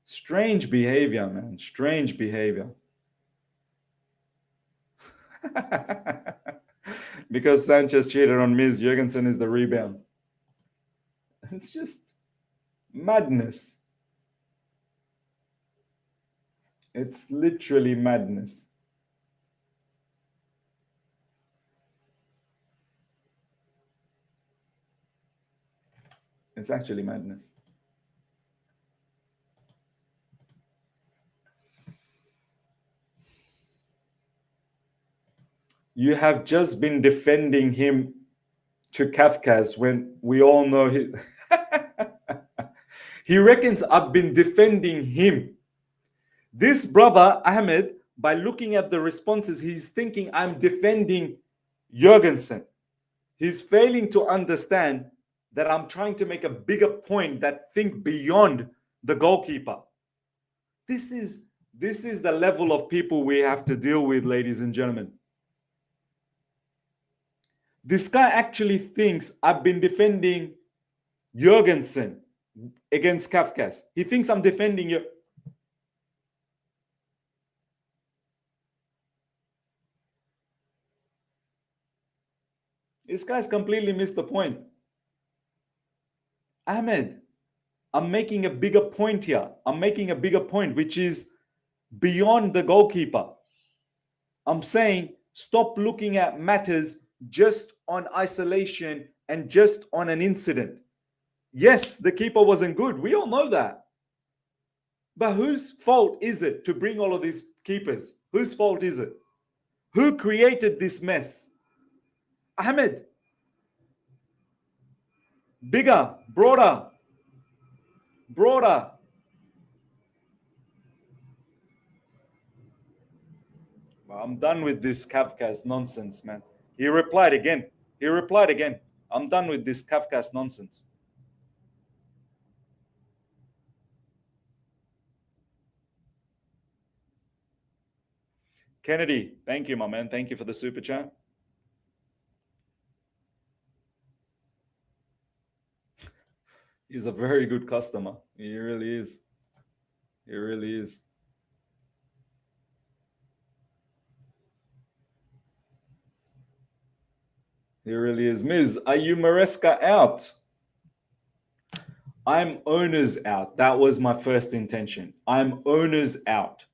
Strange behavior, man. Strange behavior. Because Sanchez cheated on Mings, Jorgensen is the rebound. It's just madness. It's literally madness. It's actually madness. You have just been defending him to Kafkas when we all know he reckons I've been defending him. This brother, Ahmed, by looking at the responses, he's thinking I'm defending Jorgensen. He's failing to understand that I'm trying to make a bigger point that think beyond the goalkeeper. This is the level of people we have to deal with, ladies and gentlemen. This guy actually thinks I've been defending Jorgensen against Kafkas. He thinks I'm defending you. This guy's completely missed the point. Ahmed, I'm making a bigger point here. I'm making a bigger point, which is beyond the goalkeeper. I'm saying stop looking at matters just on isolation and just on an incident. Yes, the keeper wasn't good. We all know that. But whose fault is it to bring all of these keepers? Whose fault is it? Who created this mess? Ahmed. Bigger, broader. I'm done with this Kafka's nonsense, man. He replied again. I'm done with this Kafka's nonsense. Kennedy, thank you, my man. Thank you for the super chat. He's a very good customer. He really is. He really is. He really is. Miz, are you Maresca out? I'm owners out. That was my first intention. I'm owners out.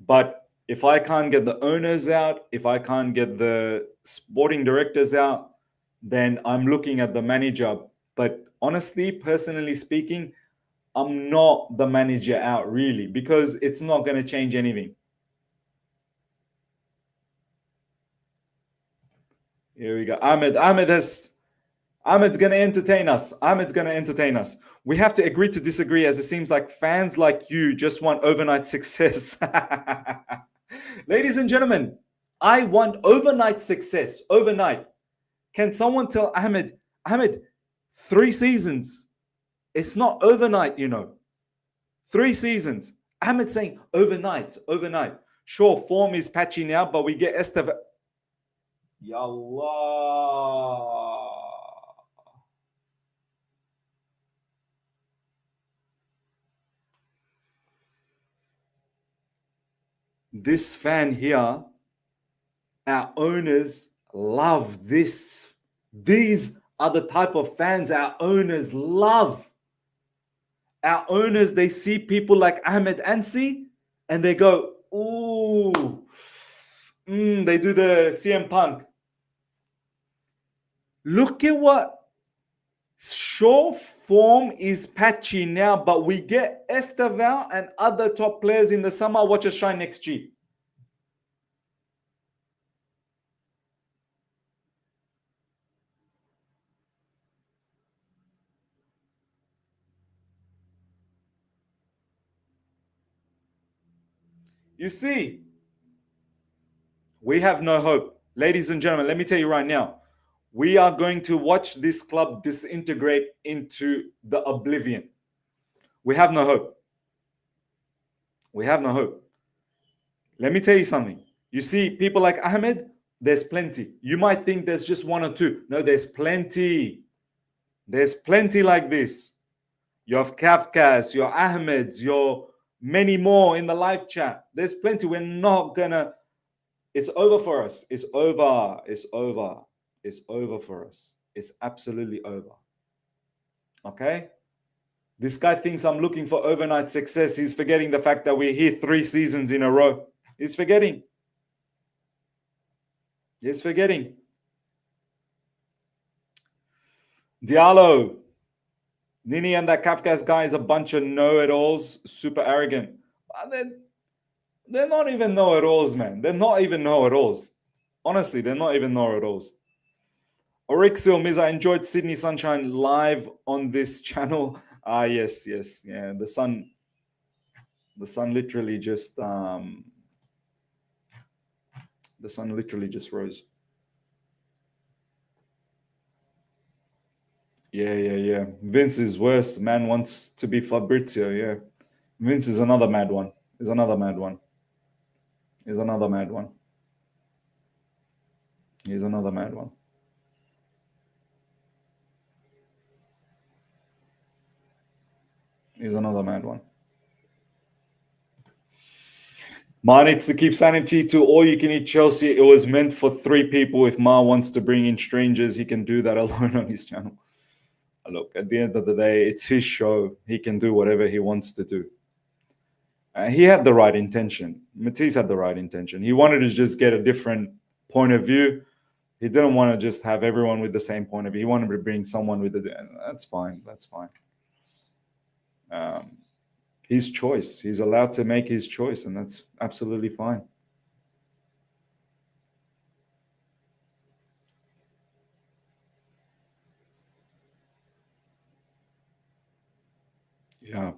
But if I can't get the owners out, if I can't get the sporting directors out, then I'm looking at the manager. But honestly, personally speaking, I'm not the manager out, really, because it's not going to change anything. Here we go. Ahmed's going to entertain us. Ahmed's going to entertain us. We have to agree to disagree, as it seems like fans like you just want overnight success. Ladies and gentlemen, I want overnight success. Overnight. Can someone tell Ahmed, 3 seasons? It's not overnight, 3 seasons. Ahmed saying overnight. Sure, form is patchy now, but we get Esteva. Ya Allah. This fan here, our owners love this. These are the type of fans our owners love. Our owners, they see people like Ahmed Ansi and they go, ooh. They do the CM Punk. Look at what sure form is patchy now, but we get Esteval and other top players in the summer. Watch us shine next G. You see, we have no hope. Ladies and gentlemen, let me tell you right now, we are going to watch this club disintegrate into the oblivion. We have no hope. We have no hope. Let me tell you something. You see, people like Ahmed, there's plenty. You might think there's just 1 or 2. No, there's plenty. There's plenty like this. You have Kafkas, your Ahmeds, your many more in the live chat. There's plenty. We're not gonna. It's over for us. It's over. It's over. It's over for us. It's absolutely over. Okay? This guy thinks I'm looking for overnight success. He's forgetting the fact that we're here 3 seasons in a row. He's forgetting. He's forgetting. Diallo. Nini and that Kafkas guy is a bunch of know-it-alls, super arrogant. But they're not even know-it-alls, man. They're not even know-it-alls. Honestly, they're not even know-it-alls. Orixil, Miz, I enjoyed Sydney Sunshine live on this channel. Yes. Yeah, the sun literally just rose. Yeah. Vince is worse. Man wants to be Fabrizio. Yeah. Vince is another mad one. He's another mad one. He's another mad one. He's another mad one. He's another mad one. Ma needs to keep sanity to all you can eat Chelsea. It was meant for 3 people. If Ma wants to bring in strangers, he can do that alone on his channel. Look, at the end of the day, it's his show. He can do whatever he wants to do. He had the right intention. Matisse had the right intention. He wanted to just get a different point of view. He didn't want to just have everyone with the same point of view. He wanted to bring someone with the. That's fine. That's fine. His choice. He's allowed to make his choice, and that's absolutely fine. Yeah.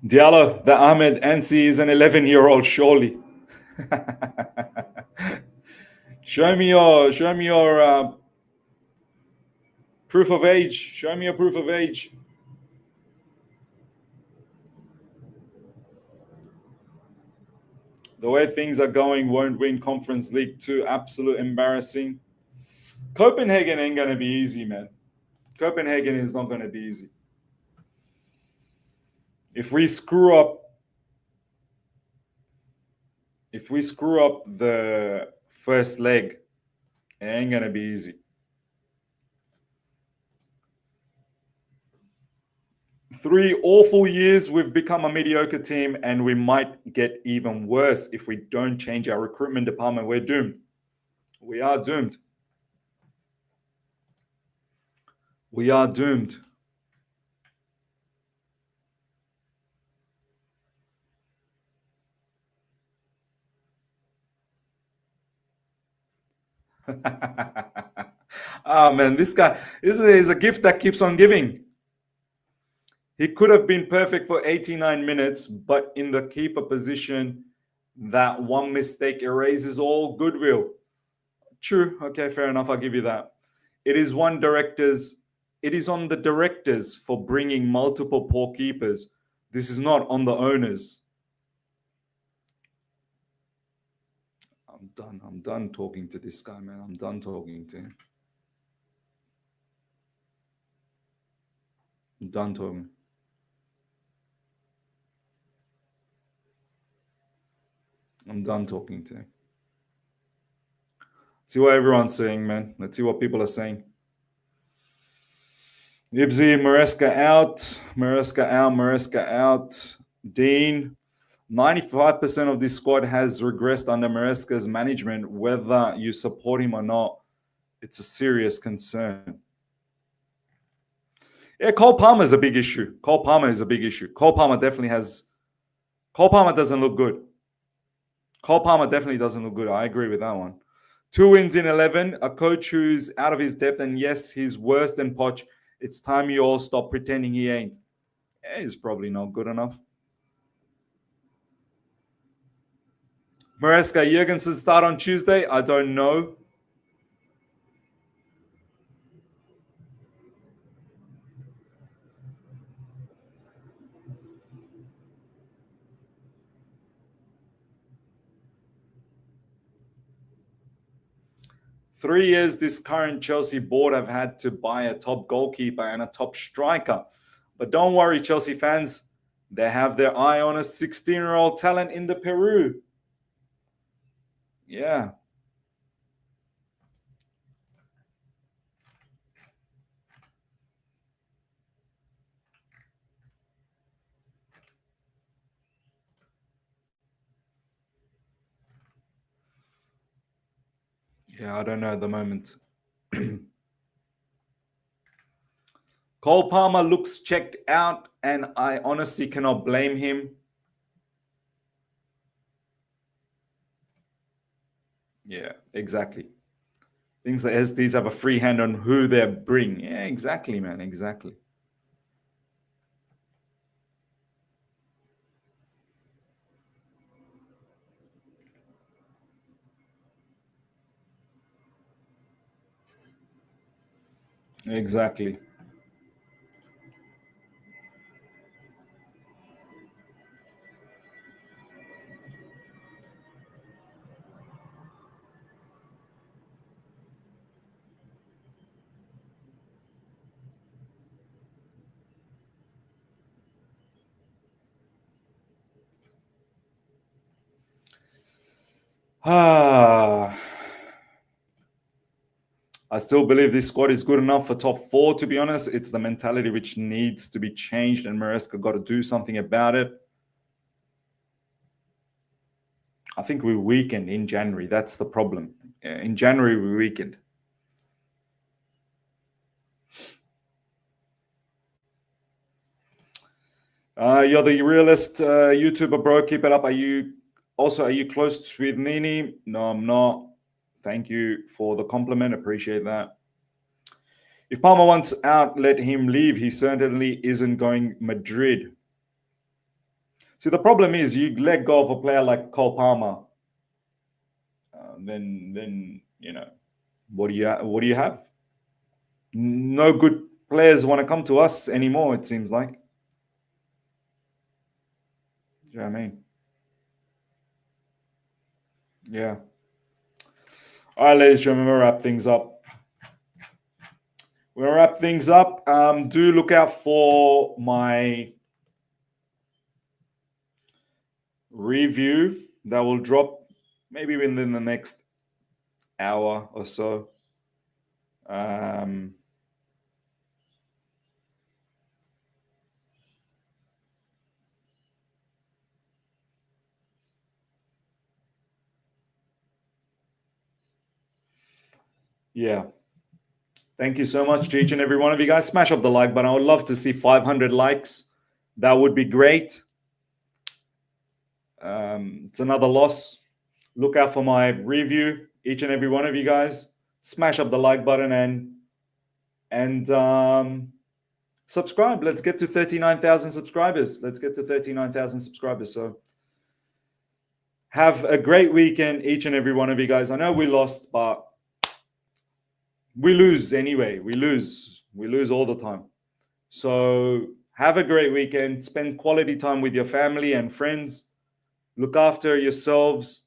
Diallo, the Ahmed Ansi is an 11-year-old, surely. Show me your proof of age. Show me your proof of age. The way things are going, won't win Conference League 2. Absolute embarrassing. Copenhagen ain't going to be easy, man. Copenhagen is not going to be easy. If we screw up the first leg, it ain't going to be easy. 3 awful years, we've become a mediocre team, and we might get even worse if we don't change our recruitment department. We're doomed. We are doomed. We are doomed. Oh man, this guy is a gift that keeps on giving. He could have been perfect for 89 minutes, but in the keeper position, that one mistake erases all goodwill. True. Okay, fair enough. I'll give you that. It is on the directors for bringing multiple poor keepers. This is not on the owners. I'm done. I'm done talking to this guy, man. I'm done talking to him. I'm done talking. I'm done talking to him. See what everyone's saying, man. Let's see what people are saying. Ibzy, Maresca out. Maresca out. Maresca out. Dean. 95% of this squad has regressed under Maresca's management. Whether you support him or not, it's a serious concern. Yeah, Cole Palmer is a big issue. Cole Palmer is a big issue. Cole Palmer doesn't look good. Cole Palmer definitely doesn't look good. I agree with that one. 2 wins in 11. A coach who's out of his depth, and yes, he's worse than Poch. It's time you all stop pretending he ain't. Yeah, he's probably not good enough. Maresca, Jorgensen start on Tuesday? I don't know. Three years this current Chelsea board have had to buy a top goalkeeper and a top striker. But don't worry, Chelsea fans. They have their eye on a 16-year-old talent in the Peru. Yeah. Yeah, I don't know at the moment. Cole Palmer looks checked out, and I honestly cannot blame him. Yeah, exactly. Things like SDs have a free hand on who they bring. Yeah, exactly, man. Exactly. Exactly. Ah. I still believe this squad is good enough for top 4, to be honest. It's the mentality which needs to be changed, and Maresca got to do something about it. I think we weakened in January. That's the problem. In January, we weakened. You're the realist YouTuber, bro. Keep it up. Are you close with Nini? No, I'm not. Thank you for the compliment. Appreciate that. If Palmer wants out, let him leave. He certainly isn't going Madrid. See, the problem is you let go of a player like Cole Palmer, then what do you have? No good players want to come to us anymore. It seems like. You know what I mean? Yeah. All right, ladies and gentlemen, we'll wrap things up. Do look out for my review that will drop maybe within the next hour or so. Yeah. Thank you so much to each and every one of you guys. Smash up the like button. I would love to see 500 likes. That would be great. It's another loss. Look out for my review, each and every one of you guys. smash up the like button and subscribe. Let's get to 39,000 subscribers. So have a great weekend, each and every one of you guys. I know we lost, but we lose anyway. We lose all the time. So have a great weekend. Spend quality time with your family and friends. Look after yourselves.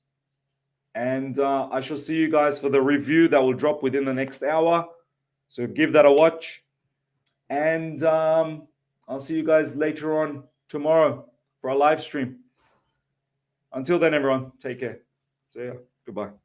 And I shall see you guys for the review that will drop within the next hour. So give that a watch. And I'll see you guys later on tomorrow for a live stream. Until then, everyone, take care. See ya. Goodbye.